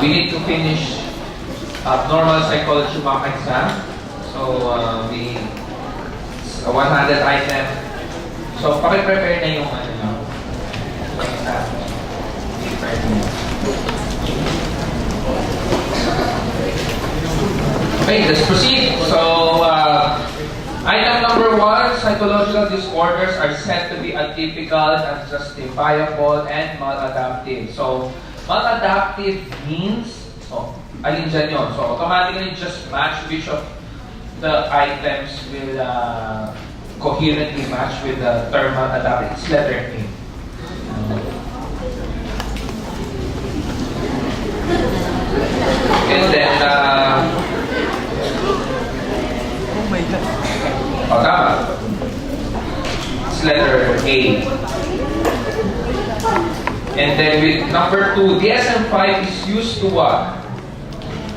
we need to finish normal psychology mock exam. So, we 100 item. So, paki-prepare na yung exam. Okay, let's proceed. So, item number 1, psychological disorders are said to be atypical, unjustifiable, and maladaptive. So, maladaptive means, alin dyan yun? So, automatically just match which of the items will coherently match with the term maladaptive. It's letter A. And then, tama. It's letter A. And then with number 2, DSM-5 is used to what?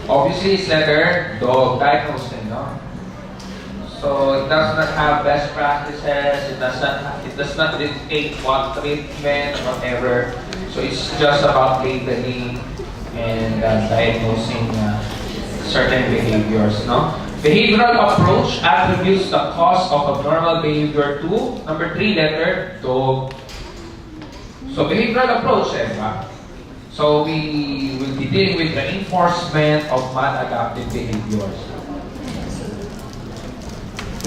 Obviously, it's letter dog, diagnosing, no? So it does not have best practices. It does not dictate what treatment, whatever. So it's just about labeling and diagnosing certain behaviors, no? Behavioral approach attributes the cause of abnormal behavior to number 3, letter dog. So behavioral approach, so we will be dealing with the enforcement of maladaptive behaviors.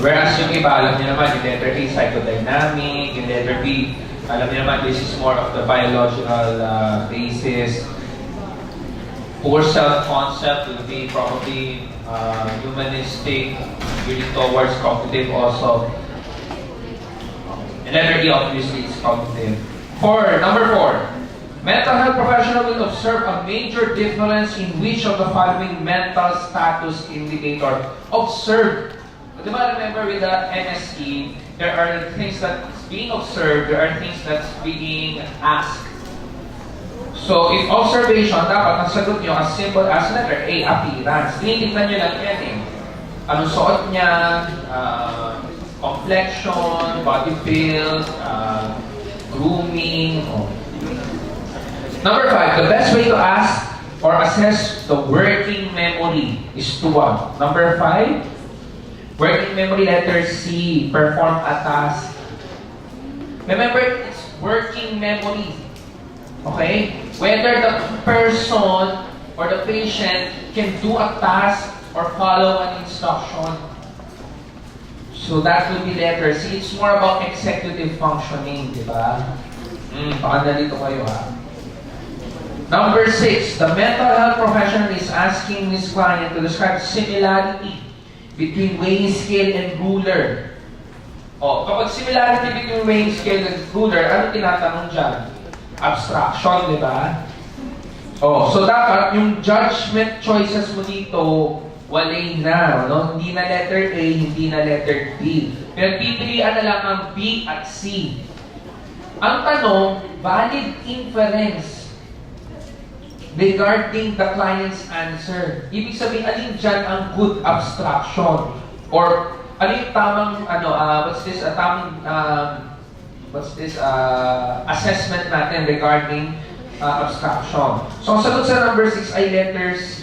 Whereas yung iba, alam niyo naman, yung letter A, psychodynamic, yung letter B, alam niyo naman, this is more of the biological basis. Poor self-concept will be probably humanistic, leaning towards cognitive also. And letter E, obviously, is cognitive. Number 4, mental health professional will observe a major difference in which of the following mental status indicator. Observe. Diba, remember with the MSE, there are things that's being observed, there are things that's being asked. So, if observation, dapat ang sagot nyo as simple as letter A, appearance. Tinitignan nyo lang yan eh. Anong suot niya, complexion, body build, grooming. Number 5, the best way to ask or assess the working memory is to what? Number 5, working memory, letter C, perform a task. Remember, it's working memory. Okay? Whether the person or the patient can do a task or follow an instruction. So that will be letter C. It's more about executive functioning, di ba? Pakandalito kayo ha. Number 6, the mental health professional is asking his client to describe similarity between weighing scale and ruler. Kapag similarity between weighing scale and ruler, ano tinatanong dyan? Abstraction, di ba? So dapat yung judgment choices mo dito, walay na, no? Hindi na letter A, hindi na letter B. Pero pipilian na lang ang B at C. Ang tanong, valid inference regarding the client's answer. Ibig sabihin, alin dyan ang good abstraction? Or alin yung tamang, assessment natin regarding abstraction. So, ang sagot sa number 6 ay letter C.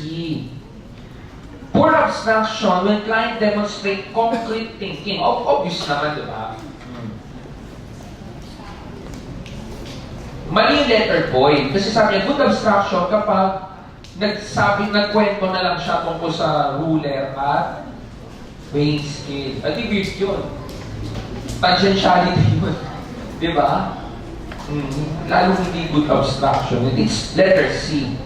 Poor abstraction when client demonstrate concrete thinking. Obvious naman, di ba? Mali yung letter boy. Kasi sabi niya, good abstraction kapag nagkwento na lang siya tungkol sa ruler at weighing scale. At weird yun. Tangentiality yun. Di ba? Lalo hindi good abstraction. It's letter C.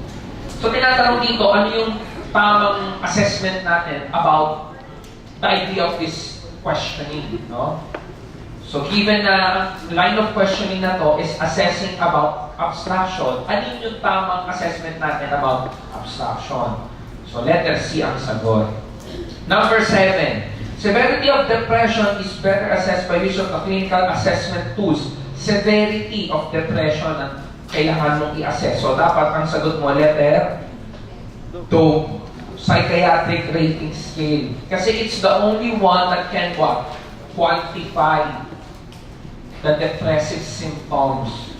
So, tinatanong dito, ano yung tamang assessment natin about the idea of this questioning, no? So, given na line of questioning na to is assessing about abstraction, ano yung tamang assessment natin about abstraction? So, letter C ang sagot. Number 7, severity of depression is better assessed by use of the clinical assessment tools. Severity of depression ang kailangan mong i-assess. So, dapat ang sagot mo, letter to psychiatric rating scale. Kasi it's the only one that can what? Quantify the depressive symptoms.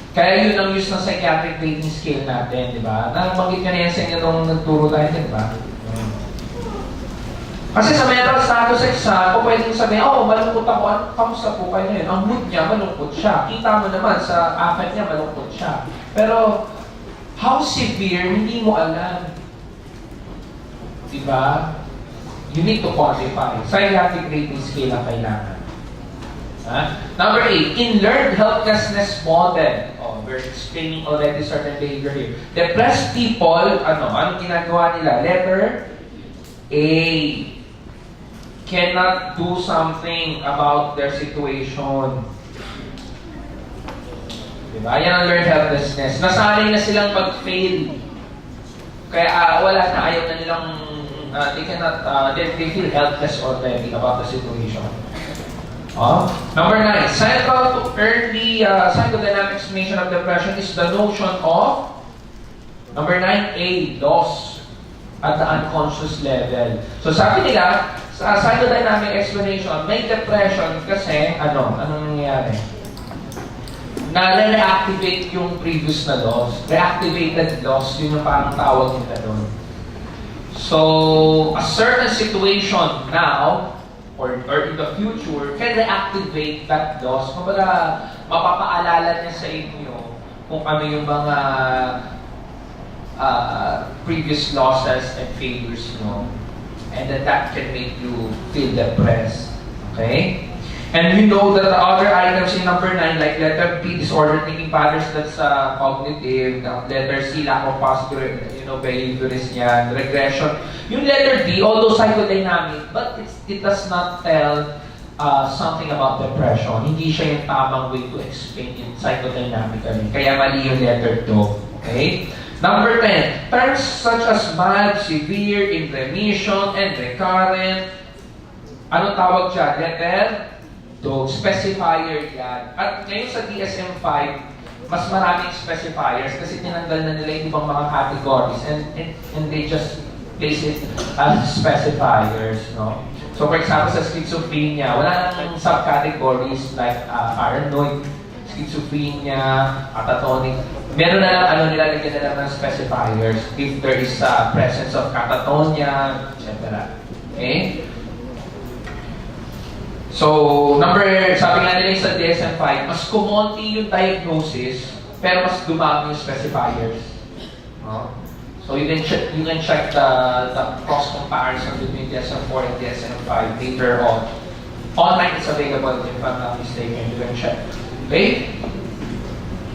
Kaya yun ang use ng psychiatric rating scale natin, di ba? Nabanggit ka na yan sa inyo nung nagturo tayo, di ba? Kasi sa mental status exam, kung pwedeng sabihin, oh, malungkot ako, kamusta po kayo ngayon? Ang mood niya, malungkot siya. Kita mo naman, sa affect niya, malungkot siya. Pero, how severe, hindi mo alam. Diba? You need to quantify. Psychiatric rating scale ang kailangan. Number 8, in learned helplessness model. Oh, we're explaining already certain behavior here. Depressed people, anong ginagawa nila? Letter A. Cannot do something about their situation. Diba? Yan ang learned helplessness. Nasanay na silang pag-fail. Kaya wala na, ayaw na nilang, they feel helpless already about the situation. Number 9, central to early psychodynamic explanation of depression is the notion of, number 9A, loss at the unconscious level. So sabi nila, sa psychodynamic explanation, may depression kasi, anong nangyayari? Na-reactivate yung previous na loss. Reactivated loss, yun yung parang tawag nila doon. So, a certain situation now, or in the future, can reactivate that loss. Kumbaga, mapapaalala niya sa inyo kung ano yung mga previous losses and failures nyo. And that can make you feel depressed. Okay? And we know that the other items in number 9, like letter B, disordered thinking patterns, that's cognitive. Letter C, lack of positive, behaviorist yan, regression. Yung letter D, although psychodynamic, but it does not tell something about depression. Hindi siya yung tamang way to explain it psychodynamically. Kaya mali yung letter 2. Okay? Number 10, terms such as mild, severe, in remission, and recurrent. Anong tawag dyan? Letter? Specifier yan. At ngayon sa DSM-5, mas maraming specifiers kasi tinanggal na nila yung ibang mga categories and they just place it as specifiers. No? So for example, sa schizophrenia, wala nang subcategories like paranoid, schizophrenia, catatonic. Meron na lang, nilalagyan na lang ng specifiers if there is presence of catatonia, etc. Okay? So, sabi nga nila sa DSM-5, mas kumonti yung diagnosis, pero mas dumami yung specifiers. So, you can check the cross comparison between DSM-4 and DSM-5 later on. Online is available if I'm not mistaken. You can check. Okay?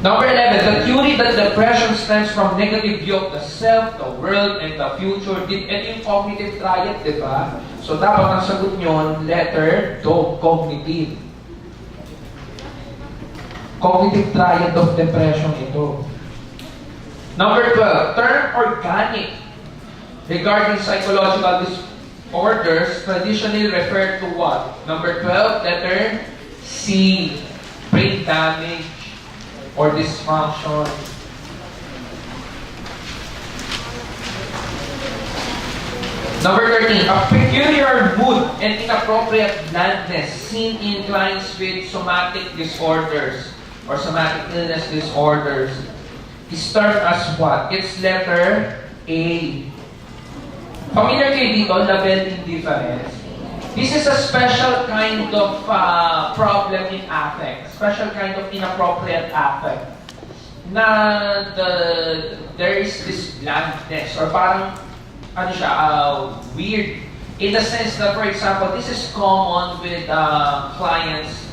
Number 11, the theory that depression stems from negative view of the self, the world, and the future. Ito yung cognitive triad, di ba? So, dapat ang sagot nyo, letter, cognitive. Cognitive triad of depression ito. Number 12, term organic. Regarding psychological disorders, traditionally referred to what? Number 12, letter C, brain damage or dysfunction. Number 13, a peculiar mood and inappropriate blandness seen in clients with somatic disorders or somatic illness disorders is termed as what? It's letter A. Familiar kayo dito, label indifference? This is a special kind of problem in affect, special kind of inappropriate affect. Na there is this blandness or parang weird in the sense that, for example, this is common with clients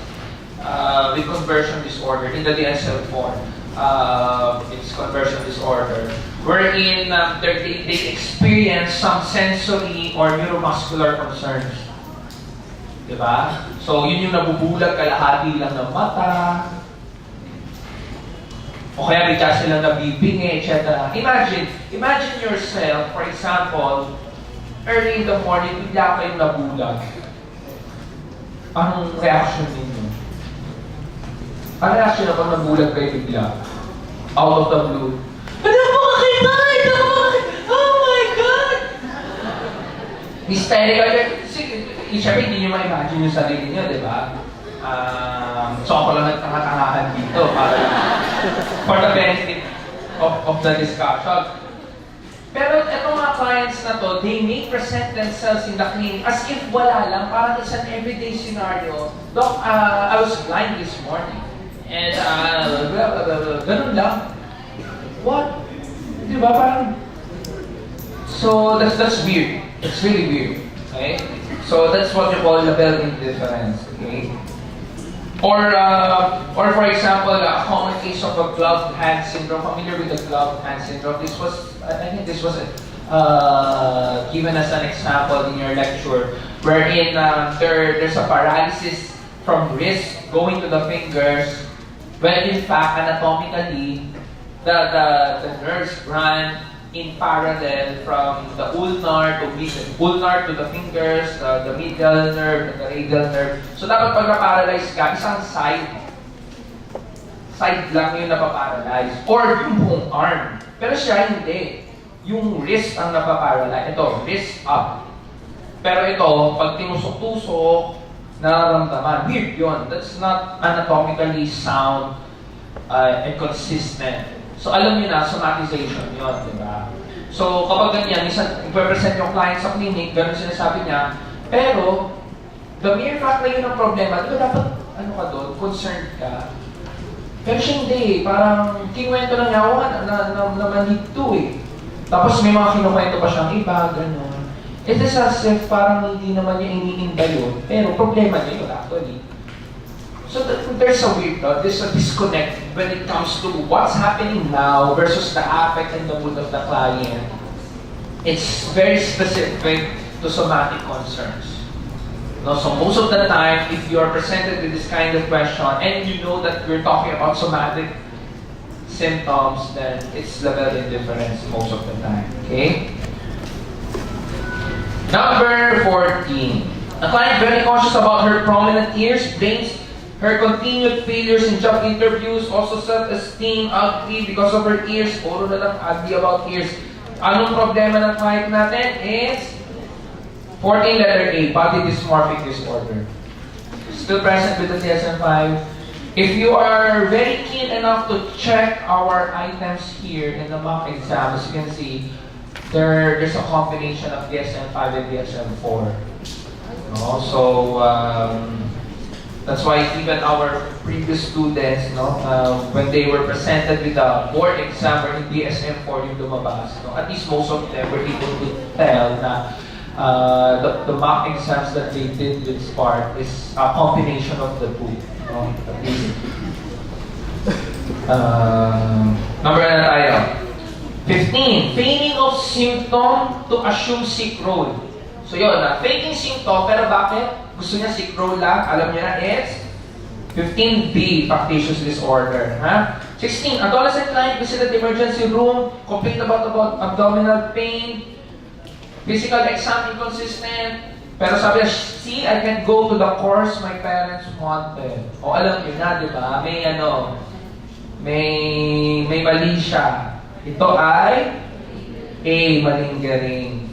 with conversion disorder in the DSM-4. It's conversion disorder, wherein they experience some sensory or neuromuscular concerns. Diba? So, yun yung nabubulag kalahati lang ng mata, o kaya bigla silang nabibingi, etc. Imagine yourself, for example, early in the morning, bigla kayong nabulag. Anong reaction ninyo? Anong reaction na pag nabulag kayo bigla? Out of the blue. Ano po kakita? Oh my God! Hysterical. Siyempre, hindi nyo ma-imagine yung sarili nyo, di ba? So ako lang nagtanga-tangahan dito. for the benefit of the discussion. Pero itong mga clients na to, they may present themselves in the clinic as if wala lang, parang it's an everyday scenario. Doc, I was blind this morning. And, ganun lang. What? Di ba? Parang... So, that's weird. It's really weird. Okay? So, that's what you call label indifference. Okay? Or for example, a common case of a gloved hand syndrome. Familiar with the gloved hand syndrome? This was, I think this was given as an example in your lecture, wherein there's a paralysis from wrist going to the fingers, when in fact, anatomically, the nerves run in parallel from the ulnar to the fingers, the medial nerve, the radial nerve. So dapat pag na-paralyze ka, isang side lang yung napaparalyze. Or yung buong arm. Pero siya hindi. Yung wrist ang napaparalyze. Ito, wrist up. Pero ito, pag tinusok-tusok, nararamdaman. Weird yun. That's not anatomically sound and consistent. So alam niyo na, somatization yun, di ba? So kapag ganyan, minsan i-present yung client sa clinic, ganun sinasabi niya, pero the mere fact na yun ang problema, di ba dapat, ano ka doon, concerned ka? Pero siya hindi, parang kinuwento lang niya, na manhid to eh. Tapos may mga kinukwento pa siyang iba, ganun. It is as if parang hindi naman niya iniinda yun, pero problema niya yun actually. So there's a disconnect when it comes to what's happening now versus the affect and the mood of the client. It's very specific to somatic concerns. No, so most of the time, if you are presented with this kind of question and you know that we're talking about somatic symptoms, then it's level indifference most of the time. Okay? Number 14. A client very cautious about her prominent ears, blames her continued failures in job interviews, also self-esteem, ugly because of her ears. Puro na lang ugly about ears. Anong problema ng client natin is 14 letter A, body dysmorphic disorder. Still present with the DSM-5. If you are very keen enough to check our items here in the mock exam, as you can see, there's a combination of DSM-5 and DSM-4. No? So, that's why even our previous students, when they were presented with the board exam or in DSM-4 yung lumabas, at least most of them were able to tell na the mock exams that they did with SPART is a combination of the two. At least. Number na tayo. 15. Feigning of symptom to assume sick role. So yun, faking symptom, pero bakit? Gusto niya sick role lang, alam niya na it's 15B, factitious disorder. 16, adolescent client visited the emergency room, complained about abdominal pain, physical exam inconsistent, pero sabi niya, see, I can go to the course my parents wanted. O alam niyo na, di ba? May mali siya. Ito ay A, malingering.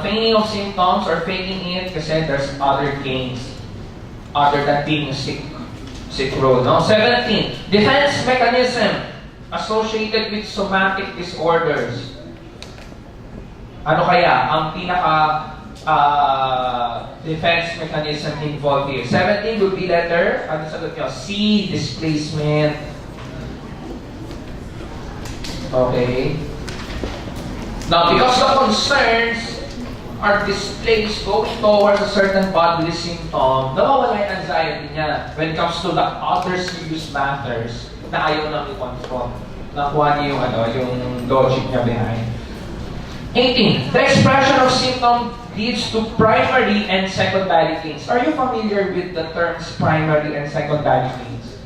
Feigning of symptoms or faking it kasi there's other gains other than being sick role. 17. Defense mechanism associated with somatic disorders. Ano kaya ang pinaka defense mechanism involved here? 17 would be letter, ano sagot nyo? C, displacement. Okay. Now, because the concerns are displaced going towards a certain bodily symptom, nawawala yung anxiety niya when it comes to the other serious matters na ayaw nang i-confront. Nakuha niya yung logic niya behind. 18. The expression of symptom leads to primary and secondary gains. Are you familiar with the terms primary and secondary gains?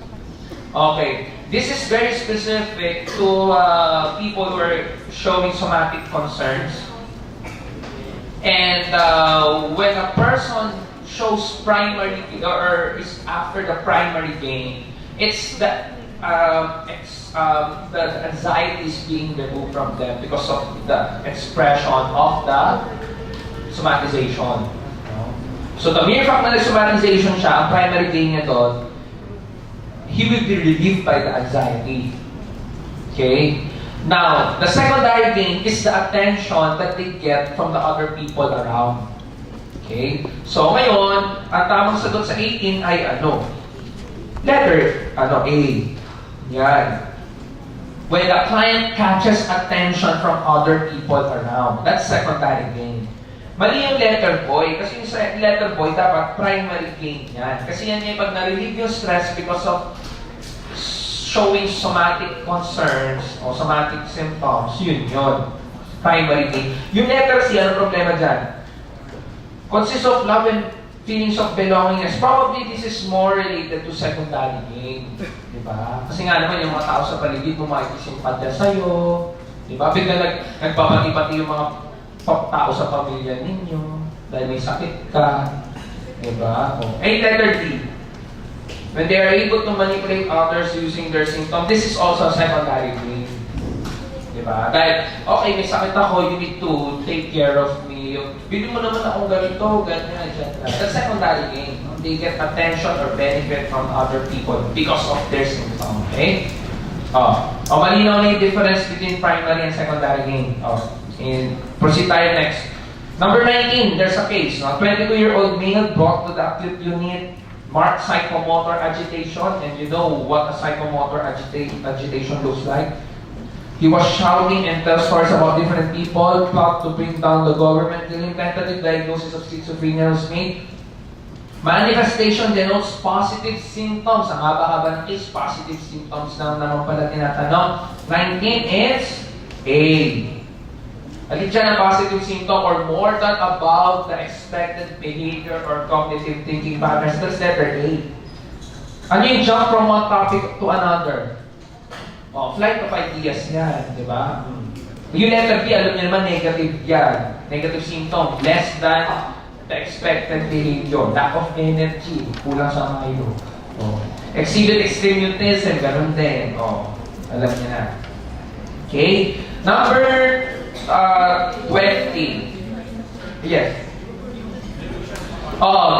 Okay. This is very specific to people who are showing somatic concerns. And when a person shows primary or is after the primary gain, it's that the anxiety is being removed from them because of the expression of the somatization. So the mere fact na somatization siya, ang primary gain niya doon, he will be relieved by the anxiety. Okay? Now, the secondary gain is the attention that they get from the other people around. Okay? So, ngayon, ang tamang sagot sa 18 ay ano? Letter, A. Yan. When the client catches attention from other people around. That's secondary gain. Mali yung letter boy. Kasi yung letter boy, dapat primary gain yan. Kasi yan yung pag na-relieve yung stress because of showing somatic concerns o somatic symptoms, yun. Primary gain. Yung letter C, ano problema dyan? Consists of love and feelings of belongingness. Probably this is more related to secondary gain. Diba? Kasi nga naman yung mga tao sa paligid mo makikisimpatya sa'yo. Diba? Bigla nagbabati-bati yung mga tao sa pamilya ninyo dahil may sakit ka. Diba? Letter D. When they are able to manipulate others using their symptoms, this is also secondary gain. Diba? Dahil, okay, may sakit ako, you need to take care of me. Bili mo naman akong ganito, ganyan, etc. That's secondary gain. They get attention or benefit from other people because of their symptoms. Okay? Malinaw na yung difference between primary and secondary gain. And proceed tayo next. Number 19, there's a case. 22-year-old male brought to the acute unit, marked psychomotor agitation, and you know what a psychomotor agitation looks like. He was shouting and tells stories about different people, plot to bring down the government. The tentative diagnosis of schizophrenia was made. Manifestation denotes positive symptoms. Ang haba-haba ng case, positive symptoms lang naman pala tinatanong. 19 is A. Alin siya ng positive symptom or more than above the expected behavior or cognitive thinking patterns. That's letter A. Ano yung jump from one topic to another? Flight of ideas yan, di ba? Yung letter B, alam niyo naman, negative yan. Negative symptom, less than the expected behavior. Lack of energy, kulang sa mayo. Exhibit extreme mutism, ganun din. Alam niyo na. Okay? Number 20. Yes.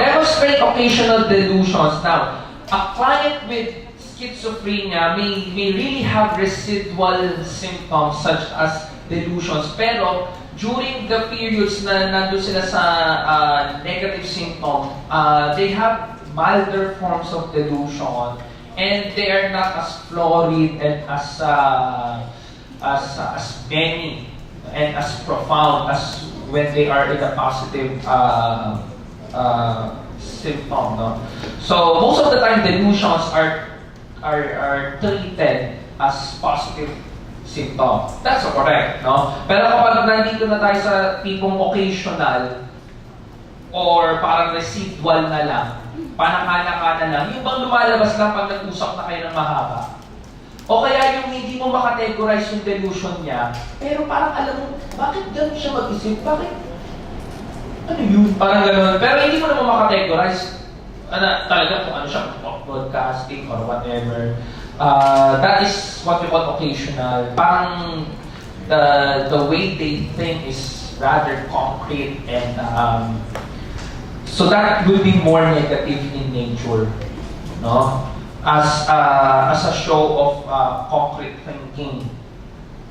Demonstrate occasional delusions. Now, a client with schizophrenia may really have residual symptoms such as delusions. Pero, during the periods na nandun sila sa negative symptom, they have milder forms of delusion and they are not as florid and as many and as profound as when they are in a positive symptom. No? So, most of the time, delusions are treated as positive symptom. That's correct, no? Pero kapag nandito na tayo sa tipong occasional or parang residual na lang, panakana-kana lang, yung bang lumalabas lang pag nag-usap na kayo ng mahaba. O kaya yung hindi mo makategorize yung delusion niya, pero parang alam mo, bakit gano'n siya mag-isip? Bakit? Ano yun? Parang gano'n. Pero hindi mo naman makategorize talaga kung ano siya, broadcasting or whatever. That is what we call occasional. Parang the way they think is rather concrete and so that will be more negative in nature, no? As a show of concrete thinking,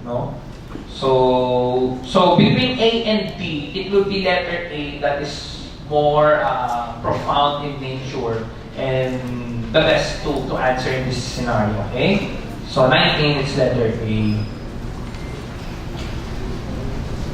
no? So between A and B, it will be letter A that is more profound in nature and the best to answer in this scenario, okay? So 19, it's letter A.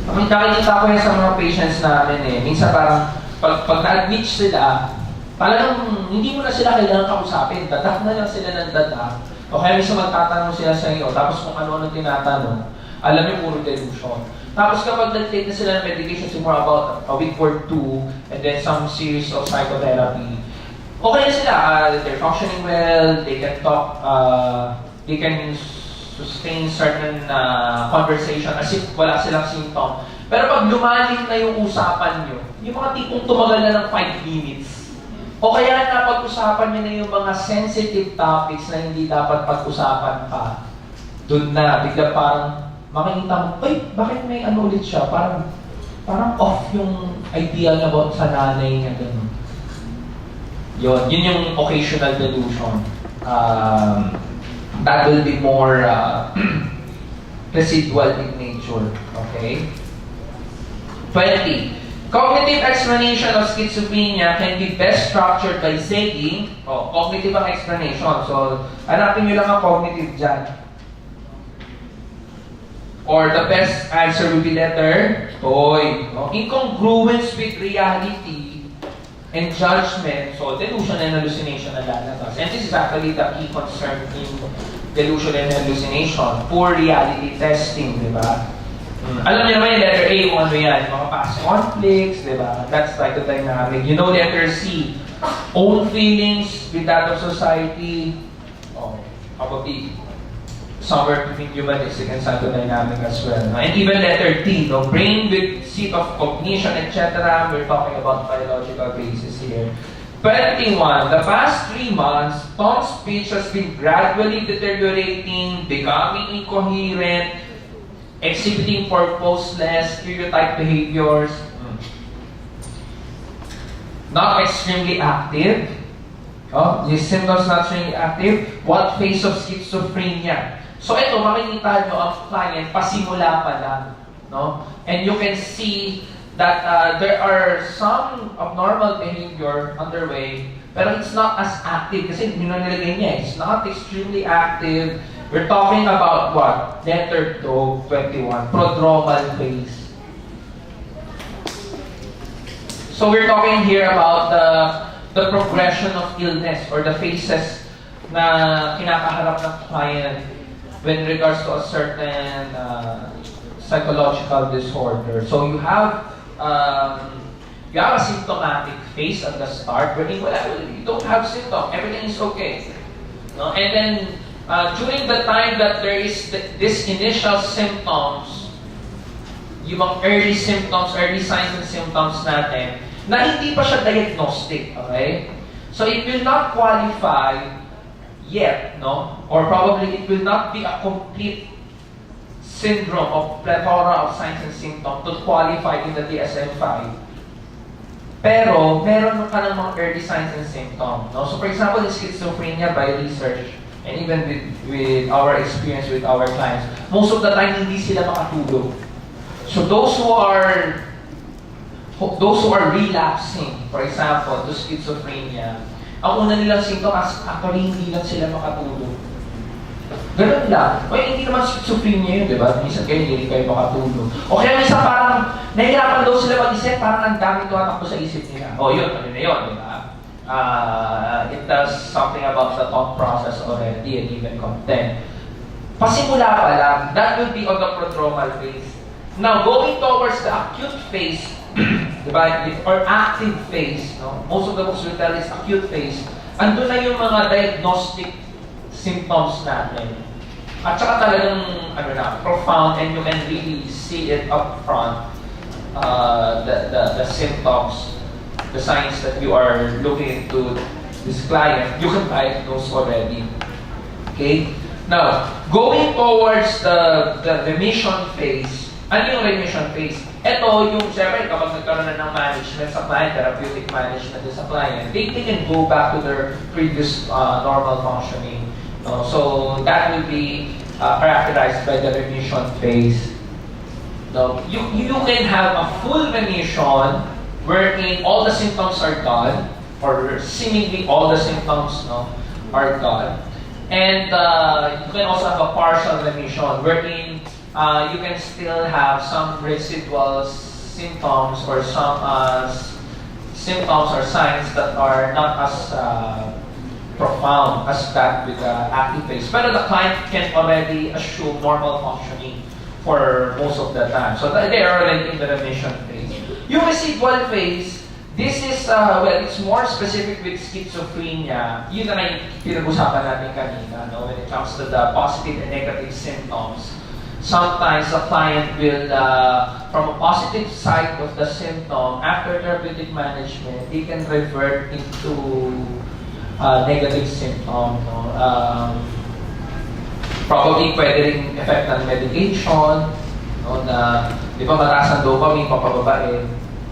Nakikita ko yan sa mga patients namin minsan parang pag na-admit sila, talagang hindi mo na sila kailangan kausapin, dadak na lang sila ng dadak. O kaya minsan magtatanong sila sa iyo, tapos kung ano-ano tinatanong, alam niyo puro delusion. Tapos kapag nag-take na sila ng medication, more about a week or two, and then some series of psychotherapy, okay na sila. They're functioning well, they can talk, they can sustain certain conversation as if wala silang symptom. Pero pag lumalim na yung usapan nyo, yung mga tipong tumagal na ng 5 minutes, o kaya napag-usapan nyo na yung mga sensitive topics na hindi dapat pag-usapan pa, doon na, bigla parang makikita mo, bakit may ano ulit siya? Parang off yung idea niya about sa nanay niya, gano'n. Yun yung occasional delusion. that will be more residual in nature. Okay? 20. Cognitive explanation of schizophrenia can be best structured by saying, cognitive ang explanation. So, hanapin nyo lang ang cognitive dyan. Or the best answer will be letter toy. No? Incongruence with reality and judgment. So, delusion and hallucination na lalabas. And this is actually the key concern in delusion and hallucination. Poor reality testing, di ba? Alam niyo naman yung letter A kung ano yan, mga past conflicts, di ba? That's like the dynamic. You know letter C, own feelings with that of society. Probably somewhere between humanistic and psychodynamic as well. No? And even letter D, no? Brain with seat of cognition, etc. We're talking about biological basis here. 21. The past 3 months, Tom's speech has been gradually deteriorating, becoming incoherent, exhibiting purposeless, stereotype behaviors, not extremely active. These symptoms not extremely active. What phase of schizophrenia? So ito, makikita nyo ang client pasimula pa lang. No? And you can see that there are some abnormal behavior underway, pero it's not as active kasi yun ang nilagay niya. It's not extremely active. We're talking about what? Letter 21, prodromal phase. So we're talking here about the progression of illness or the phases na kinakaharap ng client when regards to a certain psychological disorder. So you have a symptomatic phase at the start where you don't have symptoms, everything is okay. No? And then during the time that there is this initial symptoms, yung mga early symptoms, early signs and symptoms natin, na hindi pa siya diagnostic, okay? So it will not qualify yet, no? Or probably it will not be a complete syndrome of plethora of signs and symptoms to qualify in the DSM-5. Pero, meron ka ng mga early signs and symptoms, no? So for example, in schizophrenia by research, and even with our experience with our clients, most of the time hindi sila makatulog. So those who are relapsing, for example, to schizophrenia, ang una nilang symptoms, actually hindi lang sila makatulog. Ganun lang. Hindi naman schizophrenia yun, di ba? Minsan kayo hindi kayo makatulog. O kaya minsan parang nahihirapan daw sila mag-isip, parang ang dami tumatakbo sa isip nila. Yun, ano na yun, di ba? It does something about the thought process already and even content. Pasimula pa lang, that will be on the prodromal phase. Now, going towards the acute phase, diba, or active phase, no? Most of the books will tell is acute phase. Andun na yung mga diagnostic symptoms natin. At saka talagang, profound, and you can really see it up front, the symptoms, the signs that you are looking into this client, you can diagnose already. Okay? Now, going towards the remission phase, ano yung remission phase? Ito yung, siyempre, kapag nagkaroon na ng management sa client, therapeutic management sa client, they can go back to their previous normal functioning. So, that will be characterized by the remission phase. Now, you can have a full remission wherein all the symptoms are gone, or seemingly all the symptoms are gone. And you can also have a partial remission, wherein you can still have some residual symptoms or some symptoms or signs that are not as profound as that with the active phase. But the client can already assume normal functioning for most of the time. So they are already in the remission phase. Yung residual phase, this is, it's more specific with schizophrenia. Yun na yung pinag-usapan natin kanina, when it comes to the positive and negative symptoms. Sometimes the client will, from a positive side of the symptom, after therapeutic management, they can revert into negative symptom. Probably pwede rin effect ng medication, na, di ba, mataas ang dopamine, papababae.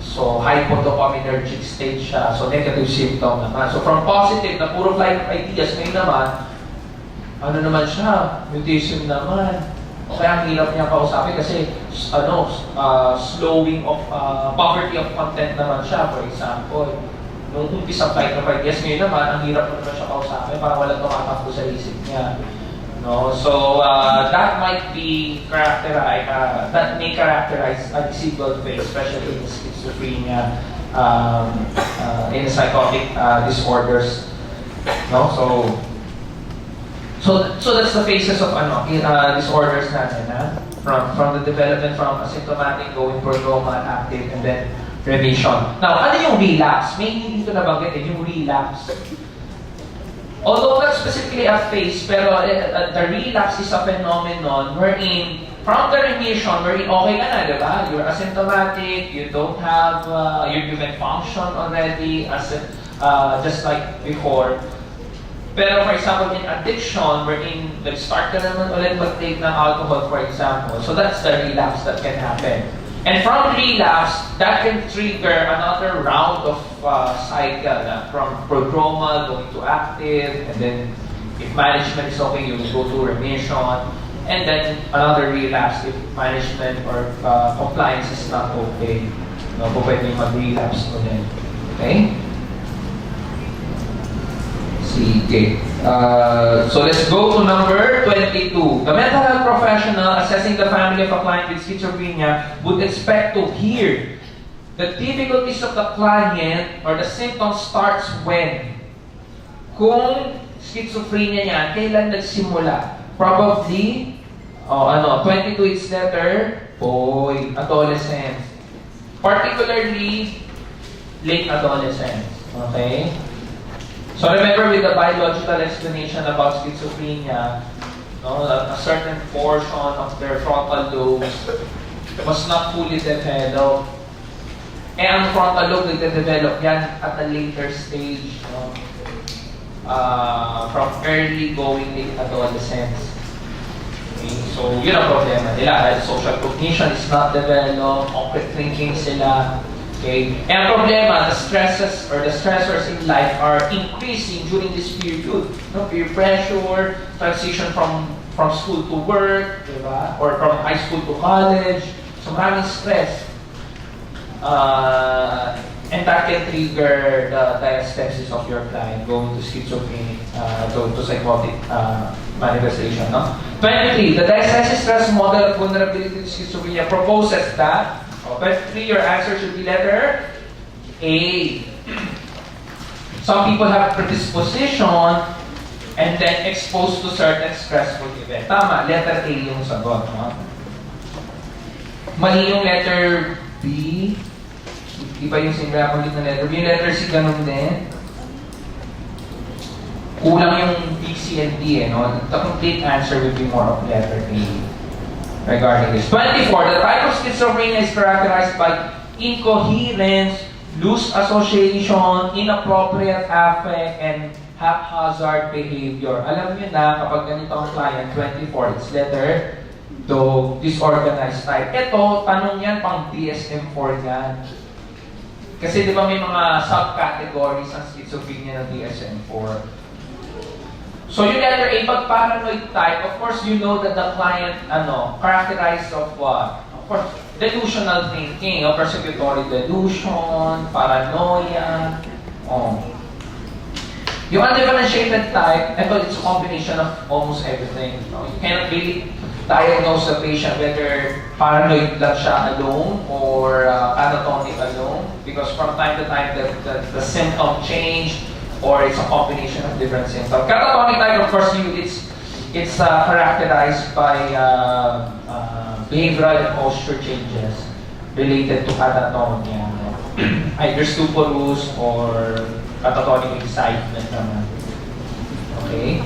So, hypodopaminergic state siya. So, negative symptom naman. So, from positive na puro flight of ideas, ngayon naman, ano naman siya? Mutation naman. O kaya ang hirap niya kausapin kasi slowing of poverty of content naman siya, for example. Nung umpisa flight of ideas, ngayon naman, ang hirap naman siya kausapin, parang walang tumatakbo sa isip niya. No? So, that might be characterized, that may characterize a disabled phase, especially in schizophrenia, in psychotic disorders. No? So that's the phases of disorders natin, from the development from asymptomatic going prodromal, active, and then remission. Now, ano yung relapse? May hindi dito nabanggit yung relapse. Although not specifically a phase, pero the relapse is a phenomenon wherein from the remission, wherein okay ka na, di ba? You're asymptomatic, you don't have, you can function already as just like before. Pero for example, in addiction, wherein nag-start ka naman ulit mag-take ng alcohol, for example, so that's the relapse that can happen. And from relapse, that can trigger another round of cycle, from prodromal going to active, and then if management is okay, you will go to remission, and then another relapse if management or compliance is not okay. No, pwede mag-relapse ulit. Okay? Sige. So let's go to number 22. The mental health professional assessing the family of a client with schizophrenia would expect to hear the difficulties of the client or the symptoms starts when. Kung schizophrenia niya, kailan nagsimula? Probably, 22 its letter, boy, adolescence. Particularly, late adolescence. Okay? So remember with the biological explanation about schizophrenia, a certain portion of their frontal lobes was not fully developed. Ang frontal lobe nagde-develop yan at a later stage, from early going late adolescence. Okay? So yun ang problema nila. Social cognition is not developed, concrete thinking sila. Okay? And ang problema, the stresses or the stressors in life are increasing during this period. Peer pressure, transition from school to work, diba? Or from high school to college. So maraming stress. And that can trigger the diastasis of your client going to schizophrenic, to psychotic manifestation. 23. The diastasis stress model of vulnerability to schizophrenia proposes that 23, your answer should be letter A. Some people have predisposition and then exposed to certain stressful event. Tama, letter A yung sagot. Mali yung letter B. Iba yung sinrapalit na letter B. Yung letter C, ganun din. Kulang yung B, C, and D. The complete answer would be more of letter A. Regarding this. 24. The type of schizophrenia is characterized by incoherence, loose association, inappropriate affect, and haphazard behavior. Alam niyo na, kapag ganito ang client, 24, it's letter dog, disorganized type. Ito, tanong yan, pang DSM-4 yan. Kasi di ba may mga subcategories ang schizophrenia ng DSM-4. So yung letter A, pag paranoid type, of course you know that the client, characterized of what? Of course, delusional thinking, persecutory delusion, paranoia. Yung undifferentiated type, it's a combination of almost everything. You cannot really diagnose the patient whether paranoid lang siya alone or catatonic alone, because from time to time the symptom change, or it's a combination of different symptoms. Catatonic type, of course, it's characterized by behavioral and posture changes related to catatonia. Either stuporous or catatonic excitement naman. Okay?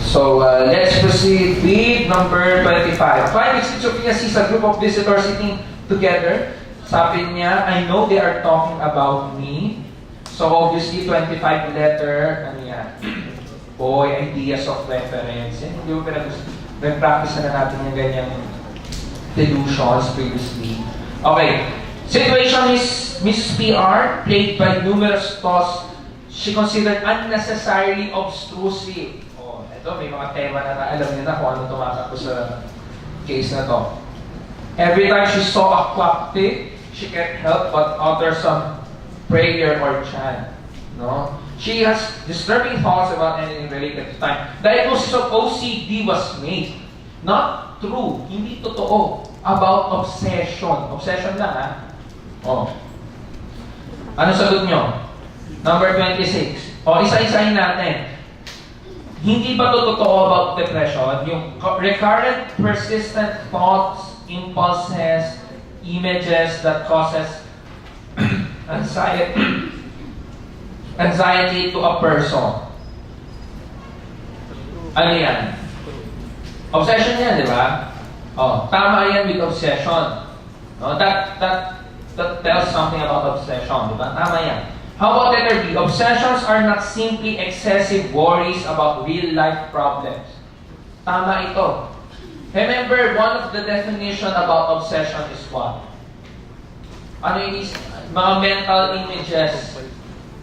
So, let's proceed with number 25. Client with schizophrenia sees a group of visitors sitting together. Sabi niya, I know they are talking about me. So obviously, 25 letter, Boy, ideas of reference. Hindi mo practice na natin yung ganyang delusions previously. Okay. Situation is Mrs. PR, plagued by numerous thoughts she considered unnecessarily obtrusive. Oh, ito, may mga tema na alam niyo na kung ano tumatakbo sa case na to. Every time she saw a clock tick, she can't help but utter some prayer or chant. No? She has disturbing thoughts about anything related to time. Diagnosis of OCD was made. Not true, hindi totoo. About obsession. Obsession lang, ha? Oh. Ano sagot nyo? Number 26. O, isa-isahin natin. Hindi ba ito totoo about depression? Yung recurrent, persistent thoughts, impulses, images that causes anxiety to a person. Ano yan? Obsession yan, di ba? Oh, tama yan with obsession. No, that tells something about obsession, di ba? Tama yan. How about letter B? Obsessions are not simply excessive worries about real-life problems. Tama ito. Remember, one of the definition about obsession is what? Ano yun is? Mga mental images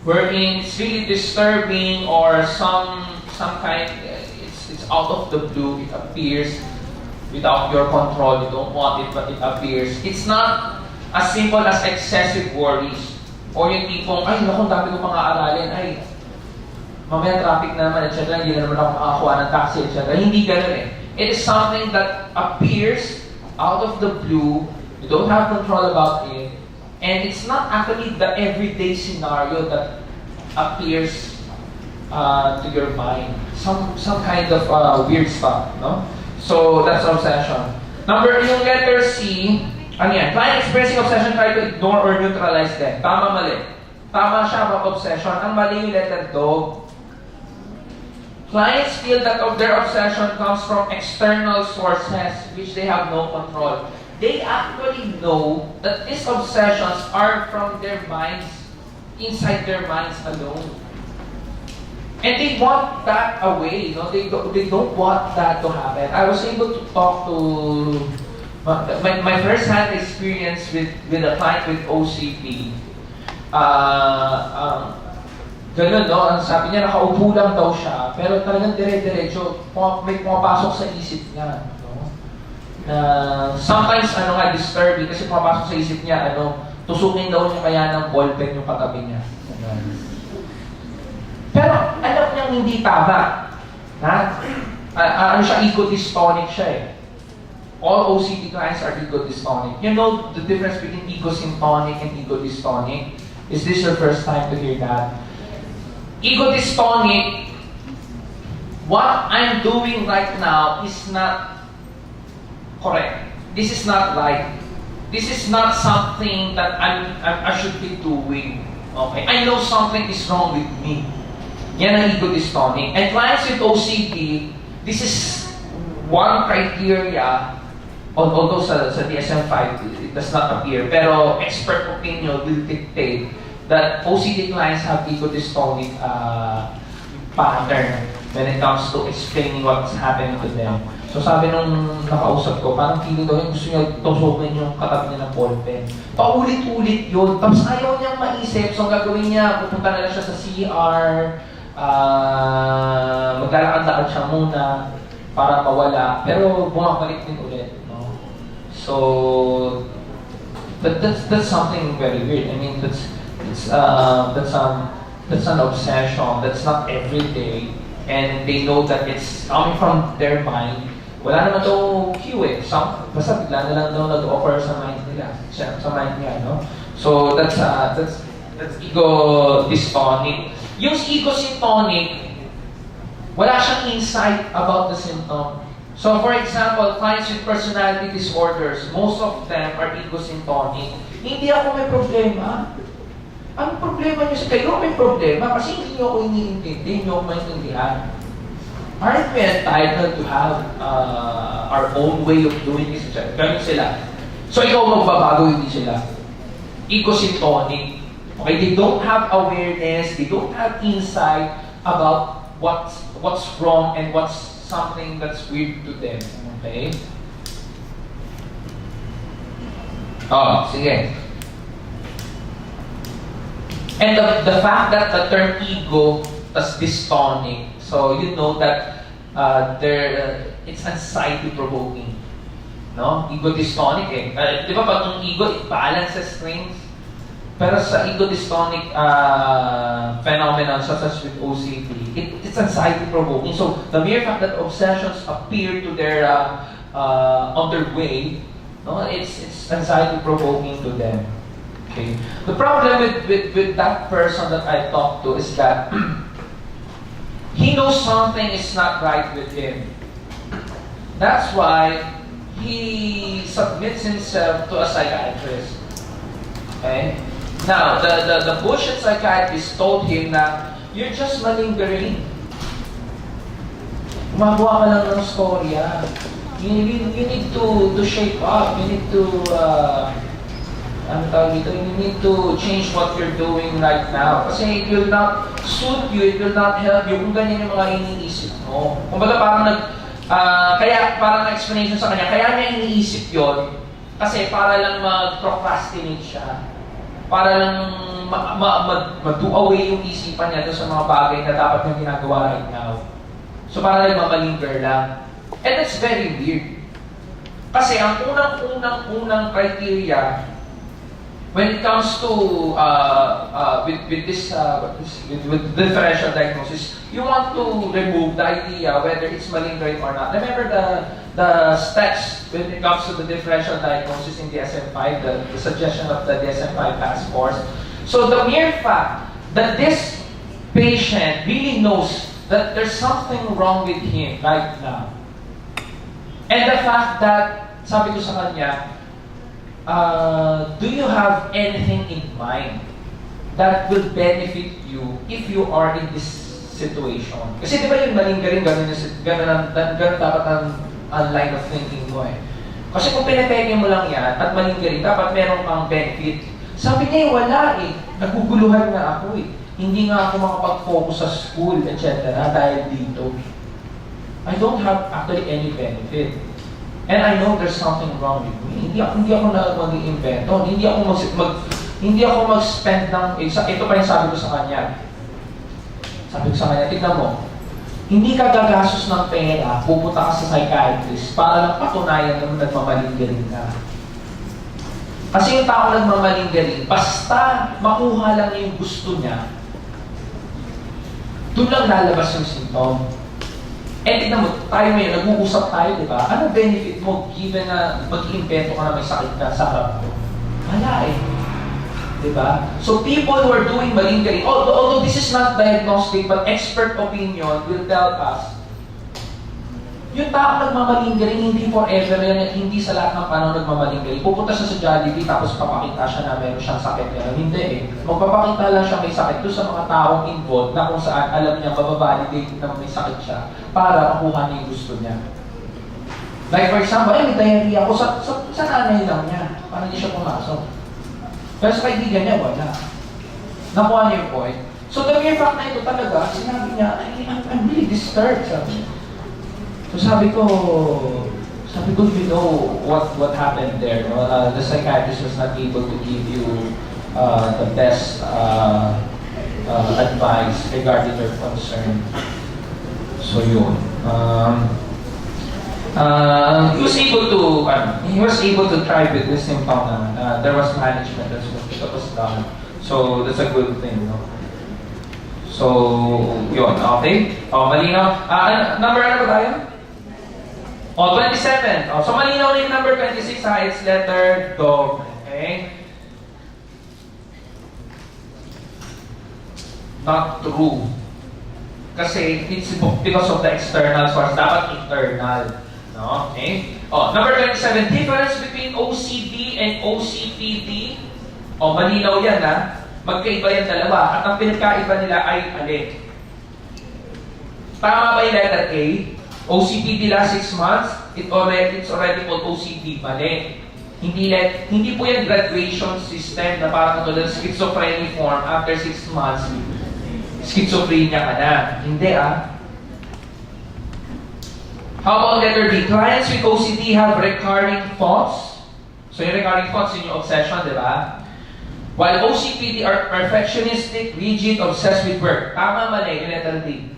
wherein it's really disturbing or some kind, it's out of the blue, it appears without your control, you don't want it but it appears. It's not as simple as excessive worries. O yung tipong, ay, naku, dami ko mga aralin, ay, mamaya traffic na naman, etc. Hindi na naman ako makakuha ng taxi, etc. Hindi ganun eh. It is something that appears out of the blue, you don't have control about it, and it's not actually the everyday scenario that appears to your mind. Some kind of weird stuff, no? So, that's obsession. Yung letter C, ano yan? Client expressing obsession try to ignore or neutralize them. Tama, mali. Tama siya about obsession. Ang mali yung letter dog. Clients feel that their obsession comes from external sources which they have no control. They actually know that these obsessions are from their minds, inside their minds alone. And they want that away, They don't want that to happen. I was able to talk to my first-hand experience with a client with OCD. Ganun, no? Ang sabi niya, nakaupo lang daw siya, pero talagang dire-diretso, may pumapasok sa isip niya, no? Sometimes, disturbing, kasi pumapasok sa isip niya, tusukin daw niya kaya ng ballpen yung katabi niya. Pero, alam niyang hindi tama. Ego dystonic siya eh. All OCD clients are ego dystonic. You know the difference between ego syntonic and ego dystonic? Is this your first time to hear that? Ego dystonic, what I'm doing right now is not correct. This is not right. This is not something that I should be doing. Okay? I know something is wrong with me. Yan ang ego dystonic. And clients with OCD, this is one criteria, although sa DSM-5 it does not appear, pero expert opinion will dictate that OCD clients have ego dystonic pattern when it comes to explaining what's happening to them. So sabi nung nakausap ko, parang feeling daw gusto niya tusukin yung katabi niya ng ballpen. Paulit-ulit yun. Tapos ayaw niyang maisip. So ang gagawin niya, pupunta na lang siya sa CR, maglalakad-lakad siya muna para mawala. Pero bumabalik din ulit. No? So, that's something very weird. I mean, that's an obsession. That's not every day. And they know that it's coming from their mind. Wala naman daw cue eh. Basta bigla na lang daw nag-offer sa mind nila. Sa mind niya, no? So, that's ego dystonic. Yung ego syntonic, wala siyang insight about the symptom. So, for example, clients with personality disorders, most of them are ego syntonic. Hindi ako may problema. Ang problema niyo sa kayo may problema kasi hindi niyo ako iniintindi, hindi niyo ako maintindihan. Aren't we entitled to have our own way of doing this? Ganun sila. So ikaw magbabago, hindi sila. Ego syntonic. Okay, they don't have awareness, they don't have insight about what's wrong and what's something that's weird to them. Okay? Oh, sige. And the fact that the term ego is dystonic, so you know that it's anxiety-provoking. No? Ego dystonic eh. Di ba pag yung ego, it balances things? Pero sa ego dystonic phenomenon such as with OCD, it's anxiety-provoking. So the mere fact that obsessions appear to their on their way, no, it's anxiety-provoking to them. Okay. The problem with that person that I talked to is that he knows something is not right with him. That's why he submits himself to a psychiatrist. Okay? Now, the bullshit psychiatrist told him na you're just malingering. Gumagawa ka lang ng storya. You need to shape up. You need to you need to change what you're doing right now. Kasi it will not suit you, it will not help you kung ganyan yung mga iniisip mo. Kung baga parang kaya parang explanation sa kanya, kaya niya iniisip yon kasi para lang mag-procrastinate siya. Para lang ma-do away yung isipan niya doon sa mga bagay na dapat niyang ginagawa right now. So para lang mamalinger lang. And it's very weird. Kasi ang unang criteria when it comes to with differential diagnosis, you want to remove the idea whether it's malingering or not. Remember the steps when it comes to the differential diagnosis in DSM-5, the suggestion of the DSM-5 task force. So the mere fact that this patient really knows that there's something wrong with him right now, and the fact that sabi ko sa kanya, do you have anything in mind that will benefit you if you are in this situation? Kasi di ba yung malingering, ganun dapat ang line of thinking mo eh. Kasi kung pinapeke mo lang yan at malingering, dapat meron kang benefit. Sabi niya, wala eh. Naguguluhan nga ako eh. Hindi nga ako makapag-focus sa school, etc. dahil dito. I don't have actually any benefit. And I know there's something wrong with me. Hindi ako mag-iimbento. Hindi ako mag-spend ng ito pa yung sabi ko sa kanya. Sabi ko sa kanya, tignan mo. Hindi ka gagastos ng pera, pupunta ka sa psychiatrist para lang patunayan na nagmamalingering ka. Kasi yung tao nagmamalingering, basta makuha lang yung gusto niya, doon lang lalabas yung symptom. Eh, tignan mo, tayo ngayon, nag-uusap tayo, di ba? Ano benefit mo given na mag-invento ka na may sakit ka sa harap mo? Wala eh. Di ba? So people who are doing malingering, although this is not diagnostic, but expert opinion will tell us, yung tao nagmamalingering, hindi forever yan, hindi sa lahat ng panahon nagmamalingering. Pupunta siya sa Jollibee, tapos papakita siya na meron siyang sakit niya. Hindi eh. Magpapakita lang siya may sakit doon sa mga taong involved na kung saan alam niya, mababalidate na may sakit siya para makuha niya yung gusto niya. Like for example, may diarrhea ako sa nanay lang niya, para hindi siya pumasok. Pero sa kaibigan niya, wala. Nakuha niya yung point. So the mere fact na ito talaga, sinabi niya, I'm really disturbed. So sabi ko, you know what happened there. No? The psychiatrist was not able to give you the best advice regarding your concern. So yun. He was able to try with this symptom naman. There was management that was done. So that's a good thing, no? So, yun, okay? Malinaw. Number ano ba tayo? 27. So malinaw na yung number 26 ha, it's letter dog. Okay? Not true. Kasi it's because of the external source. Dapat internal. No? Okay? Number 27. Difference between OCD and OCPD. Malinaw yan ha. Magkaiba yan dalawa. At ang pinagkaiba nila ay alin. Tama ba yung letter A? OCPD last 6 months, it's already called OCD. Mali. Hindi po yan graduation system na parang katulad ng schizophrenia form after 6 months, schizophrenia ka na. Hindi How about letter B? Clients with OCD have recurring thoughts. So yung regarding thoughts, yun yung obsession, di ba? While OCPD are perfectionistic, rigid, obsessed with work. Tama, mali, yung letter D.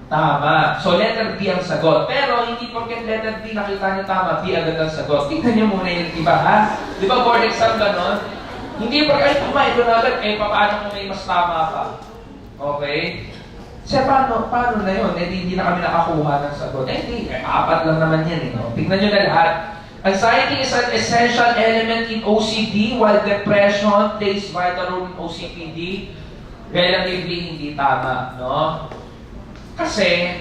Tama. So letter D ang sagot. Pero hindi porket letter D nakita niyo tama, D agad ang sagot. Tingnan niyo muna yung iba, ha? Di ba board exam ganon? Hindi porket, ay, tama, ito na agad. Eh, paano kung may mas tama pa? Okay? Kasi paano na yun? Eh, hindi na kami nakakuha ng sagot. Eh, hindi. Apat lang naman yan, eh. No? Tingnan nyo na lahat. Anxiety is an essential element in OCD, while depression plays vital role in OCPD. Relatively hindi tama, no? Kasi,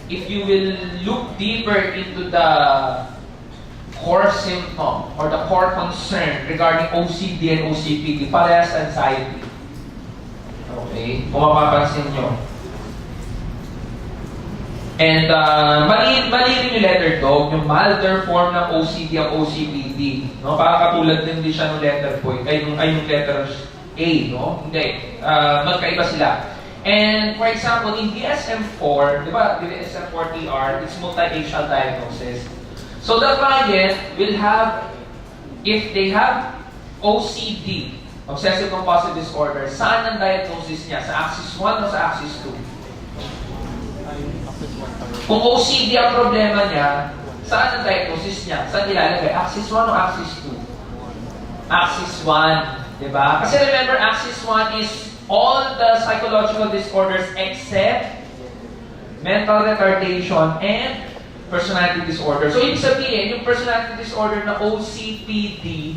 if you will look deeper into the core symptom or the core concern regarding OCD and OCPD, parehas anxiety. Okay? Kung mapapansin nyo. And mali rin yung letter dog, yung milder form ng OCD ang OCPD. No? Parang katulad din siya ng letter boy, yung letter A, no? Hindi. Magkaiba sila. And for example, in DSM-4, di ba, DSM-4-TR, it's multi-facial diagnosis. So the client will have, if they have OCD, Obsessive Compulsive Disorder, saan ang diagnosis niya? Sa axis 1 o sa axis 2? Kung OCD ang problema niya, saan ang diagnosis niya? Saan ilalagay? Axis 1 o axis 2? Axis 1, di ba? Kasi remember, axis 1 is all the psychological disorders except mental retardation and personality disorder. So, ibig sabihin, yung personality disorder na OCPD,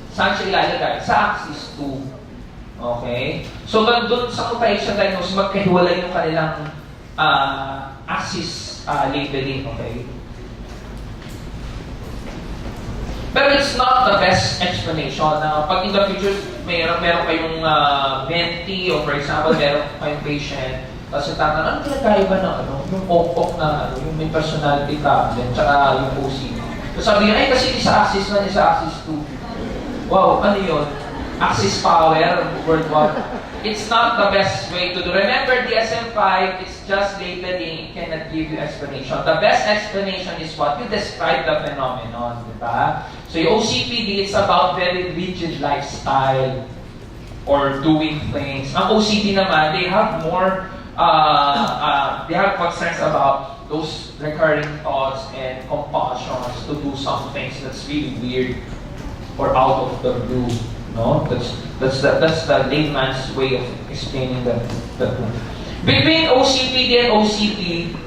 saan siya ilalagay? Sa axis 2. Okay? So, doon sa multi-facial diagnosis, magkahiwalay yung kanilang axis labeling. Okay? Pero it's not the best explanation na pag in the future, meron kayong mentee o for example, meron kayong patient, tapos yung tatanong, ano pinagkaiba ng yung ok na yung may personality problem, tsaka yung OCD. So sabi niya, ay kasi isa axis 1, isa axis 2. Wow, ano yun? Axis power, word what? It's not the best way to do. Remember, DSM-5, it's just labeling, it cannot give you explanation. The best explanation is what? You describe the phenomenon, di ba? So yung OCPD, it's about very rigid lifestyle or doing things. Ang OCD naman, they have more, they have concerns about those recurring thoughts and compulsions to do some things that's really weird or out of the blue. No, that's the layman's way of explaining the two. Between OCPD and OCP,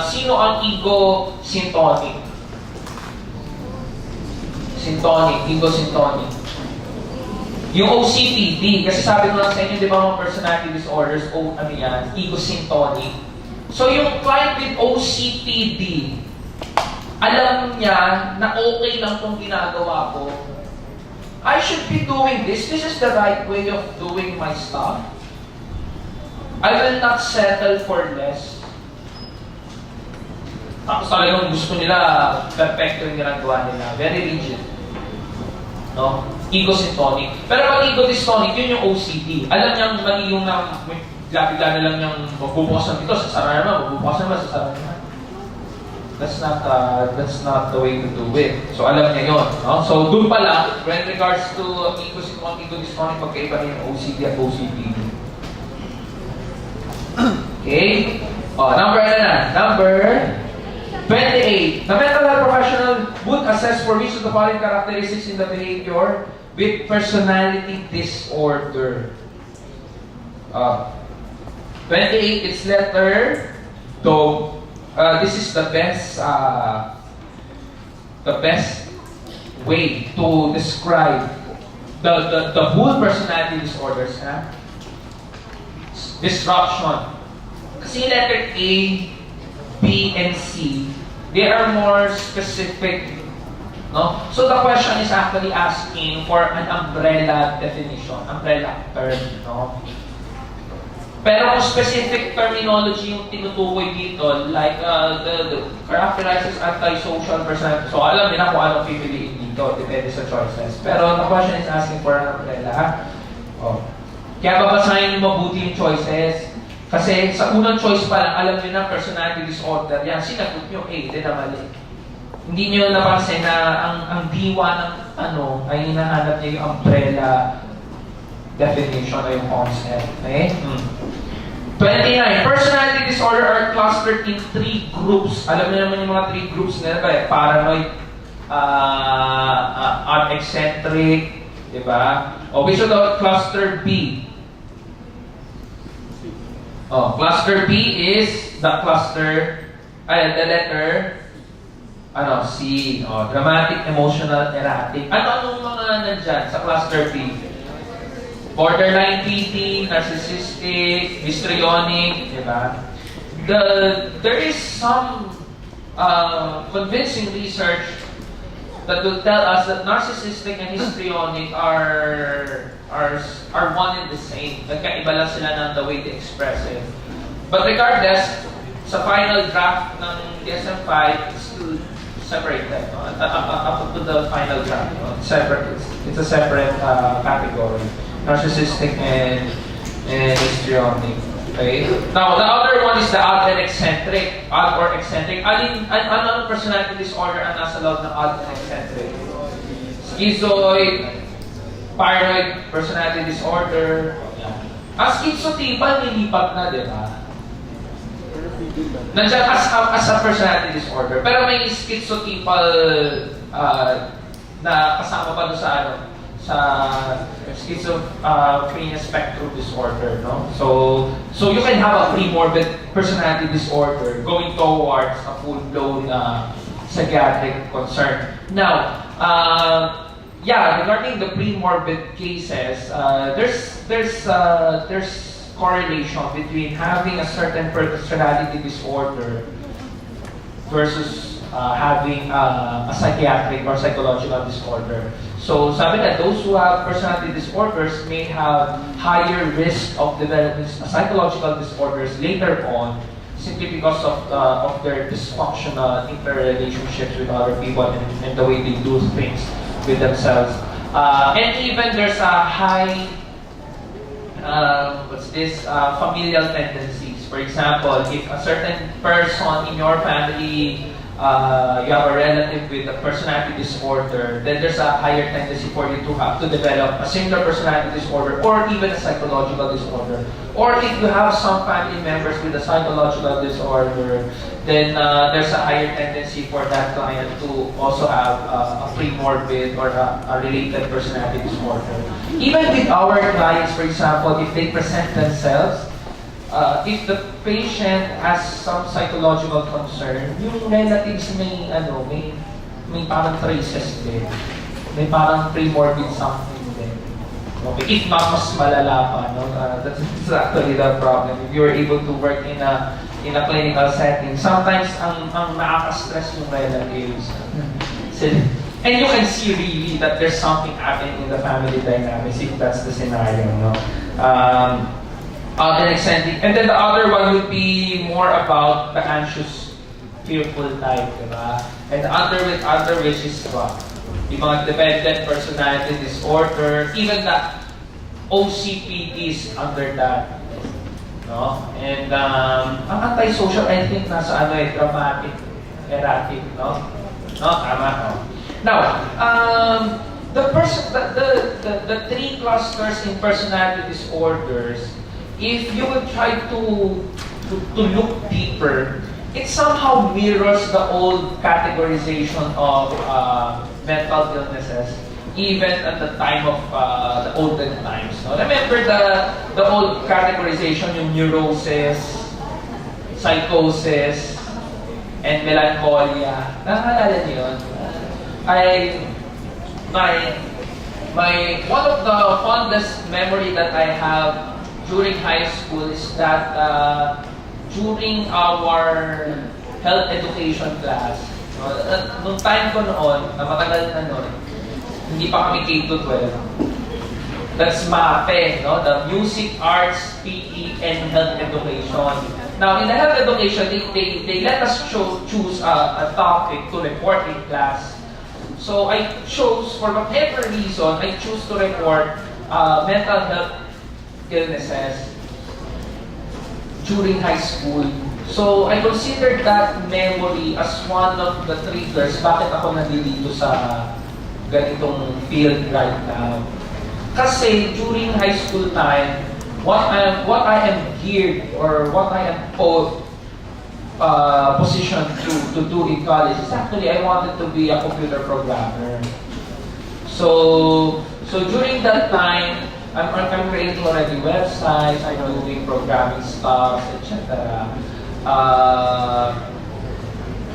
sino ang ego syntonic? Ego syntonic. Yung OCPD, kasi sabi ko lang sa inyo, di ba mga personality disorders, ano yan, ego syntonic. So yung client with OCPD, alam niya na okay lang itong ginagawa ko. I should be doing this. This is the right way of doing my stuff. I will not settle for less. Tapos talagang gusto nila, perfecto yung ginagawa nila. Very rigid. No? Ego syntonic. Pero pag ego dystonic, yun yung OCD. Alam niyang mali yung bigla na lang niyang magbubukasan dito, sasara naman, magbubukasan naman, sasara naman. That's not the way to do it. So alam niya yun. No? So doon pa lang, when regards to ego dystonic, magkaiba rin yung OCD at OCPD. Okay? Number 28. The mental health professional would assess for which of the following characteristics in the behavior with personality disorder. 28, it's letter dog. This is the best way to describe the whole personality disorders. Disruption. Kasi letter A, B, and C, they are more specific. No? So the question is actually asking for an umbrella definition, umbrella term. No? Pero kung specific terminology yung tinutukoy dito, like the characterizes antisocial personality. So alam nila kung anong pipiliin dito, depende sa choices. Pero the question is asking for an umbrella. Oh. Kaya babasahin mo mabuti yung choices. Kasi sa unang choice pa lang, alam nyo na personality disorder. Yan, sinagot nyo A, din na mali. Hindi nyo napansin na ang diwa ng ano, ay hinahanap niya yung umbrella definition o yung concept. Okay? 29. Personality disorder are clustered in 3 groups. Alam niyo naman yung mga 3 groups nila ba? Paranoid, eccentric, di ba? Okay, so the cluster B. Oh, cluster B is the cluster, the letter, C. Oh, dramatic, emotional, erratic. Ano mga nandyan sa cluster B? Borderline PT, narcissistic, histrionic, di ba? There is some convincing research that will tell us that narcissistic and histrionic are one and the same. Nagkaiba lang sila ng the way they express it. But regardless, sa final draft ng DSM-5, it's still separated. Up to the final draft, separate. It's a separate category. Narcissistic and histrionic. Okay? Now, the other one is the odd and eccentric. Odd or eccentric. Anong personality disorder ang nasa loob ng odd and eccentric? Schizoid, paranoid personality disorder. Schizotypal, nilipat na, di ba? Nandiyan as a personality disorder. Pero may schizotypal na kasama pa doon sa schizophrenia spectrum disorder, no? So you can have a premorbid personality disorder going towards a full-blown psychiatric concern. Now, regarding the premorbid cases, there's correlation between having a certain personality disorder versus having a psychiatric or psychological disorder. So, sabi na, those who have personality disorders may have higher risk of developing psychological disorders later on simply because of their dysfunctional interrelationships with other people and the way they do things with themselves. And even there's a high, familial tendencies. For example, if a certain person in your family you have a relative with a personality disorder, then there's a higher tendency for you to have to develop a similar personality disorder or even a psychological disorder. Or if you have some family members with a psychological disorder, then there's a higher tendency for that client to also have a premorbid or a related personality disorder. Even with our clients, for example, if they present themselves, if the patient has some psychological concern, yung relatives may parang traces din. May parang premorbid something din. Okay, if not mas malala pa, no? That's actually the problem. If you're able to work in a clinical setting, sometimes ang nakaka-stress yung relatives. And you can see really that there's something happening in the family dynamics if that's the scenario, no? And then the other one would be more about the anxious, fearful type, diba? And under which is what? Yung mga dependent personality disorder, even the OCPD is under that. No? And ang antisocial, I think, nasa dramatic, erratic, no? No? Tama, no? Now, the 3 clusters in personality disorders, if you will try to look deeper, it somehow mirrors the old categorization of mental illnesses, even at the time of the olden times. No? Remember the old categorization, yung neurosis, psychosis, and melancholia. Nakakaalala niyo yun? One of the fondest memory that I have during high school is that during our health education class, nung time ko noon, na matagal na noon, hindi pa kami K-12. That's MAPE, no? The Music, Arts, PE, and Health Education. Now, in the health education, they let us choose a topic to report in class. So I chose, for whatever reason, I choose to report mental health illnesses during high school. So, I consider that memory as one of the triggers bakit ako nandito sa ganitong field right now. Kasi during high school time, what I am geared or what I am positioned to do in college is actually I wanted to be a computer programmer. So during that time, I'm creating already websites, I'm doing programming stuff, etc.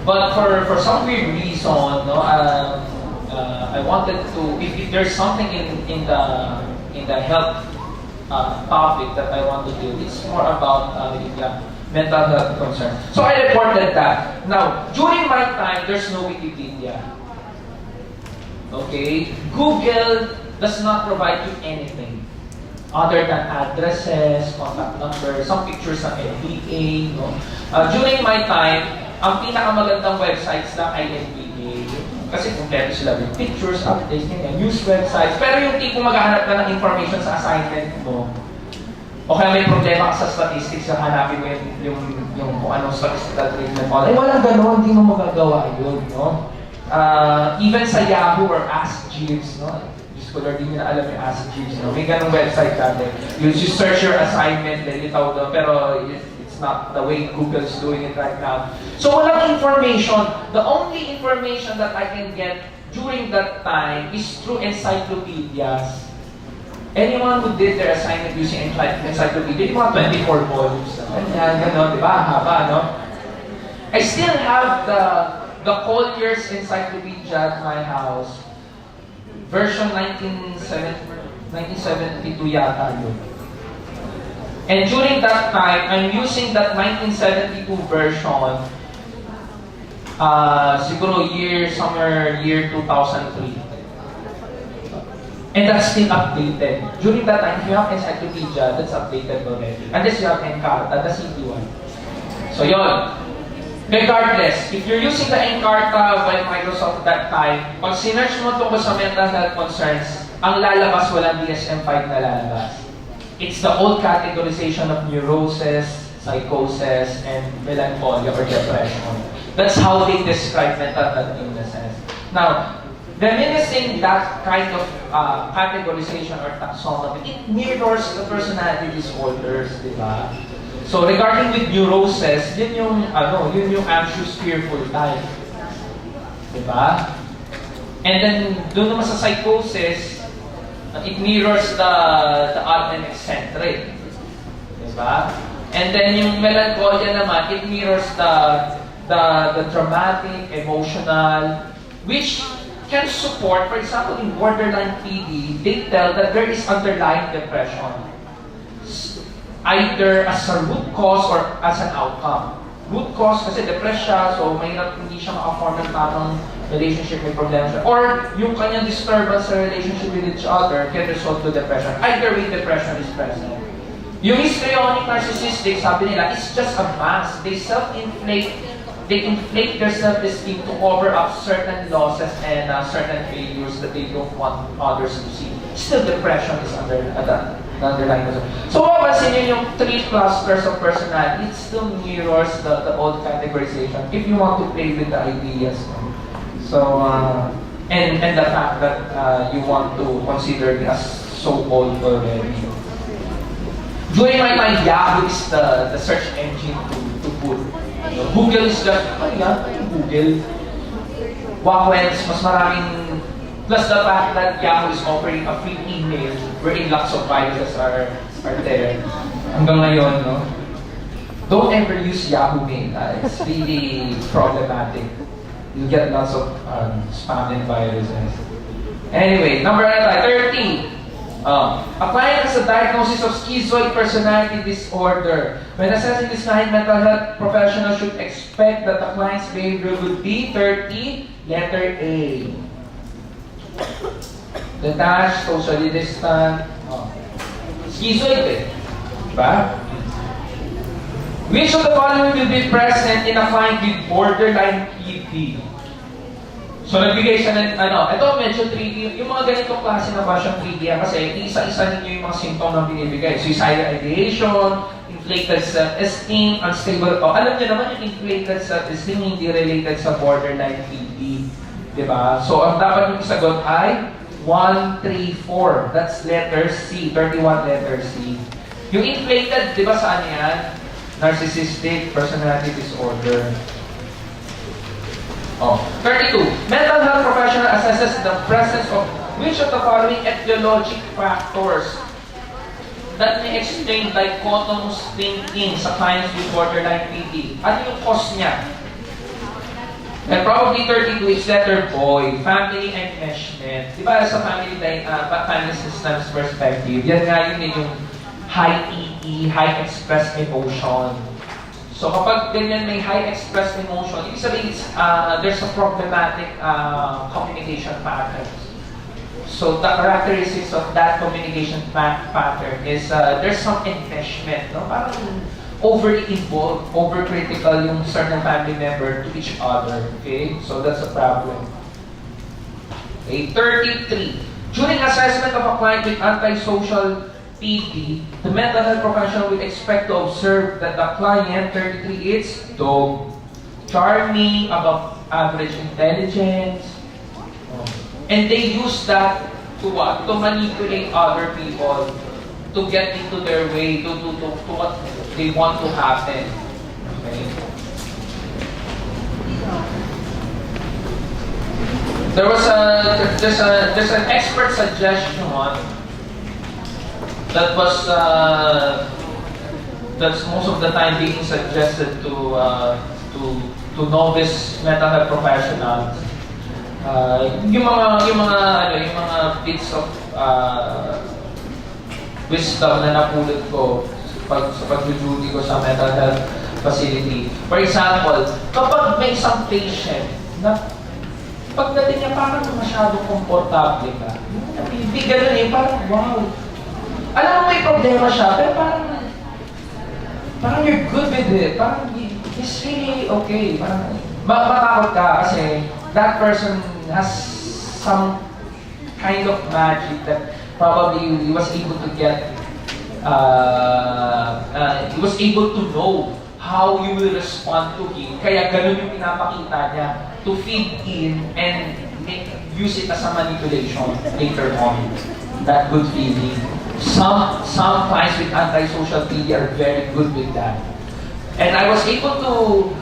But for some weird reason, no, I wanted to. If there's something in the health topic that I want to do, it's more about mental health concern. So I reported that. Now, during my time, there's no Wikipedia. Okay, Google does not provide you anything other than addresses, contact numbers, some pictures ng NBA. No? During my time, ang pinakamagandang websites lang ay NBA. Kasi kumpleto sila with pictures, updates, news websites. Pero yung tipo maghahanap ka ng information sa assignment mo, o kaya may problema ka sa statistics, hanapin mo yung kung anong statistical treatment mo. Walang gano'n, hindi mo magagawa yun. No? Even sa Yahoo or Ask Jeeves, no? Diyos ko, Lord, hindi na alam yung Ask Jeeves. No? May ganong website dati. You search your assignment, then itaw doon, pero it's not the way Google's doing it right now. So walang information. The only information that I can get during that time is through encyclopedias. Anyone who did their assignment using encyclopedia, yung mga 24 volumes. Ganyan, gano'n, di ba? Haba, no? I still have the Collier's Encyclopedia at my house. Version 1972 yata yun. And during that time, I'm using that 1972 version, siguro somewhere year 2003. And that's still updated. During that time, if you have encyclopedia, that's updated already. Unless you have Encarta, the CD one. So yon. Regardless, if you're using the Encarta by Microsoft that time, pag sinerch mo tungkol sa mental health concerns, ang lalabas walang DSM-5 na lalabas. It's the old categorization of neurosis, psychosis, and melancholia or depression. That's how they describe mental health illnesses. Now, reminiscing that kind of categorization or taxonomy, it mirrors the personality disorders, di ba? So regarding with neurosis, yun yung anxious, fearful type, di ba? And then doon naman sa psychosis, it mirrors the odd and eccentric, di ba? And then yung melancholia naman, it mirrors the dramatic, emotional, which can support, for example, in borderline PD, they tell that there is underlying depression, either as a root cause or as an outcome. Root cause kasi depressed siya, so mahirap hindi siya makaform ng tamang relationship, may problema siya. Or yung kanyang disturbance sa relationship with each other can result to depression. Either way, depression is present. Yung histrionic narcissistic, sabi nila, it's just a mask. They inflate their self-esteem to cover up certain losses and certain failures that they don't want others to see. Still, depression is the underlying concern. So, mapapansin nyo yung 3 clusters of personality, it still mirrors the old categorization if you want to play with the ideas. So, and the fact that you want to consider it as so old already. During my time, Yahoo is the search engine to put. Google is just, Google. Wakwens, mas maraming, plus the fact that Yahoo is offering a free email wherein lots of viruses are there. Hanggang ngayon, no? Don't ever use Yahoo Mail. It's really problematic. You'll get lots of spam and viruses. Anyway, number 30. A client has a diagnosis of schizoid personality disorder. When assessing this client, mental health professionals should expect that the client's behavior would be 30, letter A. Detached, socially distant. Schizoid eh. Diba? Which of the following will be present in a client with borderline PD? So, nagbigay siya ng, ito medyo tricky. Yung mga ganitong klase na ba siyang tricky kasi isa-isa ninyo yung mga symptom na binibigay. Suicidal ideation, inflated self-esteem, unstable, alam niyo naman yung inflated self-esteem hindi related sa borderline PD. Diba? So, ang dapat yung sagot ay 1, 3, 4. That's letter C, 31 letter C. Yung inflated, di ba saan yan? Narcissistic personality disorder. Oh, 32. Mental health professional assesses the presence of which of the following etiologic factors that may explain dichotomous thinking sa clients with borderline PD. Ano yung cause niya? And probably 32 is letter boy, family enmeshment. Di ba sa family systems perspective, yan nga yun yung high EE, high expressed emotion. So kapag ganyan may high expressed emotion, ibig sabihin there's a problematic communication patterns. So the characteristics of that communication pattern is there's some enmeshment, no? Parang overly involved, overcritical yung certain family member to each other. Okay? So that's a problem. Okay, 33. During assessment of a client with antisocial PD, the mental health professional will expect to observe that the client, 33, is dog, charming, above average intelligence, and they use that to what? To manipulate other people, to get into their way, to what they want to happen. Okay? There's an expert suggestion that was that's most of the time being suggested to novice mental health professionals. Yung mga bits of wisdom na napulot ko sa pag-duty ko sa mental health facility. For example, kapag may isang patient na pagdating niya parang masyadong komportable ka, hindi ganun eh, parang wow. Alam mo may problema siya, pero parang you're good with it. Parang it's really okay. Parang matakot ka kasi that person has some kind of magic that probably he was able to get, he was able to know how you will respond to him. Kaya ganun yung pinapakita niya to feed in and use it as a manipulation later on. That good feeling. Some clients with antisocial PD are very good with that. And I was able to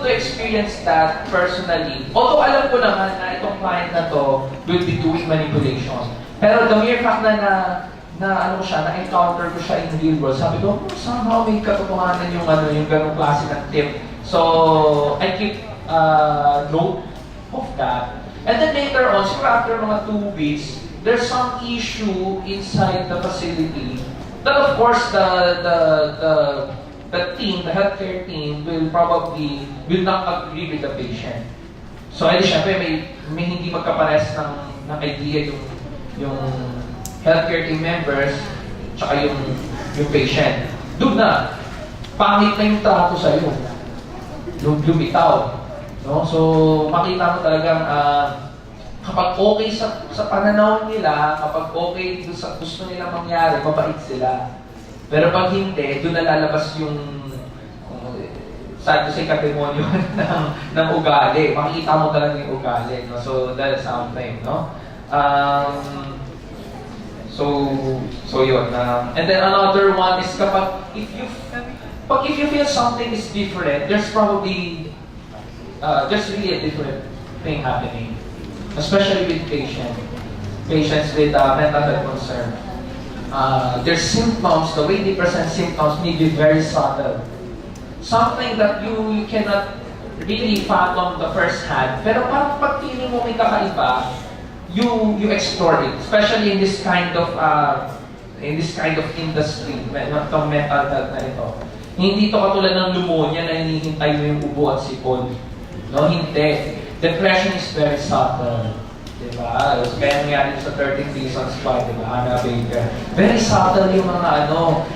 experience that personally. Although alam ko naman na itong client na to will be doing manipulation. Pero the mere fact na na-encounter ko siya in real world, sabi ko, somehow may katotohanan yung ganung klase ng tip. So, I keep note of that. And then later on, siguro after mga 2 weeks, there's some issue inside the facility that of course the team, the healthcare team will not agree with the patient. So ay syempre may hindi magkapares ng idea yung healthcare team members tsaka yung patient. Doon na pangit na yung trato sa iyo. Lumitaw. No? So makita mo talagang kapag okay sa pananaw nila, kapag okay doon sa gusto nila mangyari, mabait sila. Pero pag hindi, doon na lalabas yung sad to say kademonyo ng ugali. Makikita mo talaga yung ugali. No? So that's something, no? So yun. And then another one is if you feel something is different, there's probably there's really a different thing happening. Especially with patients with mental health concern. Their symptoms, the way they present symptoms may be very subtle. Something that you cannot really fathom the first hand. Pero parang pag feeling mo may kakaiba, you explore it. Especially in this kind of industry, itong mental health na ito. Hindi ito katulad ng pneumonia na hinihintay mo yung ubo at sipon. No, hindi. Depression is very subtle. Diba? Kaya nangyari sa 13 Reasons Why, diba? Hannah Baker. Very subtle yung mga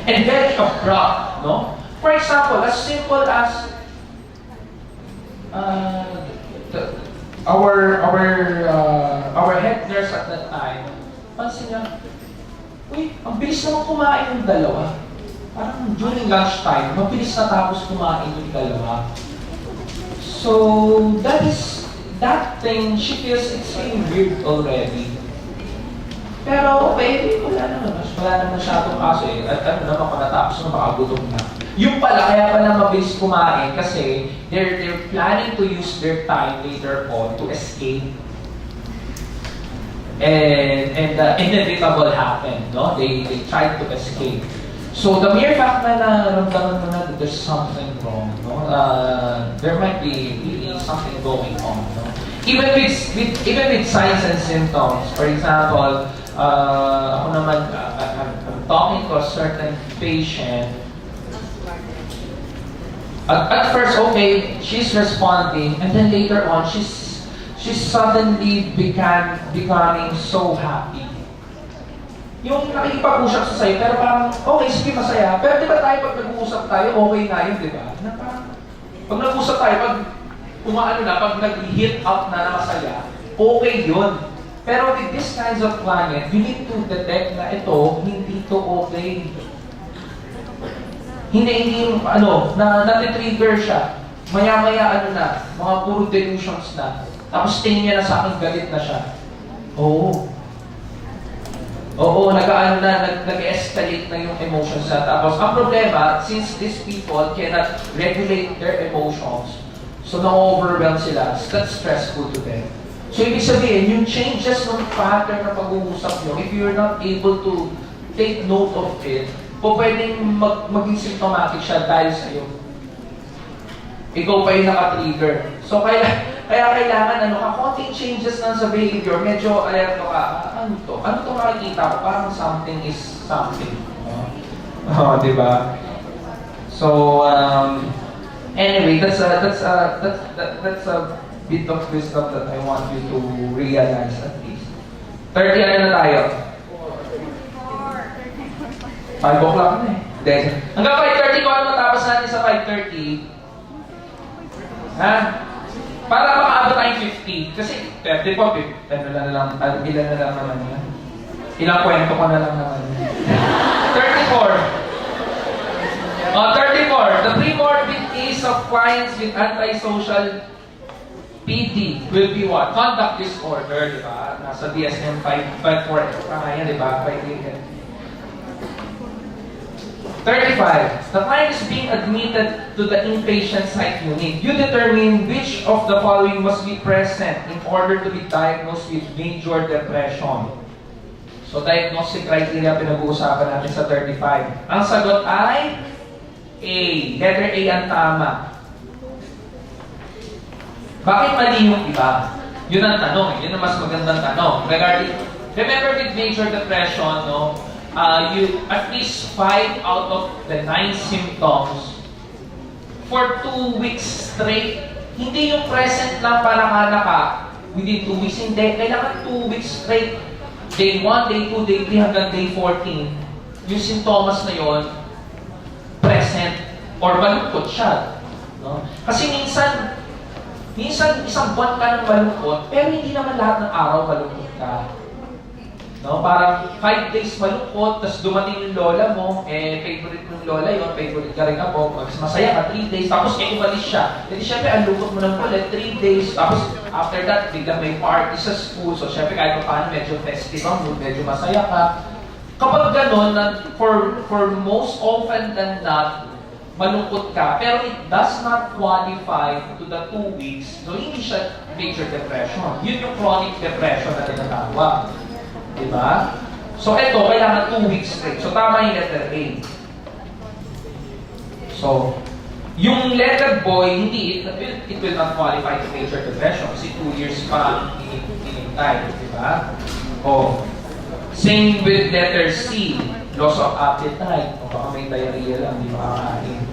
and very abrupt, no? For example, as simple as our head nurse at that time, pansin niya, uy, ang bilis naman kumain ng dalawa. parang during lunchtime, mabilis natapos kumain yung dalawa. So, that thing, she feels it's feeling weird already. Pero, okay, wala naman masyadong kaso eh. At ano naman, pag natapos na, makagutom na. Yung pala, kaya pala mabilis kumain kasi they're planning to use their time later on to escape. And the inevitable happened, no? They tried to escape. So the mere fact na naramdaman mo na that there's something wrong, no? There might be really something going on, no? Even with signs and symptoms. For example, ako naman, I'm talking to a certain patient. At first, okay, she's responding, and then later on, she suddenly becoming so happy. Yung nakikipag-usap sa sa'yo, pero parang, okay, sige, masaya. Pero di ba tayo, pag nag-uusap tayo, okay na yun, di ba? Na parang, pag nag-uusap tayo, pag nag-hit up na masaya, okay yun. Pero with these kinds of clients, you need to detect na ito, hindi to okay. Hindi, nati-trigger siya. Maya-maya, mga puro delusions na. Tapos tingin niya na sa akin, galit na siya. Oo, nag-escalate na yung emotions na. Tapos, ang problema, since these people cannot regulate their emotions, so na-overwhelm sila, that's stressful to them. So, ibig sabihin, yung changes ng pattern na pag-uusap nyo, if you're not able to take note of it, pwedeng maging symptomatic siya dahil sa'yo. Ikaw pa yung naka-trigger. So, kaya kailangan, konting changes lang sa behavior, medyo alerto ka, ano to makikita ko? Parang something is something. Di ba? So, anyway, that's a bit of wisdom that I want you to realize at least. 30 ano na tayo? 5 o'clock na eh. Hanggang 5:30 ko ano matapos natin sa 5:30? Ha? Para makaabot tayong 50. Kasi 30 po, ilan na lang naman yan. Ilang kwento ko na lang naman yan. 34. 34. The pre-morbid case of clients with antisocial PD will be what? Conduct disorder, di ba? Nasa DSM-5 for yan, di ba? 35. The client is being admitted to the inpatient psych unit. You determine which of the following must be present in order to be diagnosed with major depression. So, diagnostic criteria pinag-uusapan natin sa 35. Ang sagot ay A. Letter A ang tama. Bakit mali yung iba? Yun ang tanong. Yun ang mas magandang tanong. Remember with major depression, no? You at least 5 out of the 9 symptoms for 2 weeks straight. Hindi yung present lang para ka within 2 weeks. Hindi. Kailangan 2 weeks straight. Day 1, day 2, day 3 hanggang day 14. Yung sintomas na yon present or malungkot siya. No? Kasi minsan isang buwan ka ng malungkot, pero hindi naman lahat ng araw malungkot ka. No, parang 5 days malungkot, tapos dumating yung lola mo, favorite mong lola yun, favorite ka rin ako, masaya ka, 3 days, tapos umalis siya. Jadi syempre, ang lungkot mo ng ulit, 3 days, tapos after that, biglang may party sa school, so syempre kahit pa paano, medyo festive ang mood, medyo masaya ka. Kapag gano'n, for most often than not, malungkot ka, pero it does not qualify to the 2 weeks, so hindi siya major depression. Yun yung chronic depression na tinatawag. Diba? So, ito, kailangan 2 weeks straight. So, tama yung letter A. So, yung letter boy, hindi, it will not qualify to major depression kasi 2 years pa inintay. Diba? O, same with letter C, loss of appetite. O, baka may diarrhea lang, di makakain.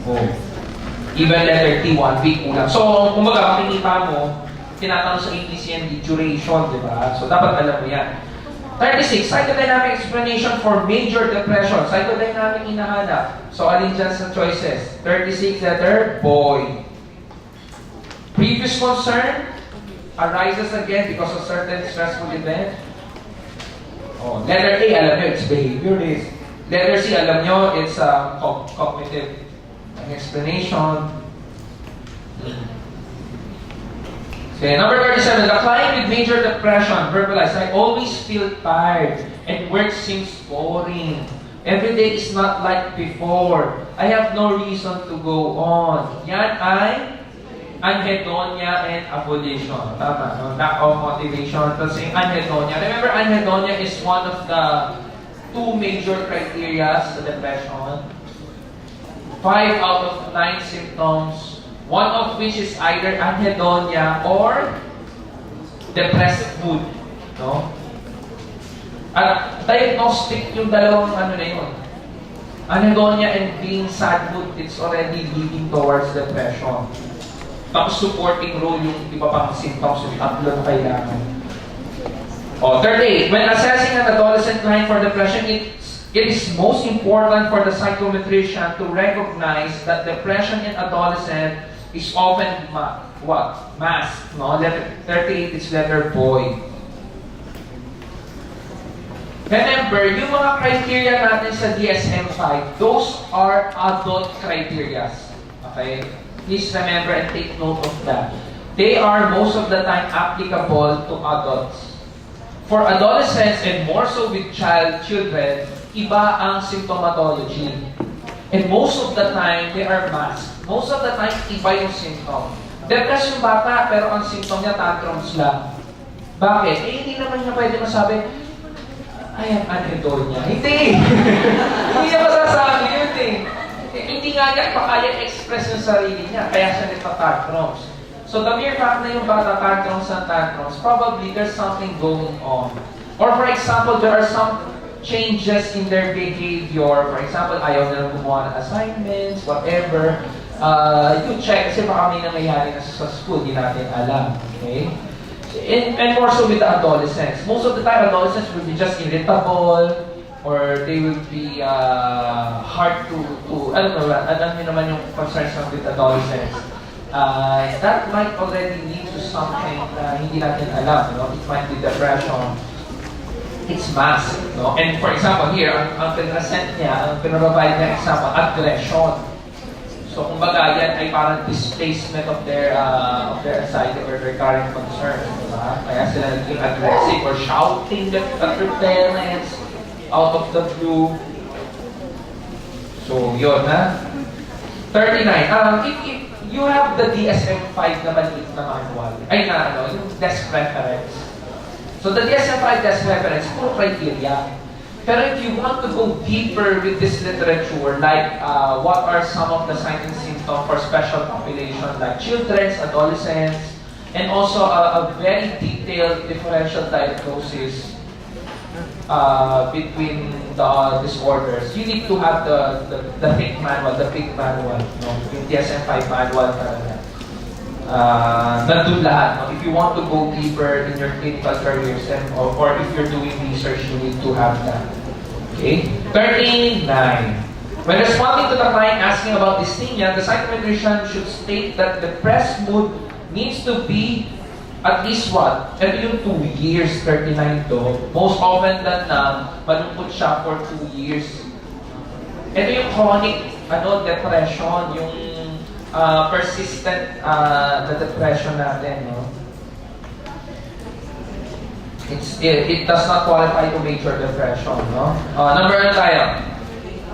O, even letter T, 1 week kulang. So, kumbaga, makikita mo, tinatanong sa ATCM duration, diba? So, dapat alam mo yan. 36, psychodynamic explanation for major depression. Psychodynamic hinahanap. So, alin dyan sa choices? 36, letter, boy. Previous concern arises again because of certain stressful event. Oh, letter A, alam nyo, it's behaviorist. Letter C, alam nyo, it's cognitive explanation. Okay, number 37, the client with major depression verbalized, I always feel tired and work seems boring. Every day is not like before. I have no reason to go on. Yan ay anhedonia and abolition. Tama, no? Lack of motivation. Kasi anhedonia. Remember, anhedonia is one of the two major criteria sa depression. 5 out of 9 symptoms, one of which is either anhedonia or depressed mood. No? At diagnostic yung dalawang ano na yun. Anhedonia and being sad mood, it's already leading towards depression. Tapos supporting role yung iba pang symptoms yung tatlo na kailangan. Oh, 38. When assessing an adolescent client for depression, it is most important for the psychometrician to recognize that depression in adolescent is often masked. No? Letter 38 is letter boy. Remember, yung mga criteria natin sa DSM-5, those are adult criteria. Okay? Please remember and take note of that. They are most of the time applicable to adults. For adolescents and more so with children, iba ang symptomatology. And most of the time, they are masked. Most of the time, iba yung symptom. Depressed yung bata, pero ang symptom niya tantrums lang. Bakit? Hindi naman niya pwede masabi, I am anhedonia. Hindi! Hindi niya masasabi yun eh. Hindi nga niya pakaya express yung sarili niya, kaya siya nagpa-tantrums. So the mere fact na yung bata tantrums, probably there's something going on. Or for example, there are some changes in their behavior. For example, ayaw nilang gumawa ng assignments, whatever. You check kasi baka may nangyayari na sa school, di natin alam. Okay? And more so with the adolescents. Most of the time, adolescents will be just irritable, or they will be hard to alam nyo naman yung concerns with adolescents. That might already lead to something na hindi natin alam. No? It might be depression. It's masked. No? And for example, here, ang pinresent niya, ang pinrovide niya example, aggression. So, kumbaga, yan ay parang displacement of their anxiety or their current concern. Diba? Kaya sila naging aggressive or shouting at their parents out of the blue. So, yun, ha? 39. If you have the DSM-5 na maliit na manual, yung desk reference. So, the DSM-5 desk reference, puro criteria. Pero if you want to go deeper with this literature, like what are some of the signs and symptoms for special population, like children, adolescents, and also a very detailed differential diagnosis between the disorders, you need to have the thick manual, the big manual, no? Yung DSM-5 manual talaga. Nandun lahat. No? If you want to go deeper in your clinical careers or if you're doing research, you need to have that. Okay? 39. When responding to the client asking about dysthymia, the psychometrician should state that depressed mood needs to be at least what? Ito yung 2 years, 39 to. Most often than not, malungkot siya for 2 years. Ito yung chronic depression, yung persistent na depression natin, no? It does not qualify to major depression, no? Number na tayo?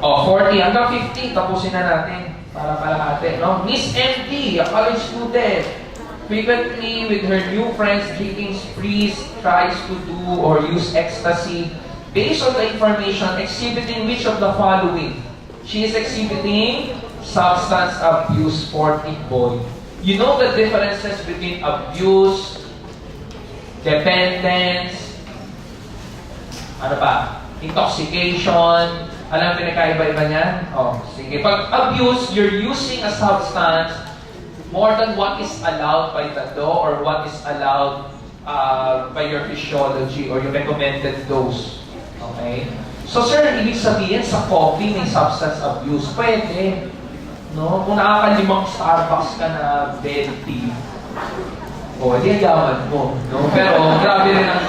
40 hanggang 50, tapusin na natin para kalahati, no? Miss MD, a college student, frequently with her new friends drinking sprees, tries to do or use ecstasy. Based on the information, exhibiting which of the following? She is exhibiting substance abuse, 40 boy. You know the differences between abuse, dependence, intoxication. Alam pinakaiba-iba niyan? Sige. Pag abuse, you're using a substance more than what is allowed by the law or what is allowed by your physiology or your recommended dose. Okay? So sir, ibig sabihin sa coffee may substance abuse. Pwede. No? Kung nakakalimang Starbucks ka na venti, di yaman mo. No? Pero grabe rin ang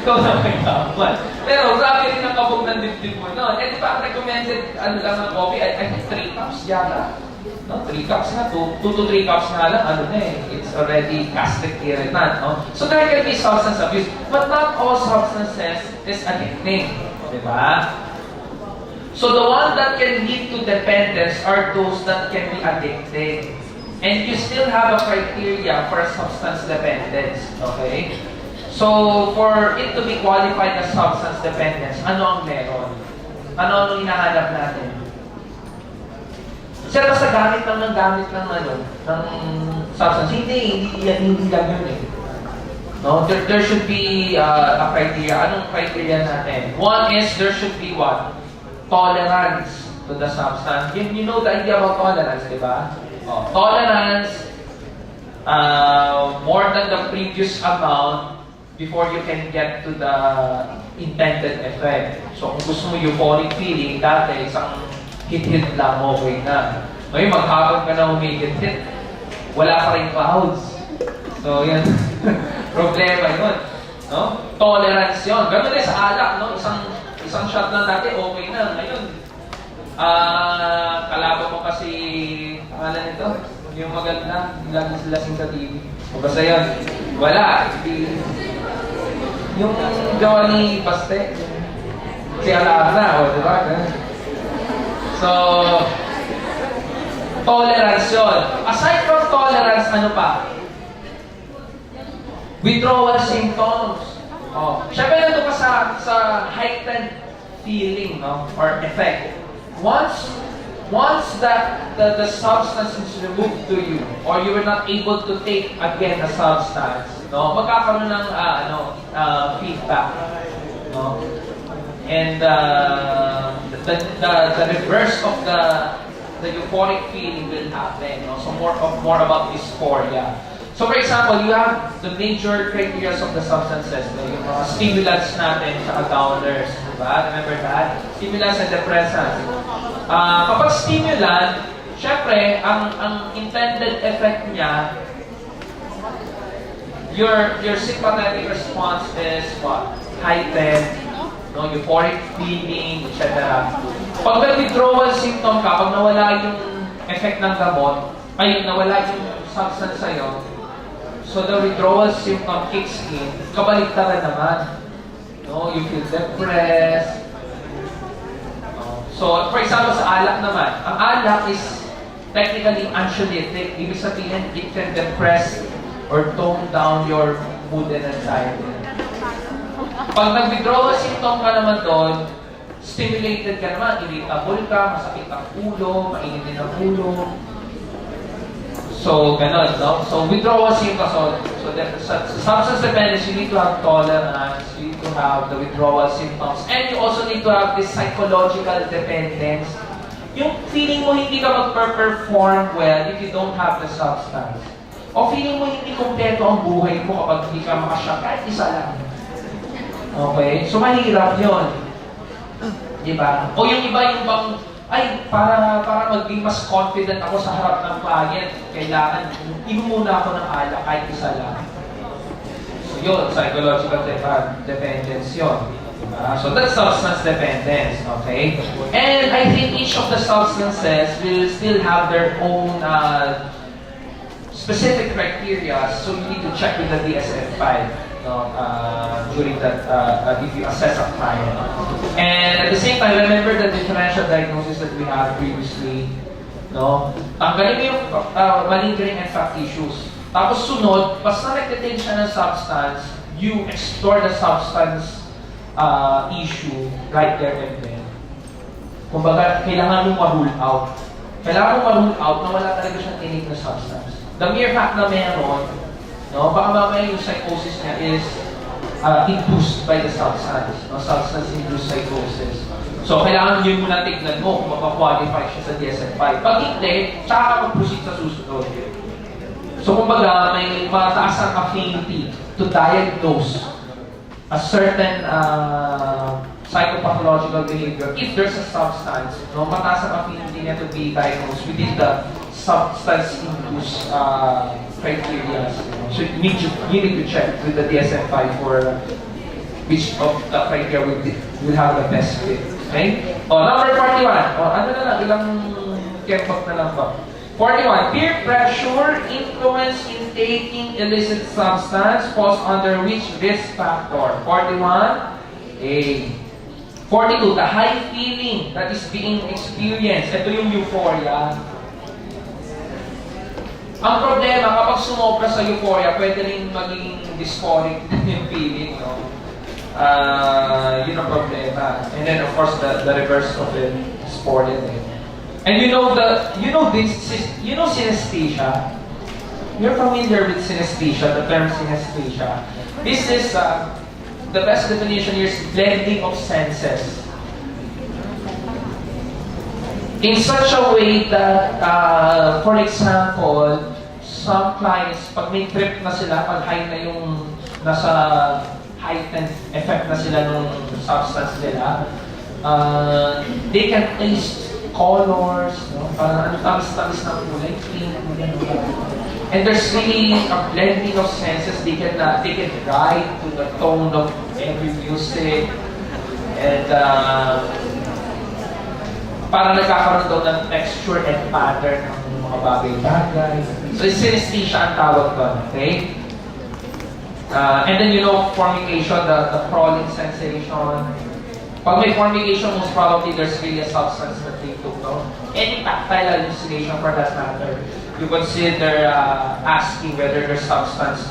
ikaw na may yaman. Pero grabe rin ang kabog ng dibdib mo, no? Eh, di ba, ang recommended, ano lang ng coffee, I think 3 cups yata. No, 3 cups na, 2 to 3 cups na lang, ano na eh, it's already gastric irritant, no? So there can be substance abuse, but not all substances is addicting, di ba? So the one that can lead to dependence are those that can be addicting. And you still have a criteria for substance dependence, okay? So, for it to be qualified as substance dependence, ano ang meron? Ano ang hinahanap natin? Sir, basta gamit ng substance. Hindi lang yun eh. No? There should be a criteria. Anong criteria natin? One is, there should be what? Tolerance to the substance. You know the idea about tolerance, di ba? Oh, tolerance, more than the previous amount before you can get to the intended effect. So, kung gusto mo euphoric feeling, dati isang hit-hit lang, okay na. Ngayon, maghapon ka na humihit-hit, wala pa rin clouds. So, yan. Problema yun. No? Tolerance yun. Ganun din sa alak, no? Isang shot lang dati, okay na. Ngayon, kalaban mo kasi, pangalan nito, yung maganda, lagi lasing sa TV. O basta yun, wala. Yung gawa ni Baste, si Alana, o diba? So, tolerance yun. Aside from tolerance, ano pa? Withdrawal symptoms. Oh, syempre nandun ka sa heightened feeling, no? Or effect. Once that the substance is removed to you, or you were not able to take again the substance, no, magkakaroon ng feedback, no, and the reverse of the euphoric feeling will happen, no. So more about dysphoria. So for example, you have the major criteria of the substances, no? Yung mga stimulants natin, saka downers, diba? Remember that? Stimulants and depressants. Kapag stimulant, syempre, ang intended effect niya, your sympathetic response is what? Heightened, no? Euphoric feeling, etc. Pag nag-withdrawal symptom ka, pag nawala yung effect ng gamot, ay nawala yung substance sa'yo, so the withdrawal symptom kicks in, kabaligtaran naman. No, you feel depressed. So, for example, sa alak naman, ang alak is technically anxiolytic. Ibig sabihin, it can depress or tone down your mood and anxiety. Pag nag-withdrawal symptom ka naman doon, stimulated ka naman, irritable ka, masakit ang ulo, mainit din ang ulo. So, ganun, no? So, withdrawal symptoms. So substance dependence, you need to have tolerance, you need to have the withdrawal symptoms, and you also need to have this psychological dependence. Yung feeling mo hindi ka mag-perform well if you don't have the substance. O feeling mo hindi kompleto ang buhay mo kapag hindi ka makasya, kahit isa lang. Okay? So, mahirap yun. Diba? O yung iba, yung bang, ay, para maging mas confident ako sa harap ng client, kailangan, inom muna ako ng alak, kahit isa lang. So yun, psychological dependence yun. So that's substance dependence, okay? And I think each of the substances will still have their own specific criteria, so you need to check with the DSM-5. No, during that, if you assess a client. And at the same time, remember the differential diagnosis that we had previously. No? Tanggalin mo yung malingering and fact issues. Tapos sunod, basta nag-detain siya ng substance, you explore the substance issue right there and then. Kumbaga, kailangan mo ma-rule out. Kailangan mo ma-rule out na wala talaga siyang tinig na substance. The mere fact na meron, no, baka mamaya yung psychosis niya is induced by the substance. No? Substance-induced psychosis. So, kailangan yun muna tignan mo kung makakwalify siya sa DSM-5. Pag hindi, tsaka ka mag-proceed sa susunod. So, kumbaga, may mataas ang affinity to diagnose a certain psychopathological behavior if there's a substance. No? Mataas ang affinity niya to be diagnosed within the substance-induced criteria. So you need to check with the DSM-5 which of the criteria will have the best fit. Okay? Number 41. Ano na lang, ilang kempot na lang ba? 41. Peer pressure, influence in taking illicit substance falls under which risk factor? 41. A. 42. The high feeling that is being experienced. Ito yung euphoria. Ang problema, kapag sumobra sa euphoria, pwede rin maging dysphoric yung feeling, no? Yun ang problema. And then, of course, the reverse of it is sported. And you know synesthesia? You're familiar with synesthesia, the term synesthesia. This is, the best definition here is blending of senses. In such a way that, for example, some clients, pag may trip na sila, pag high na yung nasa heightened effect na sila ng substance nila, they can taste colors, no? Parang tamis-tamis ng kulay, pink, and there's really a blending of senses. They can ride to the tone of every music, and parang nagkakaroon daw ng texture and pattern ng mga bagay-bagay. So, synesthesia ang tawag doon, okay? And then, formication, the crawling sensation. Pag may formication, most probably there's really a substance that they took, no? Any tactile hallucination for that matter, you consider asking whether there's substance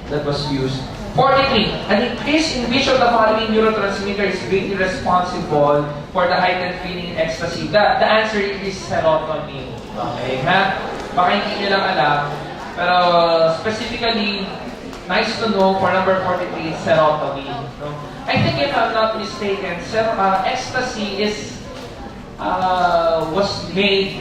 that was used. 43. An increase in which of the following neurotransmitter is greatly responsible for the heightened feeling in ecstasy? The answer is serotonin. Okay, ha? Baka hindi nyo lang alam. Pero specifically, nice to know for number 43 is serotonin. No? I think if I'm not mistaken, ecstasy was made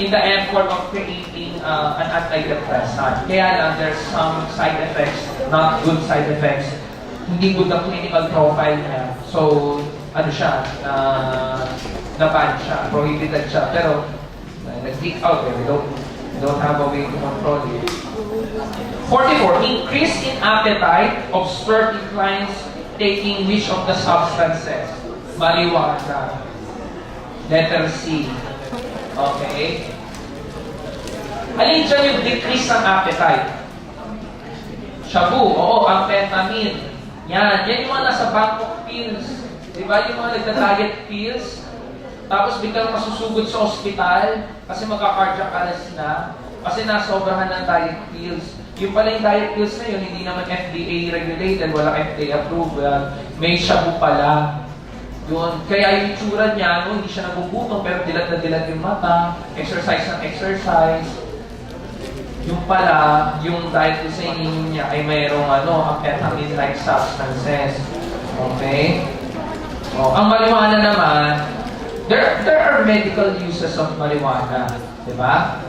in the effort of creating an antidepressant. Kaya lang, there's some side effects, not good side effects. Hindi good ang clinical profile niya. So, na-ban siya, prohibited siya. Pero, nag-leak out eh. We don't have a way to control it. 44. Increase in appetite observed in clients taking which of the substances? Marijuana. Letter C. Okay? Alin dyan yung decrease ng appetite? Shabu, oo, amphetamine. Yan yung mga nasa Bangkok pills. Diba yung mga nagda-diet pills? Tapos biglang masusugod sa ospital kasi magka-cardiac arrest na kasi nasobrahan ng diet pills. Yung pala yung diet pills na yun, hindi naman FDA regulated, walang FDA approved. May shabu pala. Yun. Kaya yung itsura niya, hindi siya nagugutom pero dilat na dilat yung mata, exercise ng exercise. Yung pala, yung diet pills na ininom niya ay mayroong amphetamine-like substances. Okay? Ang marijuana naman, there are medical uses of marijuana. Diba?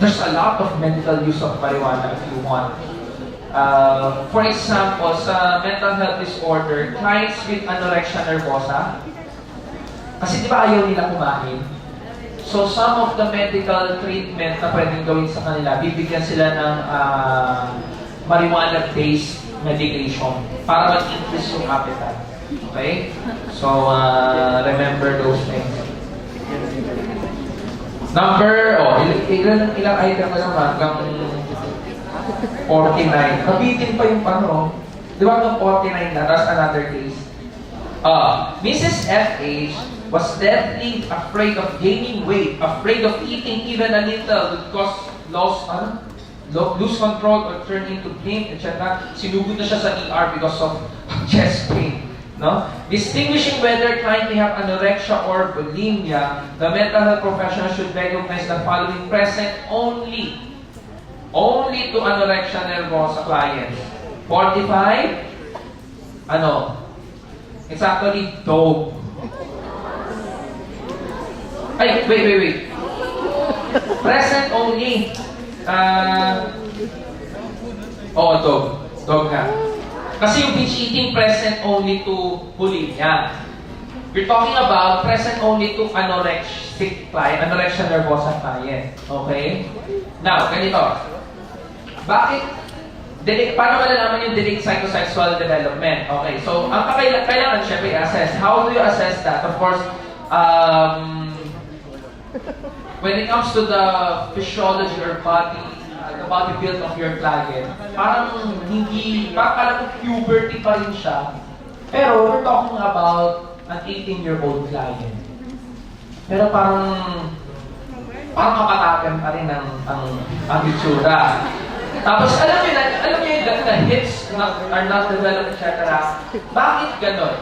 There's a lot of medical use of marijuana if you want. For example, sa mental health disorder, clients with anorexia nervosa, kasi di ba ayaw nila kumain? So some of the medical treatment na pwedeng gawin sa kanila, bibigyan sila ng marijuana-based medication para mag-increase yung appetite. Okay? So, remember those things. Number, ilang item na lang hanggang 49. Kabitin pa yung Di ba hanggang 49 na? That's another case. Mrs. F.H. was deathly afraid of gaining weight, afraid of eating even a little would cause lose control or turn into pain, etc. Sinugod na siya sa ER because of chest pain. No? Distinguishing whether client may have anorexia or bulimia, the mental health professional should recognize the following present only to anorexia nervosa clients. 45, it's actually dope. Ay, wait. Present only. Dog nga. Kasi yung binge eating present only to bulimia. We're talking about present only to anorexic client, anorexia nervosa client. Okay? Now, ganito. Bakit paano malalaman yung delayed psychosexual development? Okay, so ang kailangan syempre i-assess. How do you assess that? Of course, when it comes to the physiology or body, the body build of your client, parang alam mo puberty pa rin siya. Pero we're talking about an 18-year-old client. Pero parang kapatagan pa rin ang itsura. Tapos alam niyo the hips are not developed, etc. Bakit ganon?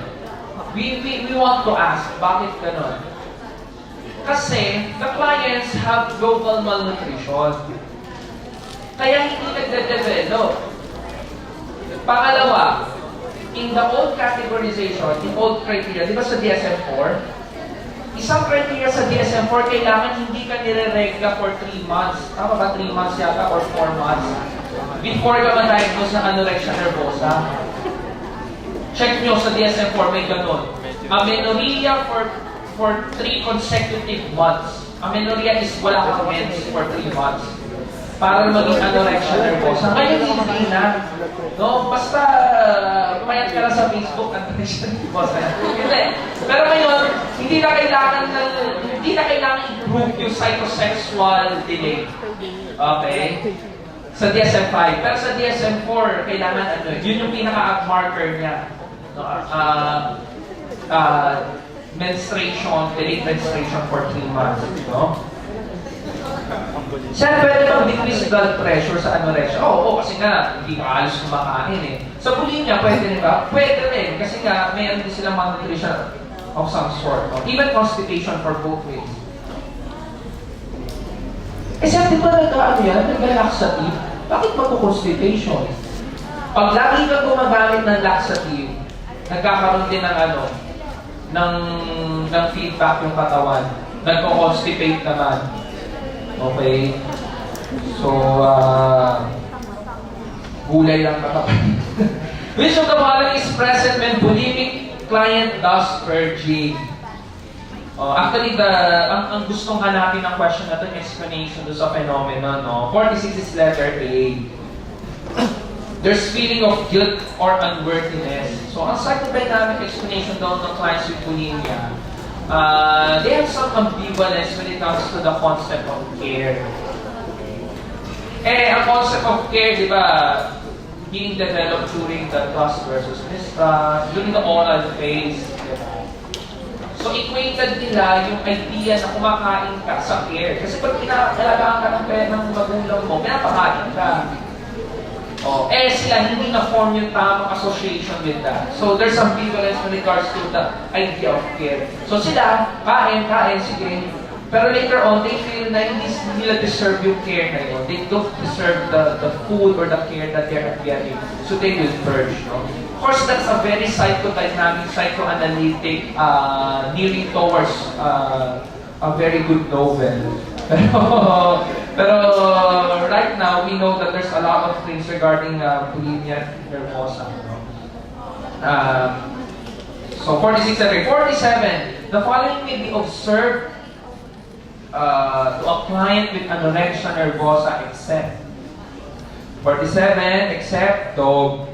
We want to ask, bakit ganon? Kasi the clients have global malnutrition. Kaya hindi nagde-develop. Pangalawa, in the old categorization, in old criteria, di ba sa DSM-4, isang criteria sa DSM-4, kailangan hindi ka nire-regla for 3 months. Tama ba? 3 months yata or 4 months? Before ka ma-diagnose ng anorexia nervosa. Check nyo sa DSM-4, may ganun. Amenorrhea for 3 consecutive months. Amenorrhea is wala kang mens for 3 months. Para maging anorexia nervosa. Ngayon, hindi na. No? Basta, mayat ka lang sa Facebook, anorexia nervosa. Hindi. Pero ngayon, hindi na kailangan i-prove yung psychosexual delay. Okay? Sa DSM-5. Pero sa DSM-4, kailangan yun yung pinaka-marker niya. No? Menstruation, delayed menstruation for 3 months. No? Siya pwede bang decrease blood pressure sa anorexia? Oo, kasi nga, hindi ka alos kumakain eh. Sa bulimia, pwede rin ba? Pwede rin, kasi nga, may din silang malnutrition of some sort. No? Even constipation for both ways. Eh siya, di ba nag-laxative? Bakit magko-constipation? Pag lagi ka gumagamit ng laxative, nagkakaroon din ng feedback yung katawan. Nagko-constipate naman. Okay. So, gulay lang katapat. Which of the following is present when bulimic client does purging? Actually, ang gustong hanapin ng question na ito, explanation doon sa phenomenon, no? 46 is letter A. There's feeling of guilt or unworthiness. So, ang psychodynamic explanation daw ng clients with bulimia, they have some ambivalence when it comes to the concept of care. Ang concept of care, di ba, being developed during the trust versus mistrust, during the oral phase, di ba? So, equated nila yung idea na kumakain ka sa care. Kasi pag pinakalagaan ka ng pera ng magulang mo, pinapakain ka. Sila hindi na-form yung tamang association with that. So, there's ambivalence with regards to the idea of care. So, sila, kain, sige. Pero later on, they feel na hindi nila deserve yung care na yun. They don't deserve the food or the care that they're getting. So, they will purge, no? Of course, that's a very psychodynamic, psychoanalytic, nearing towards a very good novel. Pero right now, we know that there's a lot of things regarding bulimia nervosa. No? So 46 and 47. The following may be observed to a client with anorexia nervosa except 47, except dog.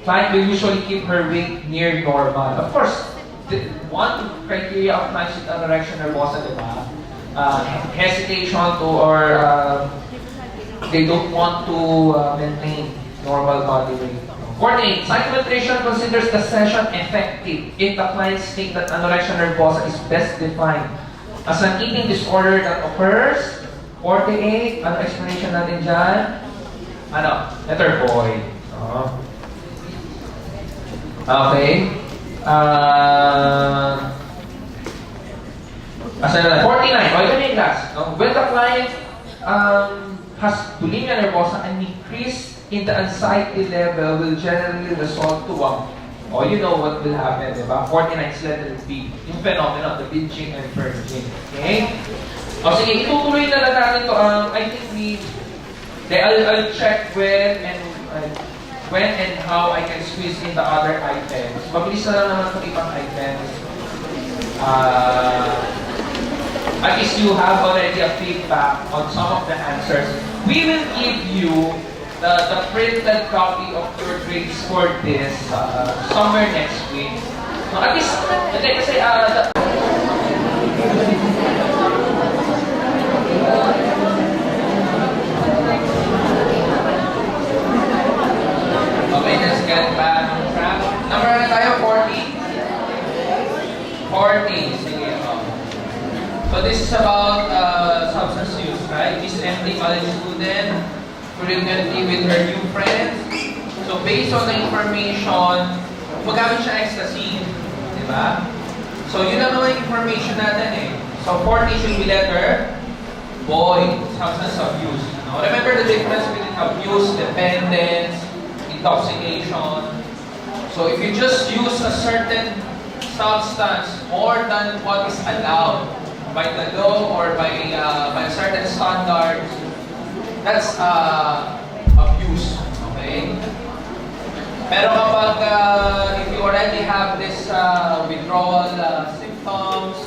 Client will usually keep her weight near normal. Of course, the one criteria of clients with anorexia nervosa, diba? Hesitation to or they don't want to maintain normal body weight. 48. Psychometrician considers the session effective if the clients think that anorexia nervosa is best defined as an eating disorder that occurs. 48. Ano explanation natin dyan? Letter boy. Okay. Asan na? 49. Ito na yung last. When the client has bulimia nervosa, an increase in the anxiety level will generally result to you know what will happen, diba? 49 is letter B. Yung phenomenon, the binging and purging. Okay? Sige, itutuloy na lang natin to. I think I'll check when and how I can squeeze in the other items. Mabilis na lang naman itong ibang items. At least you have already a feedback on some of the answers. We will give you the printed copy of your grades for this somewhere next week. So at least, hindi kasi okay, let's get back on track. Number na tayo, 40? 40, sige. So this is about substance use, right? Miss Emily, college student, frequently with her new friends. So based on the information, magamit siya ecstasy, di ba? So yun lang naman yung information natin eh. So 40 should be letter boy, substance abuse. No? Remember the difference between abuse, dependence, intoxication. So if you just use a certain substance more than what is allowed by the law or by certain standards, that's abuse. Okay? Pero kapag if you already have this withdrawal symptoms,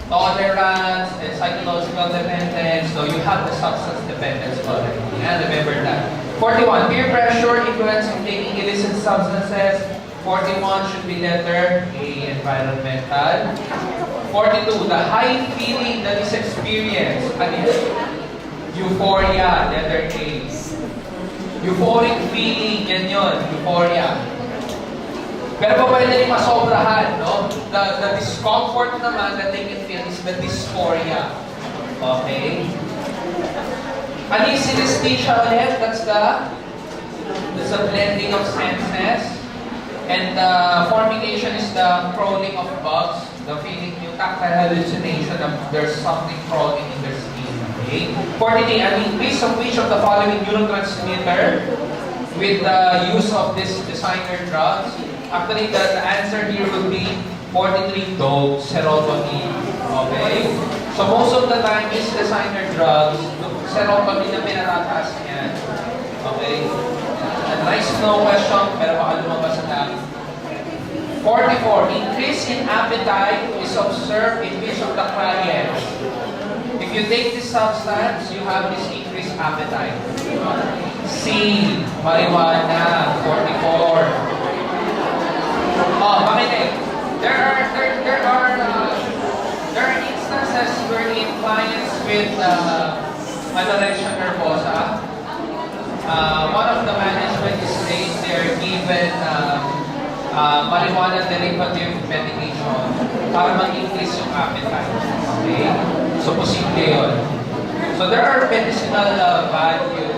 tolerance, and psychological dependence, so you have the substance dependence already. And remember that. 41, peer pressure, influence in taking illicit substances. 41 should be letter A, environmental. 42, the high feeling that is experienced. Again, euphoria, letter A. Euphoric feeling, yan yun, euphoria. Pero pa pwede rin masobrahan, no? The discomfort naman that they can feel is the dysphoria. Okay? Ano yung synesthesia ulit? That's a blending of senses. And formation is the crawling of bugs. The feeling, yung tactile hallucination that there's something crawling in their skin. Okay? 43, an increase of which of the following neurotransmitter with the use of this designer drugs. Actually, the answer here would be 43 dope, serotonin. Okay? So most of the time, is designer drugs, serotonin na pinatataas niyan. Okay? A nice no question, pero baka lumabas na. 44, increase in appetite is observed in which of the clients. If you take this substance, you have this increased appetite. C, marijuana, 44. Oh, makinig. There are instances wherein clients with anorexia nervosa, one of the management is saying they're given marijuana derivative medication para mag-increase yung appetite. Okay? So, posible yun. So, there are medicinal value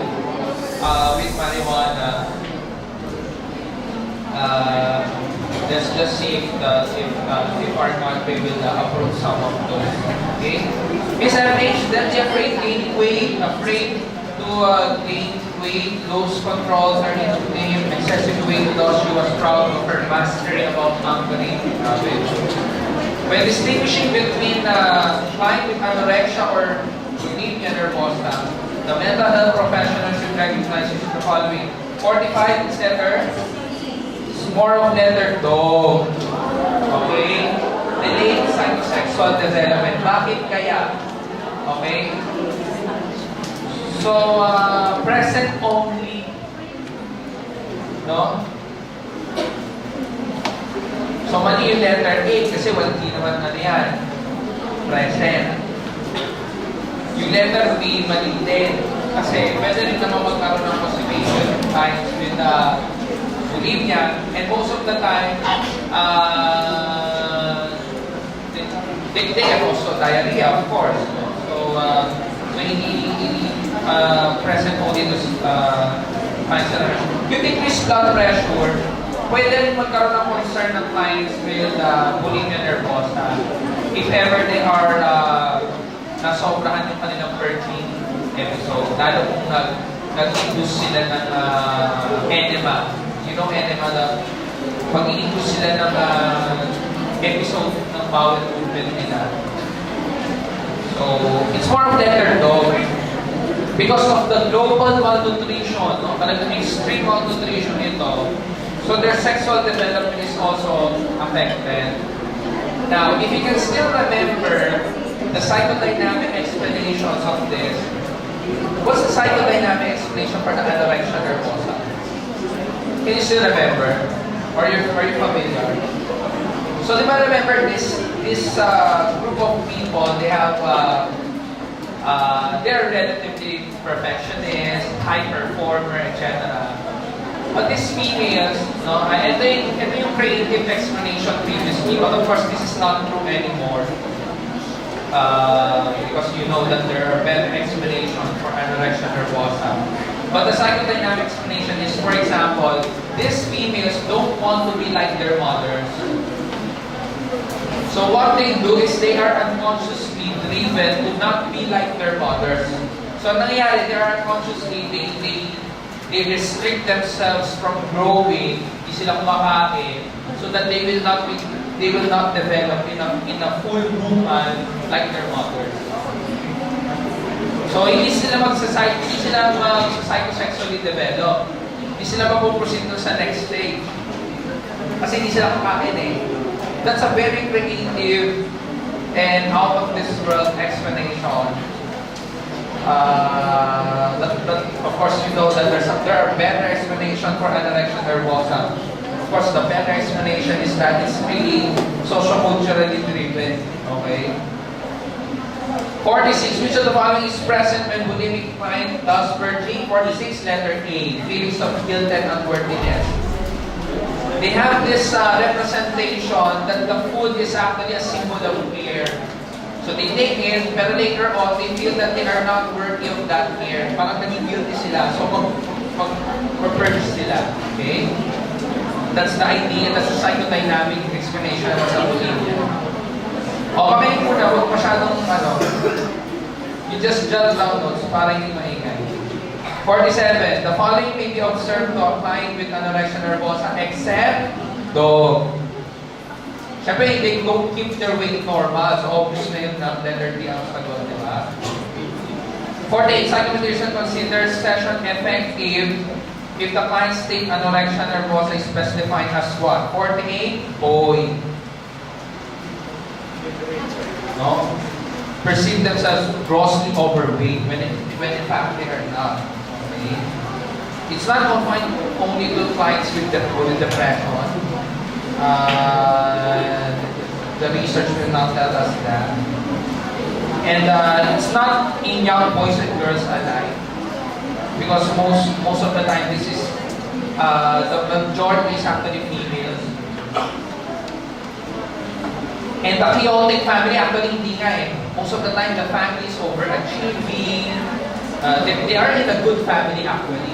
with marijuana. Let's just see if our country will approve some of those. Okay? Miss MH, that Jeffrey gained weight, afraid to gain weight, lose control, starting to claim excessive weight loss. She was proud of her mastery about hungry. When distinguishing between client with anorexia or bulimia nervosa, the mental health professional should recognize the following. 45 is letter. More of letter dog. Okay? Delayed psychosexual development. Bakit kaya? Okay? So, present only. No? So, mali yung letter A kasi hindi naman ano yan. Present. Yung letter B, mali din. Kasi pwede rin naman magkaroon ng constipation times with bulimia, and most of the time, they have also diarrhea, of course. So, present only those kinds of yung decreased blood pressure, pwede rin magkaroon ng concern ng clients with bulimia nervosa if ever they are nasobrahan yung kanilang purging episode, lalo kung nag-induce sila ng enema. You know, enema na pag-i-induce sila ng episode ng bowel movement nila. So, it's more of letter dog. Because of the global malnutrition, no? Talagang extreme malnutrition ito, so their sexual development is also affected. Now, if you can still remember the psychodynamic explanations of this, what's the psychodynamic explanation for the anorexia nervosa. Can you still remember? Or are you familiar? So, di ba remember this group of people, they have they're relatively perfectionist, high performer, etc. But these females, no, ito yung creative explanation previously, but of course this is not true anymore. Because you know that there are better explanations for anorexia nervosa. But the psychodynamic explanation is, for example, these females don't want to be like their mothers. So what they do is they are unconsciously driven to not be like their mothers. So nangyayari, they are unconsciously, they restrict themselves from growing, hindi sila kumakain, so that they will not develop in a full woman like their mothers. So hindi sila psychosexually develop. Hindi sila mapuproceed sa next stage. Kasi hindi sila kumakain eh. That's a very creative and out of this world explanation. Of course, you know that there are better explanations for anorexia nervosa. Of course, the better explanation is that it's really socio-culturally driven. Okay. 46. Which of the following is present when bulimic mind does purging? 46. Letter A. Feelings of guilt and unworthiness. They have this representation that the food is actually a symbol of fear. So they take it, pero later on, they feel that they are not worthy of that care. Parang naging guilty sila. So mag-purge sila. Okay? That's the idea, that's the psychodynamic explanation of sa bulimia. O, kami muna, huwag masyadong, you just jot down notes para hindi maingay. 47. The following may be observed to a client with anorexia nervosa except dog. Siyempre, they don't keep their weight normal. So, obvious na yun na letter D ang sagot, di ba? 48. Psychometrician considers session effective if the client's state anorexia nervosa is specified as what? 48. Boy. No? Perceive themselves grossly overweight when in fact they are not. Okay? It's not confined only to clients with depression. The research will not tell us that. And it's not in young boys and girls alike. Because most of the time this is, the majority is actually females. And the chaotic family actually hindi nga eh. Most of the time the family is overachieving. They are in a good family actually.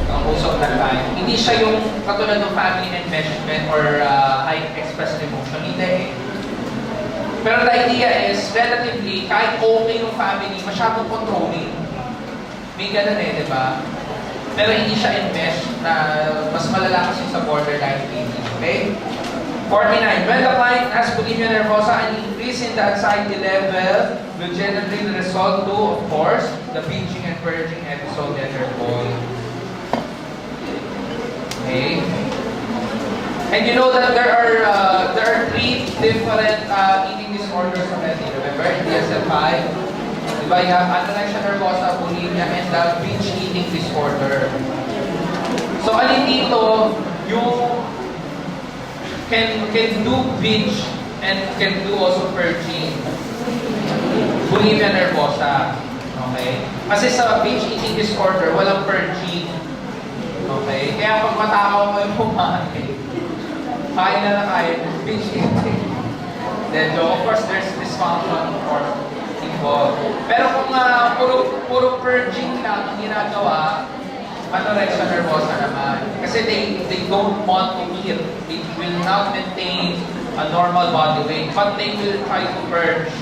Most of the time. Hindi siya yung katulad ng family enmeshment or high expressed emotion. Hindi eh. Pero the idea is, relatively, kahit okay yung family, masyadong controlling. May ganun eh, di ba? Pero hindi siya enmesh na mas malala kasi sa borderline baby. Okay? 49. When the client has bulimia nervosa, an increase in the anxiety level will generally result to, of course, the binging and purging episode that they're going. Okay. And you know that there are 3 different eating disorders already. Remember, DSM-5. Diba, you have anorexia nervosa, bulimia, and the binge eating disorder. So, alin dito, you can do binge and can do also purging. Bulimia nervosa. Okay? Kasi sa binge eating disorder, walang purging. Okay? Kaya pag matakaw mo yung kumain, kain na lang kain, binge eating. Then, of course, there's dysfunction, of course, involved. Pero kung puro purging lang ang ginagawa, anorexia nervosa naman. Kasi they don't want to eat. They will not maintain a normal body weight, but they will try to purge.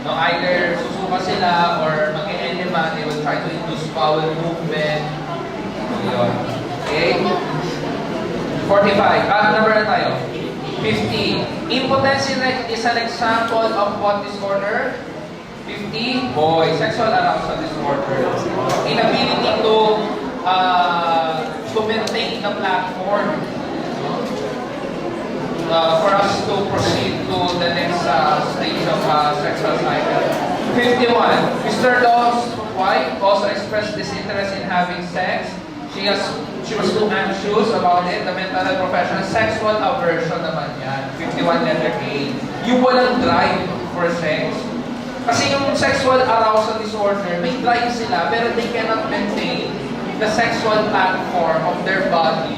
No, either susuka sila or mag-enema, they will try to induce bowel movement. Okay? 45. Number na tayo. 50. Impotence is an example of what disorder? 50. Boy, sexual arousal disorder. Inability to maintain the platform for us to proceed to the next stage of sexual cycle. 51. Mr. Law's wife also expressed disinterest in having sex. She was too anxious about it. The mental health professional, sexual aversion naman yan. 51 letter A. Yung walang drive for sex. Kasi yung sexual arousal disorder, may drive sila, pero they cannot maintain the sexual platform of their body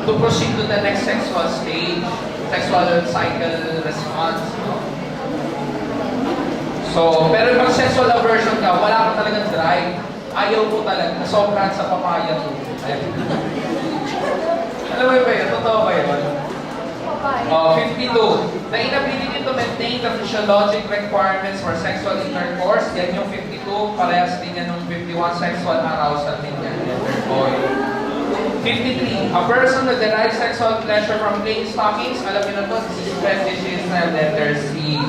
to proceed to the next sexual stage, sexual cycle response. So, pero pag sexual aversion ka, wala ka talagang drive. Ayaw ko talaga, sobrang sa papaya ko. Alam mo ba yun? Totoo ba yun? 52. The inability to maintain the physiologic requirements for sexual intercourse. Yan yung 52. Parehas din yan yung 51. Sexual arousal din yan. Boy. 53. A person who derives sexual pleasure from playing stockings. Alam niyo na to, this is fetishes na letter C.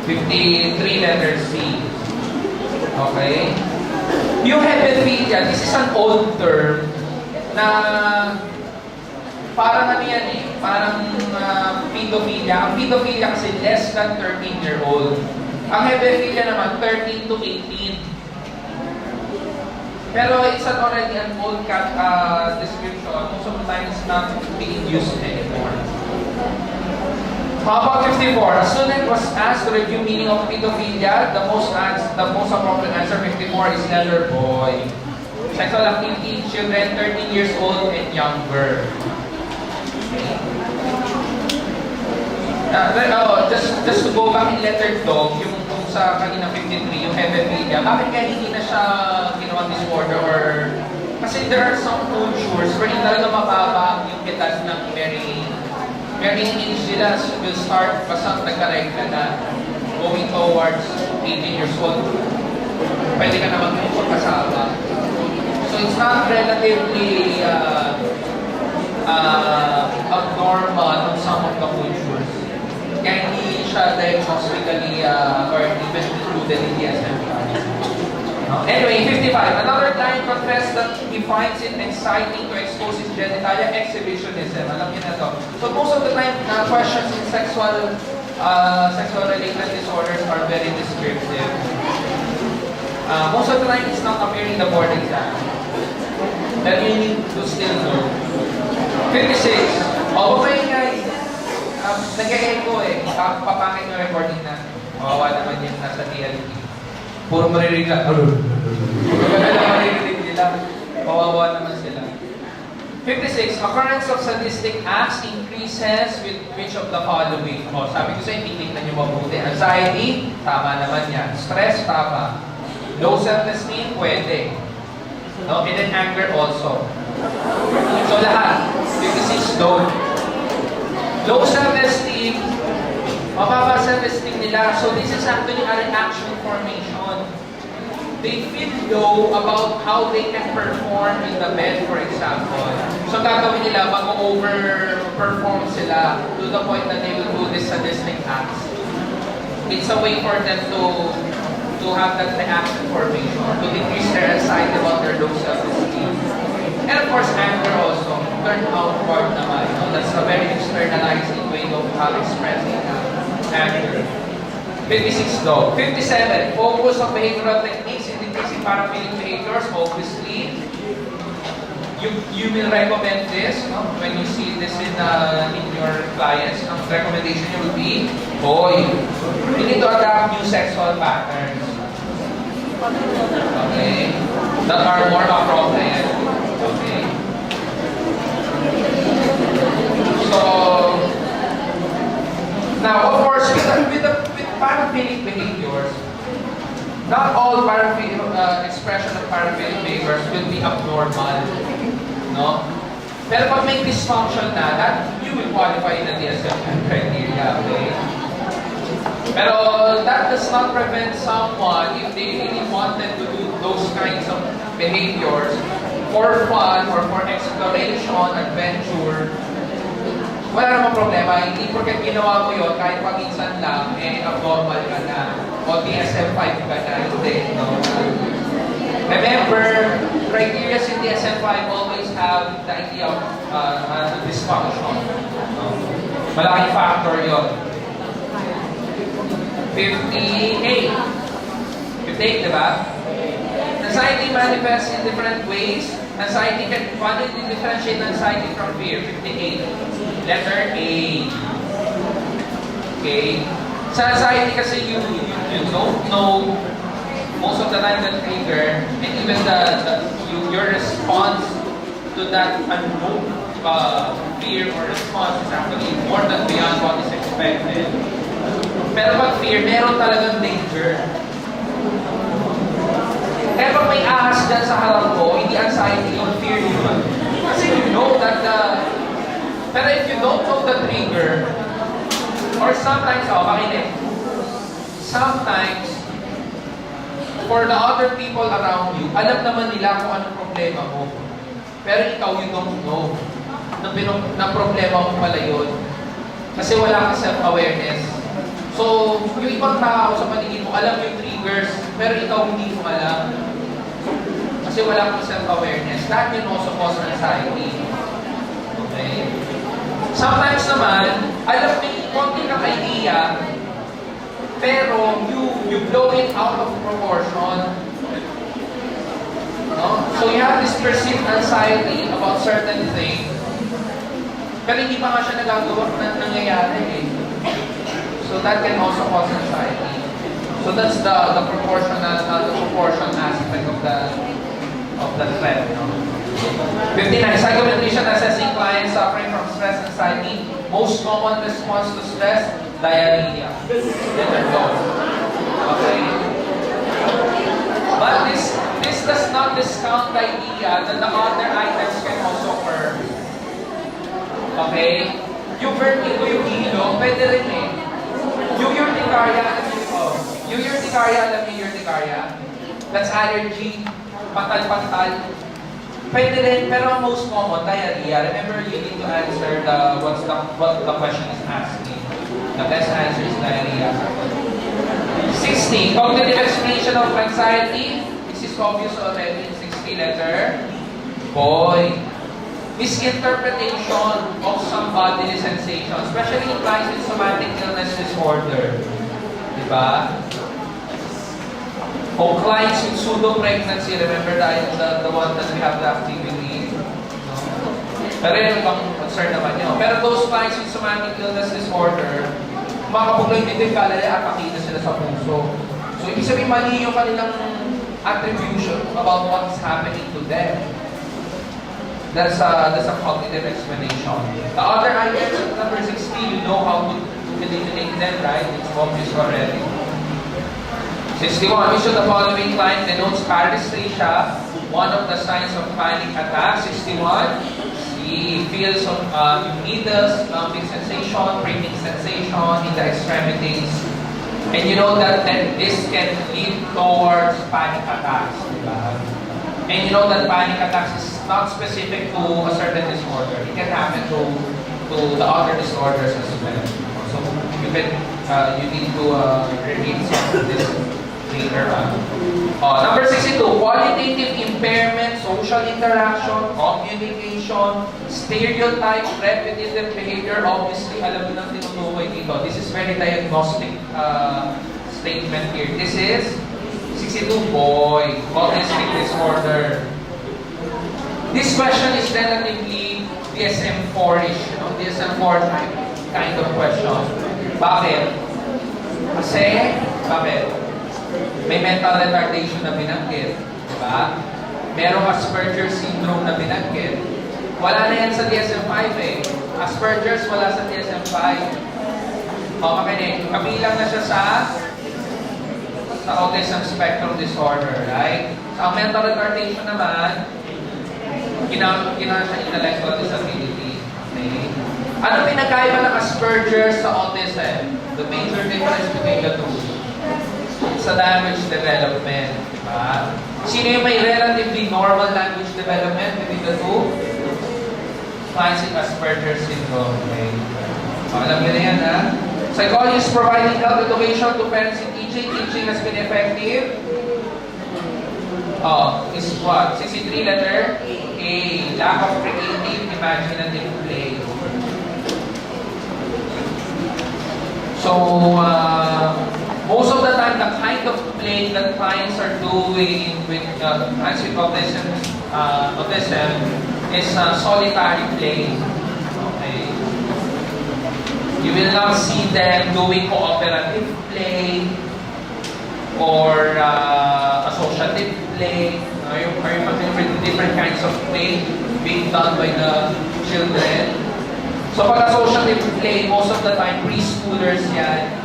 53 letter C. Okay? Yung hebephilia, this is an old term na parang ano yan eh, parang pedophilia. Ang pedophilia kasi less than 13-year-old. Ang hebephilia naman, 13 to 18. Pero it's already an old description. Most of the time it's not being used anymore. How about 54? A student was asked to review meaning of pedophilia. The most appropriate answer 54 is letter boy. Sexual activity, children 13 years old and younger. Just to go back in letter dog, yung sa kanina 53, yung hebephilia, bakit kaya hindi na siya ginawa disorder or kasi there are some cultures where hindi talaga mababa yung edad ng marrying age nila will start basta nagka-regla na going towards 18 years old. Pwede ka na magpapasama. So it's not relatively abnormal in some of the cultures. Kaya hindi siya diagnostically or even included in the DSM-5. Anyway, 55. Another client confessed that he finds it exciting to expose his genitalia, exhibitionism. Alam niyo na to. So most of the time, questions in sexual-related disorders are very descriptive. Most of the time, it's not appearing in the board exam. That you need to still know. 56. Okay guys, nag-e-echo eh. Papangit yung recording na. Mawawa naman yung nasa TLT. Puro maririnig lang. Maganda maririnig nila. Mawawa naman sila. 56. Occurrence of sadistic acts increases with which of the following? Sabi ko sa'yo, titignan nyo mabuti. Anxiety, tama naman yan. Stress, tama. Low self-esteem, pwede. No? And then anger also. So lahat. 56 don't. Low self-esteem, mababa self-esteem nila. So this is actually a reaction formation. They feel low about how they can perform in the bed, for example. So gagawin nila, mag-overperform sila to the point that they will do this sadistic acts. It's a way for them to have that reaction formation, to decrease their anxiety about their low self-esteem. And of course, anger also. Turn outward naman. That's a very externalizing way of expressing anger. 56 though. 57. Focus on behavioral techniques in decreasing paraphilic behaviors. Obviously, you will recommend this when you see this in your clients. Ang recommendation will be, boy, you need to adapt new sexual patterns. Okay? That are more appropriate. Okay? So, now, of course, with paraphilic behaviors, not all expression of paraphilic behaviors will be abnormal. No? Pero pag may dysfunction na, that you will qualify in the DSM criteria. Okay? Pero that does not prevent someone, if they really wanted to do those kinds of behaviors for fun or for exploration, adventure, wala namang problema. Hindi porket ginawa mo yun, kahit paminsan lang, abnormal ka na. O DSM-5 ka na. Hindi, no? Remember, criteria in DSM-5 always have the idea of dysfunction. No? Malaking factor yun. 58. 58, di ba? Anxiety manifests in different ways. Anxiety can quantitatively differentiate anxiety from fear. 58. Letter A. Okay? Sa anxiety kasi you don't know most of the time the trigger and even your response to that unknown fear or response is actually more than beyond what is expected. Pero pag fear, meron talagang danger. Kaya pag may ahas dyan sa harap mo, hindi anxiety or fear yun. Kasi you know that pero if you don't know the trigger, or sometimes, makinig. Sometimes, for the other people around you, alam naman nila kung anong problema mo. Pero ikaw, you don't know na problema mo pala yun. Kasi wala kang self-awareness. So, yung ibang tao sa paligid mo, alam yung triggers, pero ikaw hindi mo alam. Kasi wala kang self-awareness. That can also cause anxiety. Okay? Sometimes naman, alam mo yung konti kang idea, pero you blow it out of proportion. No? So you have this perceived anxiety about certain things, pero hindi pa nga siya nagagawa na nangyayari eh. So that can also cause anxiety. So that's the proportion aspect of the threat. No? 59. Psychometrician assessing clients suffering from stress anxiety. Most common response to stress, diarrhea. Letter go. Okay. But this does not discount the idea that the other items can also occur. Okay? Yung vertigo, yung hilo, pwede rin eh. Yung urticaria, yung urticaria, alam niyo yung urticaria? That's allergy, patal-patal. Pwede rin, pero ang most common, diarrhea. Remember, you need to answer what the question is asking. The best answer is diarrhea. 60. Cognitive explanation of anxiety. This is obvious already in 60 letter. Boy. Misinterpretation of some bodily sensation, especially in clients with somatic illness disorder. Diba? O clients with pseudo-pregnancy, remember the one that we have the activity? No? Pero yun bang concern naman nyo. Pero those clients with somatic illness disorder, makapugloy dito yung kalala at pakita sila sa puso. So, ibig sabihin mali yung kanilang attribution about what's happening to them. That's a cognitive explanation. The other items, number 60, you know how to eliminate them, right? It's obvious already. 61, which of the following client denotes paresthesia, one of the signs of panic attack? 61, he feels needles, numbing sensation, breathing sensation in the extremities. And you know that this can lead towards panic attacks. Diba? And you know that panic attacks is not specific to a certain disorder. It can happen to the other disorders as well. So you need to read some of this later on. Number 62, qualitative impairment, social interaction, communication, stereotype, repetitive behavior. Obviously, alam mo nang tinutukoy dito. This is very diagnostic statement here. This is 62, boy, autistic disorder. This question is relatively DSM-4-ish, DSM-4 type kind of question. Bakit? Kasi, bakit? May mental retardation na binanggit, di ba? Merong Asperger syndrome na binanggit. Wala na yan sa DSM-5 eh. Asperger's wala sa DSM-5. Makinig, kabilang na siya sa autism spectrum disorder, right? Sa mental retardation naman, ginawa siya intellectual disability. Okay? Ano pinagkaiba ng Asperger sa autism? The major difference between the two. Sa language development. Diba? Sino yung may relatively normal language development between the two? Classic Asperger syndrome. Okay? Alam nyo na yan, ha? Psychologists providing health education to parents in teaching. Teaching has been effective. Is what? 63 letter A. Lack of creative, imaginative play. So, Most of the time, the kind of play that clients are doing with clients with autism is solitary play. Okay. You will not see them doing cooperative play or associative play. Are you familiar with different kinds of play being done by the children? So pag associative play, most of the time, preschoolers yan.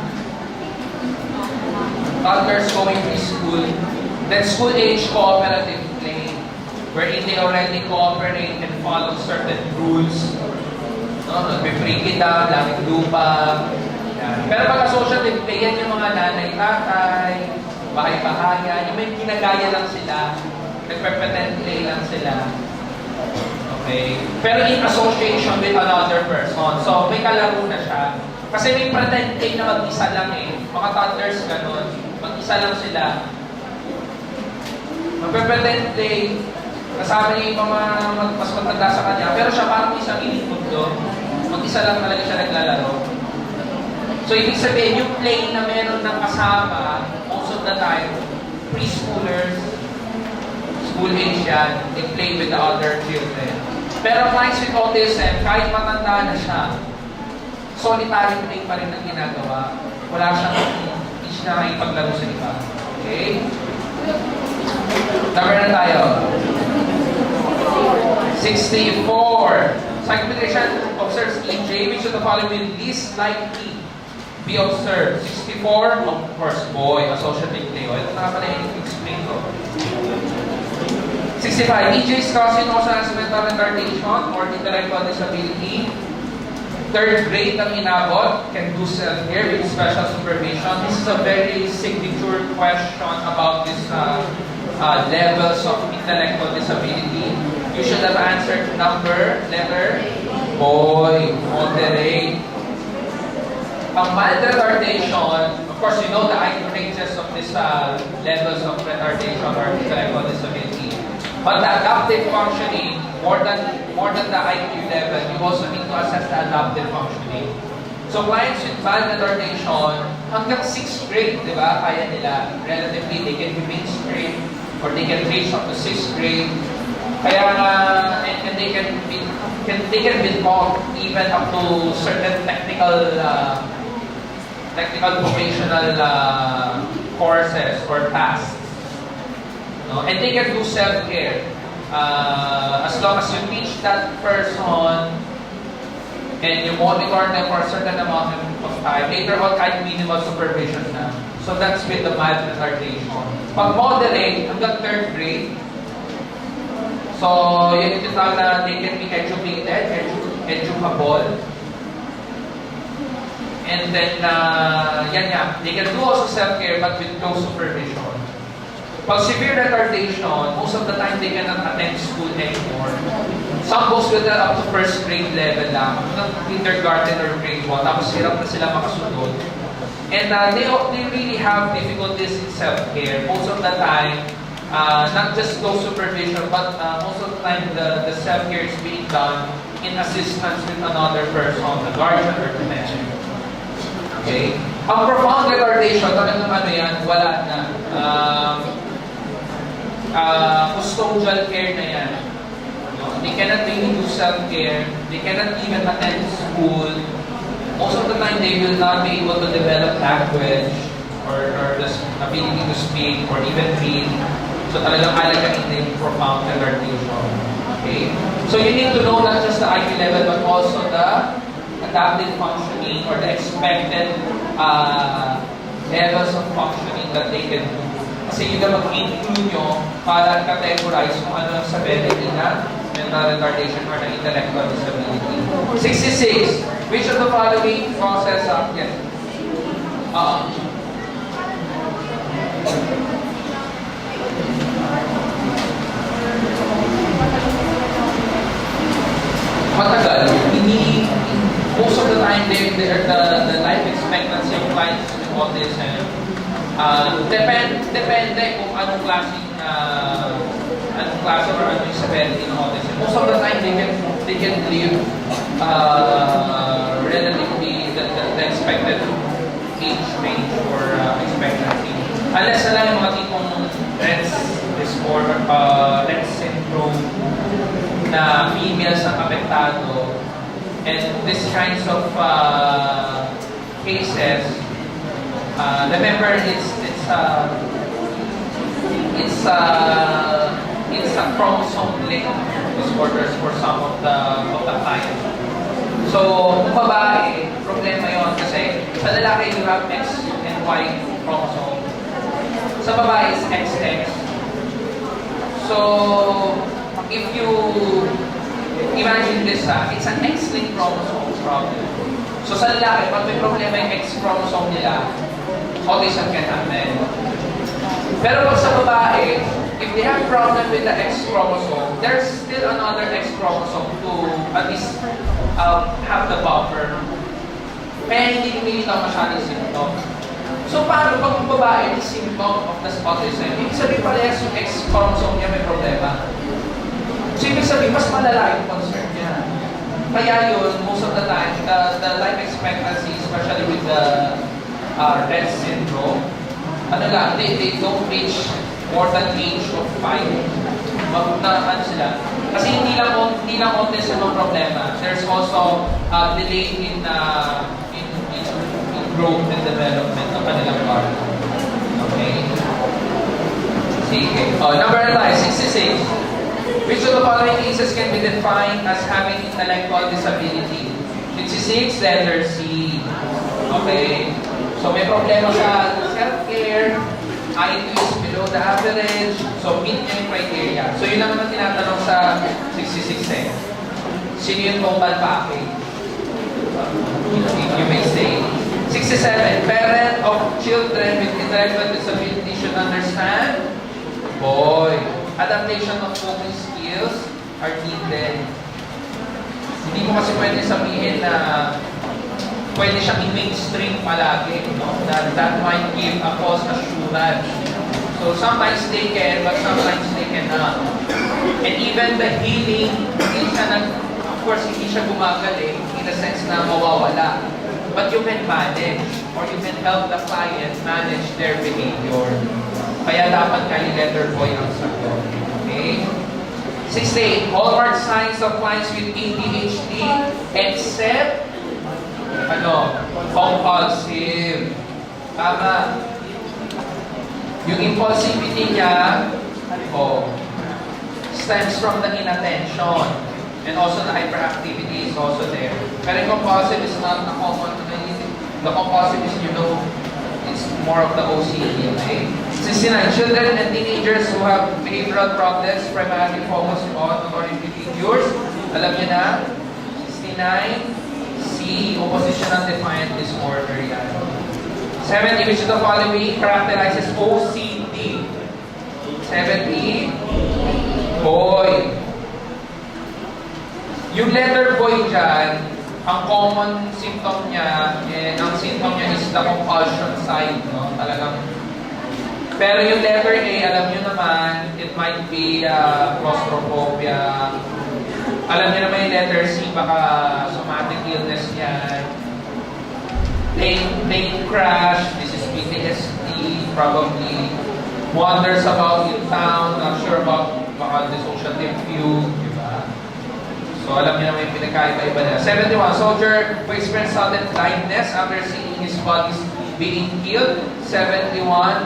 Toddlers going preschool. Then school age cooperative play, wherein they already cooperate and follow certain rules. No? Nagpe-free-kita, daming lupa. Yan. Pero pag associative play, yan yung mga nanay-tatay, bahay-bahayan, yung may ginagaya lang sila, nagpe-pretend play lang sila. Okay? Pero in association with another person. So, may kalaro na siya. Kasi may pretend play na mag-isa lang eh. Mga toddlers ganun. Mag-isa lang sila. Magpe-pretend play. Kasama niya yung mga mas matanda sa kanya. Pero siya parang isang mundo. Mag-isa lang talaga siya naglalaro. So, ibig sabihin, yung play na meron ng kasama, most of the time, preschoolers, school age yan, they play with the other children. Pero clients with autism, kahit matanda na siya, solitary play pa rin ang ginagawa. Wala siyang hindi siya nakikipaglaro sa iba. Okay? Number na tayo. 64. Psychometrician observes EJ, which of the following will least likely be observed. 64, of course, boy, associative play. Ito na pala yung explain ko. 65. EJ's cousin also has mental retardation or intellectual disability. Third grade ang inabot, can do self-care with special supervision. This is a very signature question about this levels of intellectual disability. You should have answered number, letter, boy, moderate. Ang mild retardation, of course, you know the IQ ranges of these levels of retardation or intellectual disability. But the adaptive functioning, more than the IQ level, you also need to assess the adaptive functioning. So clients with mild retardation, hanggang 6th grade, di ba, kaya nila, relatively, they can remain straight, or they can reach up to 6th grade. Kaya and they can be taught even up to certain technical vocational courses or tasks. No? And they can do self-care. As long as you teach that person and you monitor them for a certain amount of time, later on, kahit minimal supervision na. So that's with the mild retardation. Pag moderate, hanggang 3rd grade, so yun yung tawag na they can be educated, educable. And then, yan nga, they can do also self-care but with close supervision. Pag severe retardation, most of the time they cannot attend school anymore. Some goes with that up to 1st grade level lang, kindergarten or grade 1, tapos hirap na sila makasunod. And they really have difficulties in self-care. Most of the time, not just close supervision, but most of the time the self-care is being done in assistance with another person, the guardian or the parent. Okay? Ang profound retardation, talagang ano yan, wala na. Custodial care na yan. No? They cannot really do self-care. They cannot even attend school. Most of the time, they will not be able to develop language or the ability to speak or even read. So talagang alagain din profound retardation. Okay? So you need to know not just the IQ level but also the adaptive functioning or the expected levels of functioning that they can do. Kasi yun na mag-include nyo para categorize kung ano ang severity na mental retardation or na intellectual disability. 66. Which of the following process yes? Matagal. Most of the time, the life expectancy of clients with autism depende kung anong klase or anong severity ng autism. Most of the time, they can live relatively the expected age range or expectancy. Unless na lang yung mga tipong Rett's disorder, Rett's syndrome na females ang apektado. And this kinds of cases, remember it's a chromosome link disorders for some of the clients. So, kung babae, problema yon kasi sa lalaki you have X and Y chromosome. Sa babae is XX. So, if you imagine this, it's an X-linked chromosome problem. So sa lalaki, pag may problema yung X chromosome nila, autism can happen. Pero pag sa babae, if they have problem with the X chromosome, there's still another X chromosome to at least have the buffer. Kaya hindi lumilitaw masyadong symptom. So paano pag ang babae is symptom of the autism? Ibig sabihin parehas yung X chromosome niya may problema. So ibig sabihin, mas malala yung concern niya. Kaya yun, most of the time, the life expectancy, especially with the Rett syndrome, they don't reach more than age of 5. Ano sila? Kasi hindi lang autism ang problema. There's also delay in growth and development ng kanilang body. Okay? Sige. Number 66. Which of the following cases can be defined as having intellectual disability? 66, letter C. Okay. So may problema sa self-care, IQ is below the average, so meet yung criteria. So yun naman ang tinatanong sa 66 eh. Sino yung total package? You may say. 67, parent of children with intellectual disability should understand. Boy, adaptation of coping skills are needed. Hindi mo kasi pwede sabihin na pwede siyang i-mainstream palagi, no? That might give a false assurance. So sometimes they can, but sometimes they cannot. And even the healing, of course, hindi siya gumagaling in the sense na mawawala. But you can manage, or you can help the client manage their behavior. Kaya dapat kayo letter boy ang sagot. Okay? 68. Hallmark signs of clients with ADHD except compulsive. Tama. Yung impulsivity niya, stems from the inattention. And also the hyperactivity is also there. Pero yung compulsive is not a common. The compulsive is, it's more of the OCD, okay? 69. Children and teenagers who have behavioral problems primarily focused on authoritative behaviors. Alam niyo na? 69. C. Oppositional defiant disorder yan. 70. Which of the following characterizes OCD? 70. Boy. Yung letter boy dyan, ang common symptom niya, ang symptom niya is the compulsion side, no? Talagang. Pero yung letter A, alam niyo naman, it might be claustrophobia. Alam niyo naman yung letter C, baka somatic illness yan. Plane crash, this is PTSD, probably. Wanders about in town, not sure about baka dissociative fugue, di ba? So alam niyo naman yung pinagkaiba nila. 71, soldier who experienced sudden blindness after seeing his body being killed. 71,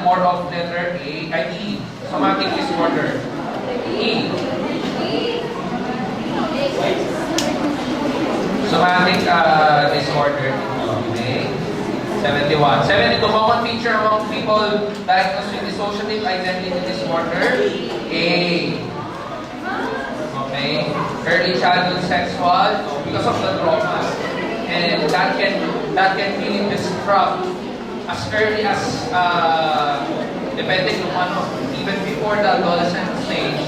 more of letter A, E, somatic disorder. E. Somatic disorder. Okay. 71. 72, common feature among people diagnosed with dissociative identity disorder. A. Okay. Early childhood sexual because of the trauma. And that can really disrupt as early as depending on even before the adolescent stage.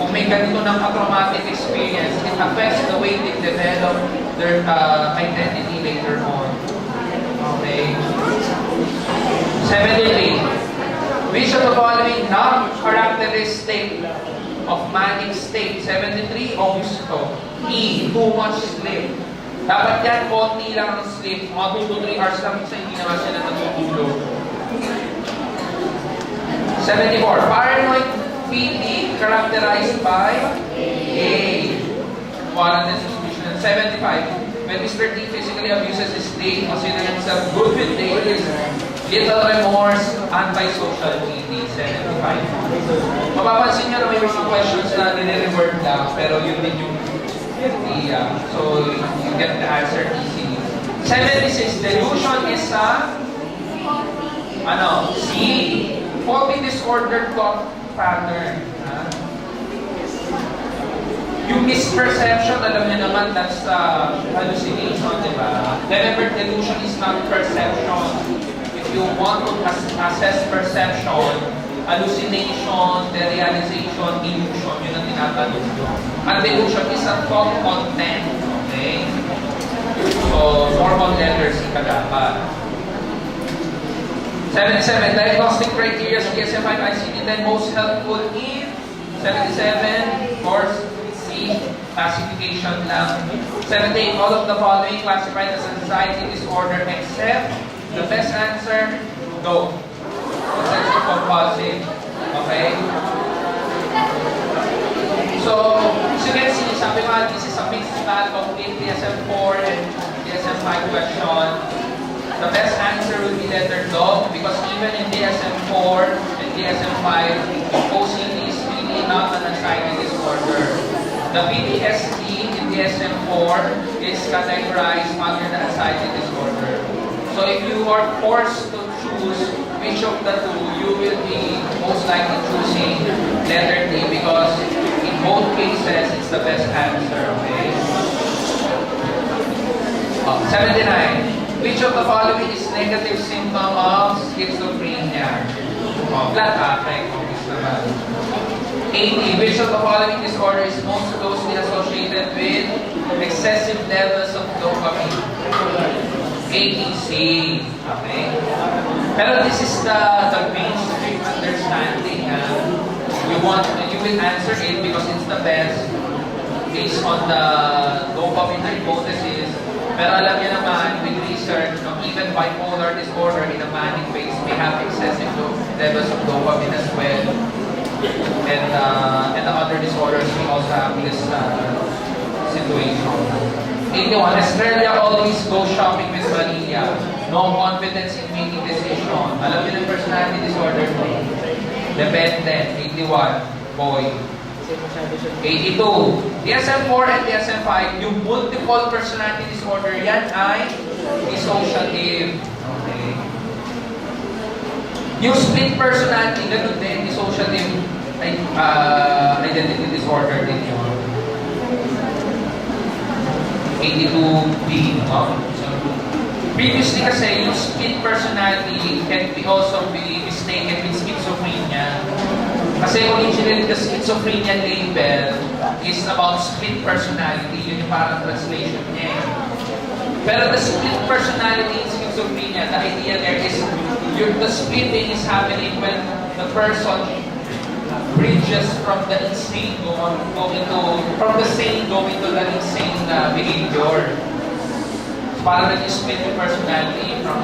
Kung may ganito ng traumatic experience, it affects the way they develop their identity later on. Okay. 73. Which of the following not characteristic of manic state? 73, obvious to. E, too much sleep. Dapat yan, konti lang ang sleep. Mga 2 to 3 hours lang kasi hindi naman sila natutulog. 74. Paranoid PD characterized by A. Quarantine suspicion. 75. When Mr. D physically abuses his date, considering himself good with date, is little remorse, anti-social PD. 75. Mapapansin nyo na may mga questions na nire-reword lang, pero yun din yung idea. So, you get the answer easily. 76. Delusion is C. Faulty disordered thought pattern. Yung misperception, alam niyo naman, that's hallucination, di ba? Remember, delusion is not perception. If you want to assess perception, hallucination, derealization, illusion, yun ang tinatanong nyo. Ang delusion is a thought content, okay? So, formal letters, ika dapat. 77, diagnostic criteria of DSM-5 ICD-10 most helpful in 77, of course, classification lang. 78, all of the following classified as anxiety disorder except the best answer, no. Obsessive compulsive. Okay? So, as you can see, sabi ko, this is a mixed bag of DSM-4 and DSM-5 question. The best answer would be letter dog because even in DSM-4 and DSM-5, OCD is really not an anxiety disorder. The PTSD in DSM-4 is categorized under the anxiety disorder. So if you are forced to choose which of the two, you will be most likely choosing letter D because in both cases, it's the best answer, okay? 79. Which of the following is negative symptom of schizophrenia? Flat affect, obvious naman. 80. Which of the following disorder is most closely associated with excessive levels of dopamine? ADC. Okay? Pero this is the mainstream understanding. You will answer it because it's the best based on the dopamine hypothesis. Pero alam niyo naman, with research, even bipolar disorder in a manic phase may have excessive levels of dopamine as well. And the other disorders may also have this situation. 81. Estrella always goes shopping with Vanilla. No confidence in making decision. Alam niyo ng personality disorder mo? Dependent. 81. Boy. 82. DSM-4 and DSM-5, yung multiple personality disorder, yan ay dissociative. Okay. Yung split personality, ganun din, dissociative identity disorder din yun. 82B, no? So, previously kasi, yung split personality can also be mistaken with schizophrenia. Kasi originally, the schizophrenia label is about split personality. Yun yung parang translation niya. Pero the split personality in schizophrenia, the idea there is the splitting is happening when the person bridges from the insane from the sane going to the insane behavior. So, parang nag-split yung personality from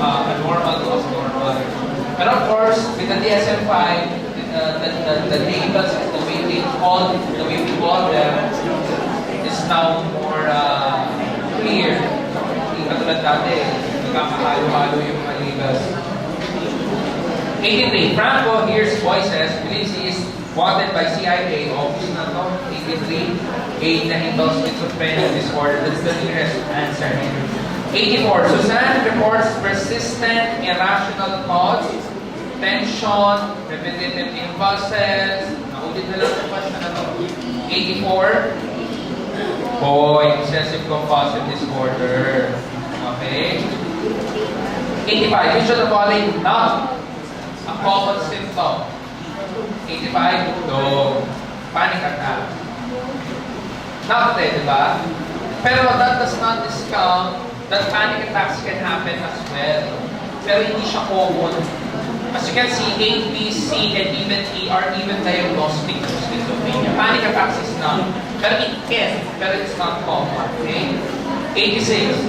abnormal to abnormal. But of course, with the DSM-5, the labels, the way we call them, is now more clear. Hindi katulad dati, nagkakahalo-halo yung mga labels. 83. Franco hears voices, believes he is wanted by CIA. Obvious na to. 83. 8 na involves schizophrenia disorder. That's the nearest answer. 84. Suzanne reports persistent, irrational thoughts, tension, repetitive impulses. Naulit na lang yung question na to. 84. Boy, obsessive compulsive disorder. Okay. 85. Which of the following not a common symptom? 85. No. Panic attack. Not eh, di ba? Pero that does not discount that panic attacks can happen as well. Pero hindi siya common. As you can see, A, B, C, and even E are even diagnostic of schizophrenia. Panic attacks is not. Pero it can, pero it's not common. Okay? 86.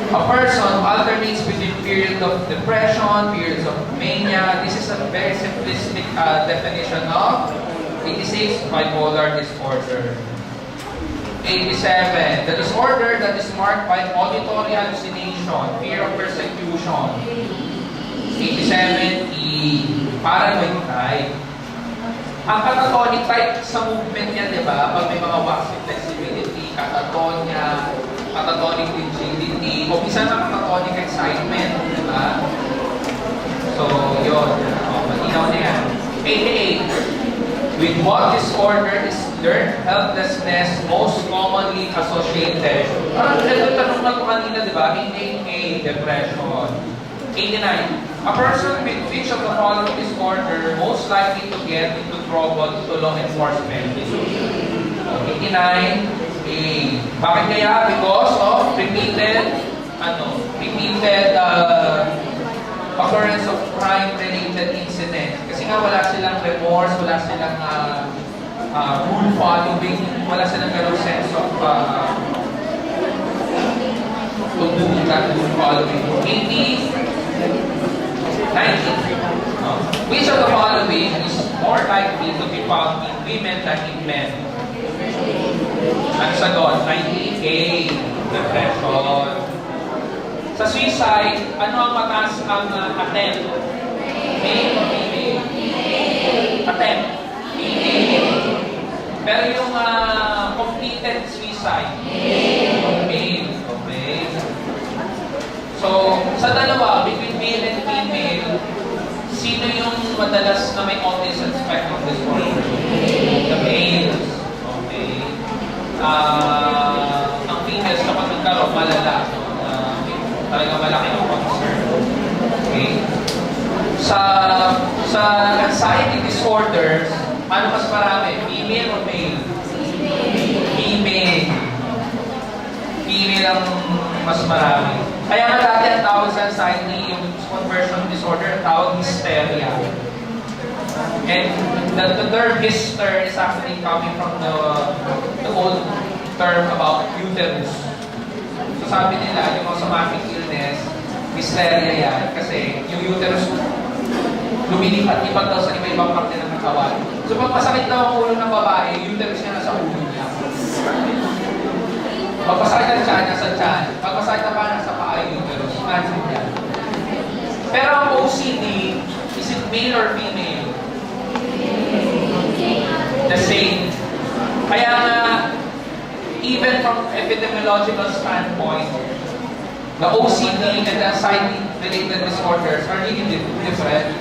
A person alternates between periods of depression, periods of mania. This is a very simplistic definition of 86, bipolar disorder. 87, the disorder that is marked by auditory hallucination, fear of persecution. 87, paranoid type. Ang catatonic type sa movement niya, di ba? Pag may mga waxy flexibility, catatonia, catatonic rigidity, o minsan ang catatonic excitement, di ba? So, yun. Matinaw na yan. 88. With what disorder is learned helplessness most commonly associated? Parang tanong na ito kanina, di ba? 88A, depression. 89. A person with which of the following disorder most likely to get into trouble to law enforcement? 89A. Bakit kaya? Because of repeated occurrence of crime-related incidents. Kasi nga wala silang remorse, wala silang rule following, wala silang ganong sense of to do that rule following. 90. Which of the following is more likely to be found in women than in men? Ang sagot, 90A, depression. Sa suicide, ano ang mataas ang attempt? Male or female? Attempt. Female. Pero yung completed suicide? Male. Okay. So, sa dalawa, between male and female, sino yung madalas na may autism spectrum disorder? The males. Okay. Ang females kapag nagkaroon, malala. Talagang malaki ang concern. Okay. Sa anxiety disorders, ano mas marami? Female or male? Female. Female ang mas marami. Kaya nga dati ang tawag sa anxiety, yung conversion disorder, ang tawag hysteria. And the term hyster is actually coming from the old term about uterus. So sabi nila, yung somatic illness, hysteria yan. Kasi yung uterus, lumilipat-lipat daw sa iba-ibang parte ng katawan. So pag masakit daw ang ulo ng babae, yung uterus niya nasa ulo niya. Pag masakit ang tiyan, nasa tiyan. Pag masakit na pa, nasa paa yung uterus. Imagine yan. Pero ang OCD, is it male or female? The same. Kaya nga, even from epidemiological standpoint, the OCD and the anxiety-related disorders are really different.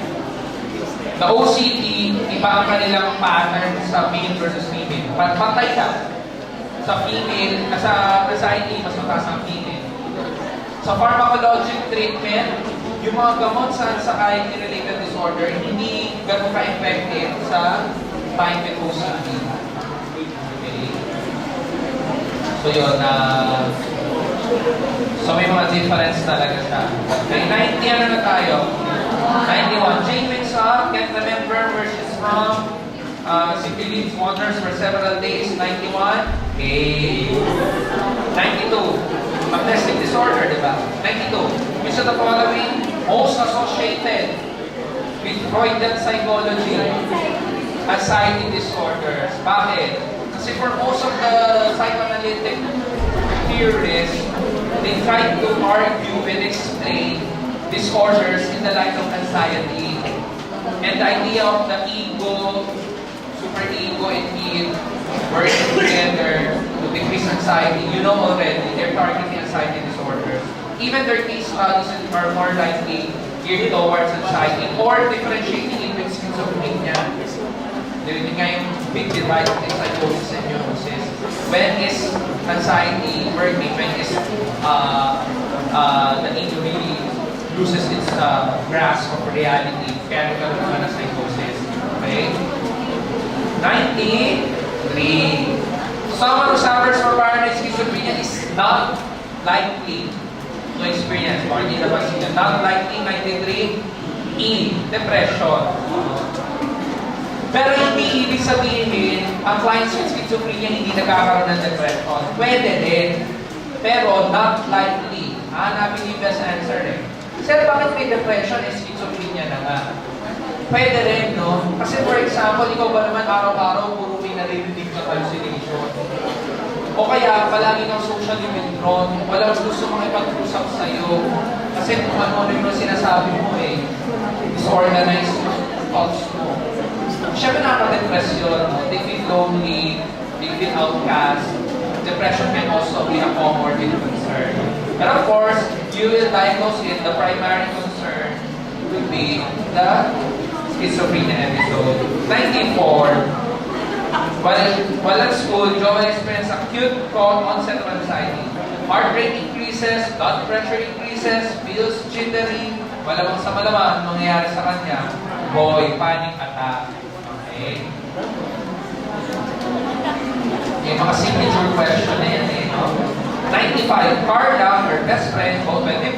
The OCD, iba ang kanilang pattern sa male versus female. Patay ka. Sa female, sa anxiety, mas mataas ang female. Sa pharmacologic treatment, yung mga gamot sa anxiety-related disorder, hindi ganun ka-effective sa time with OCD. Okay. So yun, so may mga difference talaga siya. Okay, 90 ano na tayo? 91. Jane wakes up, can't remember where she's from. She believes wanders for several days. 91. Okay. 92. Amnestic disorder, di ba? 92. Which of the following most associated with Freudian psychology? Anxiety disorders. Bakit? Kasi for most of the psychoanalytic theorists, they try to argue and explain disorders in the light of anxiety. And the idea of the ego, superego, and id working together to decrease anxiety, you know already, they're targeting anxiety disorders. Even their case studies are more likely geared towards anxiety or differentiating it with schizophrenia. Yun nga yung big divide between psychosis and neurosis. When is anxiety working? When is the ego really loses its grasp of reality? Kaya nagkaroon naman ng psychosis. Okay? 93. Someone who suffers from paranoid schizophrenia is not likely to experience, or hindi naman sila, not likely. 93. E. Depression. Pero hindi ibig sabihin, ang clients with schizophrenia hindi nagkakaroon ng depression. Pwede din. Pero not likely. Hanapin yung best answer eh. Sir, bakit may depression and schizophrenia na nga? Pwede rin, no? Kasi for example, ikaw ba naman araw-araw puro may naririnig na hallucination? O kaya, palagi kang socially withdrawn, walang gusto makipag-usap sa'yo. Kasi kung ano yung sinasabi mo eh, disorganized thoughts mo. Siyempre nakaka-depress yun, no? They feel lonely, they feel outcast. Depression can also be a comorbid concern. But of course, you will diagnose it. The primary concern will be the schizophrenia episode. 94. While at school, Joel experienced acute onset of anxiety. Heart rate increases, blood pressure increases, feels jittery. Malamang sa malamang, mangyayari sa kanya, boy, panic attack. Okay? Yung mga signature question na yan eh, no? 95, Carla, her best friend, both 25,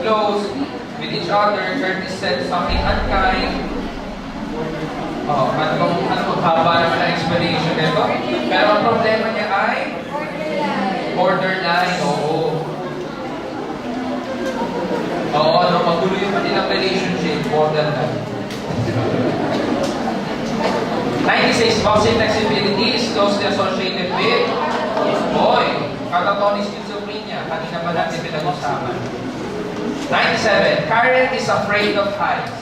close with each other. Curtis said something unkind. Oh, ano haba naman ang explanation nito? Pero ang problema niya ay borderline. Oo. Oo, no, magulo yung kanilang relationship, borderline. 96, vaccine flexibility is closely associated with boy, catatonic schizophrenia. Kanina pa natin pinag-usapan. 97, Karen is afraid of heights.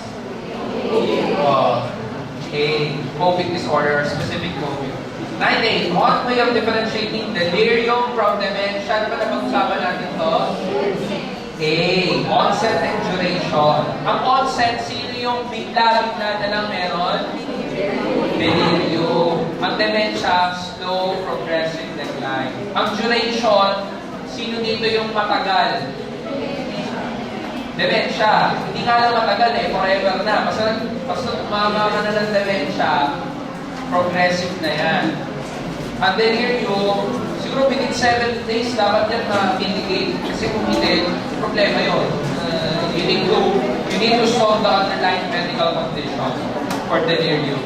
Okay, phobic disorder, specific phobia. 98, one way of differentiating delirium from dementia. Ano ba napag-usapan natin to? A, onset and duration. Ang onset, sino yung bigla-bigla na lang meron? Delirium. Ang dementia, slow, progressive decline. Ang duration, sino dito yung matagal? Dementia. Hindi nga lang matagal eh, forever na. Basta umama ka na ng dementia, progressive na yan. Ang delirium, siguro within 7 days, dapat yan ma-indicate. Kasi kung hindi, problema yun. You need to solve the underlying medical condition for delirium.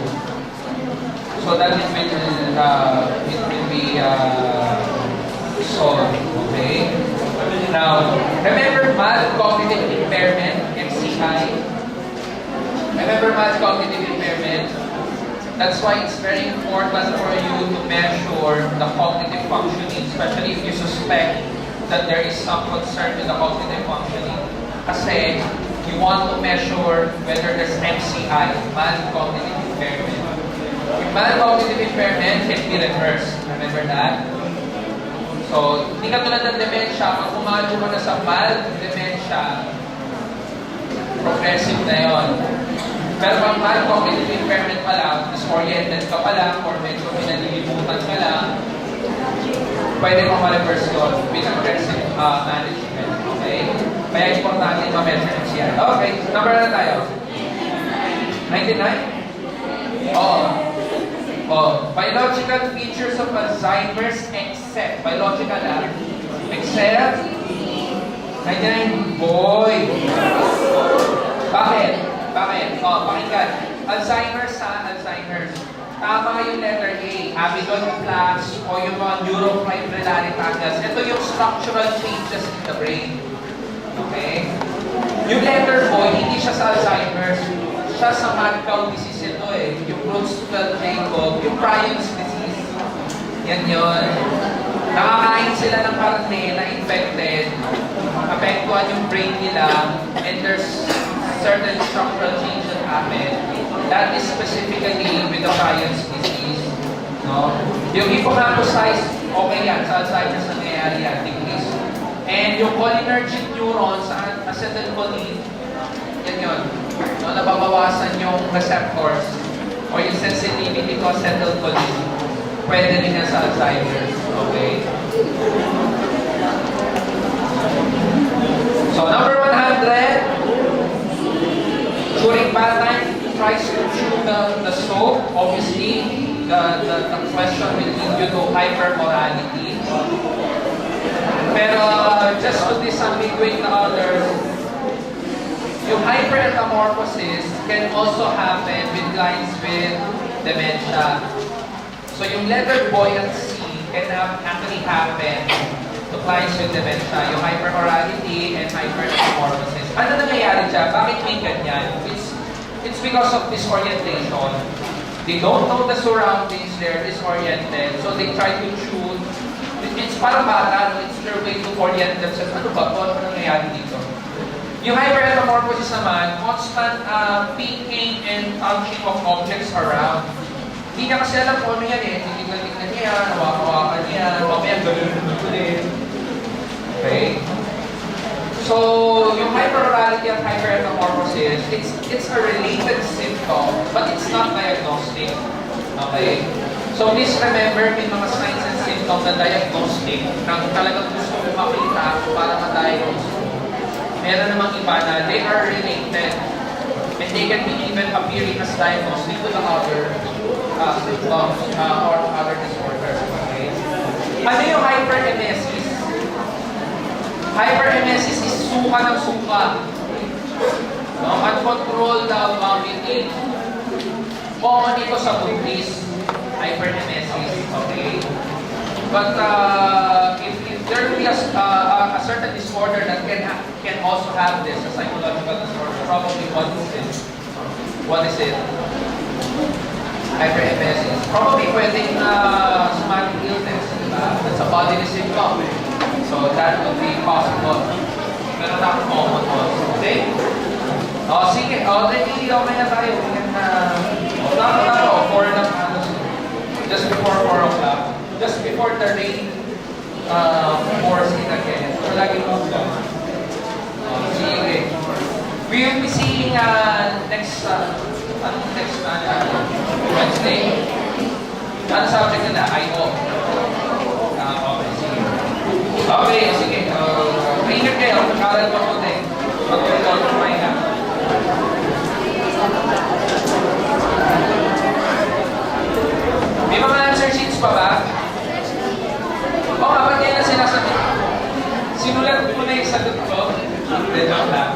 So that it will be solved. Okay? Now, remember mild cognitive impairment, MCI? Remember mild cognitive impairment? That's why it's very important for you to measure the cognitive functioning, especially if you suspect that there is some concern with the cognitive functioning. Kasi you want to measure whether there's MCI, mild cognitive impairment. If mild cognitive impairment can be reversed. Remember that? So, hindi ka tulad ng dementia, pag umalo mo na sa mild dementia, progressive na yon. Pero pag mild cognitive impairment pa lang, disoriented ka pa lang, or medyo pinalilimutan ka lang, pwede mo ma-reverse yun with aggressive management. Okay? Kaya importante yung ma-measure MCI. Okay, number na tayo. 99? Biological features of Alzheimer's except, biological except, 99, boy. Bakit? Pakinggan. Alzheimer's Alzheimer's. Tama yung letter A, amidon plaques, o yung mga neurofibrillary tangles. Ito yung structural changes in the brain. Okay? Yung letter O, hindi siya sa Alzheimer's. Siya sa mad cow disease ito eh. Yung Creutzfeldt-Jakob, yung Prions disease. Yan yun. Nakakain sila ng karne na infected. Apektuhan yung brain nila. And there's certain structural change that happen. That is specifically with the Prions disease. No? Yung hippocampus size, okay yan. Sa Alzheimer's nangyayari yan. Decrease. And yung cholinergic neurons, acetylcholine, yan yun. No, nababawasan yung receptors o yung sensitivity to acetylcholine. Pwede rin yan sa Alzheimer's. Okay? So, number 100, during bath time, tries to chew the soap. Obviously, the question will lead you to hypermorality. Pero, just to disambiguate the others, yung hyperanthropomorphosis can also happen with clients with dementia. So yung letter boy at C can actually happen to clients with dementia, yung hyperorality and hyperamorphosis. Ano nangyayari dyan? Bakit may ganyan? It's because of disorientation. They don't know the surroundings, they're disoriented, so they try to choose. It's parang bata, no? It's their way to orient themselves. Ano ba ito? Ano nangyayari dito? Yung hyperamorphosis naman, constant picking and touching of objects around. Hindi niya kasi alam kung ano yan eh. Tingnan niya, hawakan niya, mamaya gano'n. Okay? So, yung hyperorality at hyperamorphosis, it's a related symptom, but it's not diagnostic. Okay? So, please remember, may mga signs and symptoms na diagnostic na talagang gusto mo makita para ma-diagnose mo. Meron namang iba na they are related and they can be even appearing as diagnostic to the other symptoms or other disorders. Okay? Ano yung hyperemesis? Hyperemesis is suka ng suka. No? Uncontrolled vomiting. Common ito sa buntis. Hyperemesis. Okay? But if there will be a certain disorder that can also have this, a psychological disorder, probably what is it? What is it? Hyperemesis. Probably pwedeng somatic illness. That's a bodily symptom. So that would be possible. Pero not common also. Okay? Sige. Already okay na tayo. We can, just before 4 o'clock. Just before the rain pours in again. So lagi mo lang. Sige. We will be seeing next Wednesday. Ano subject na? I.O. Okay, sige. Okay, sige. Ingat kayo. Nakaral pa po din. Mag-record po kayo na. May mga answer sheets pa ba? Oo, ba't yan na sinasagot? Sinulat ko na yung sagot ko. Hindi, joke lang.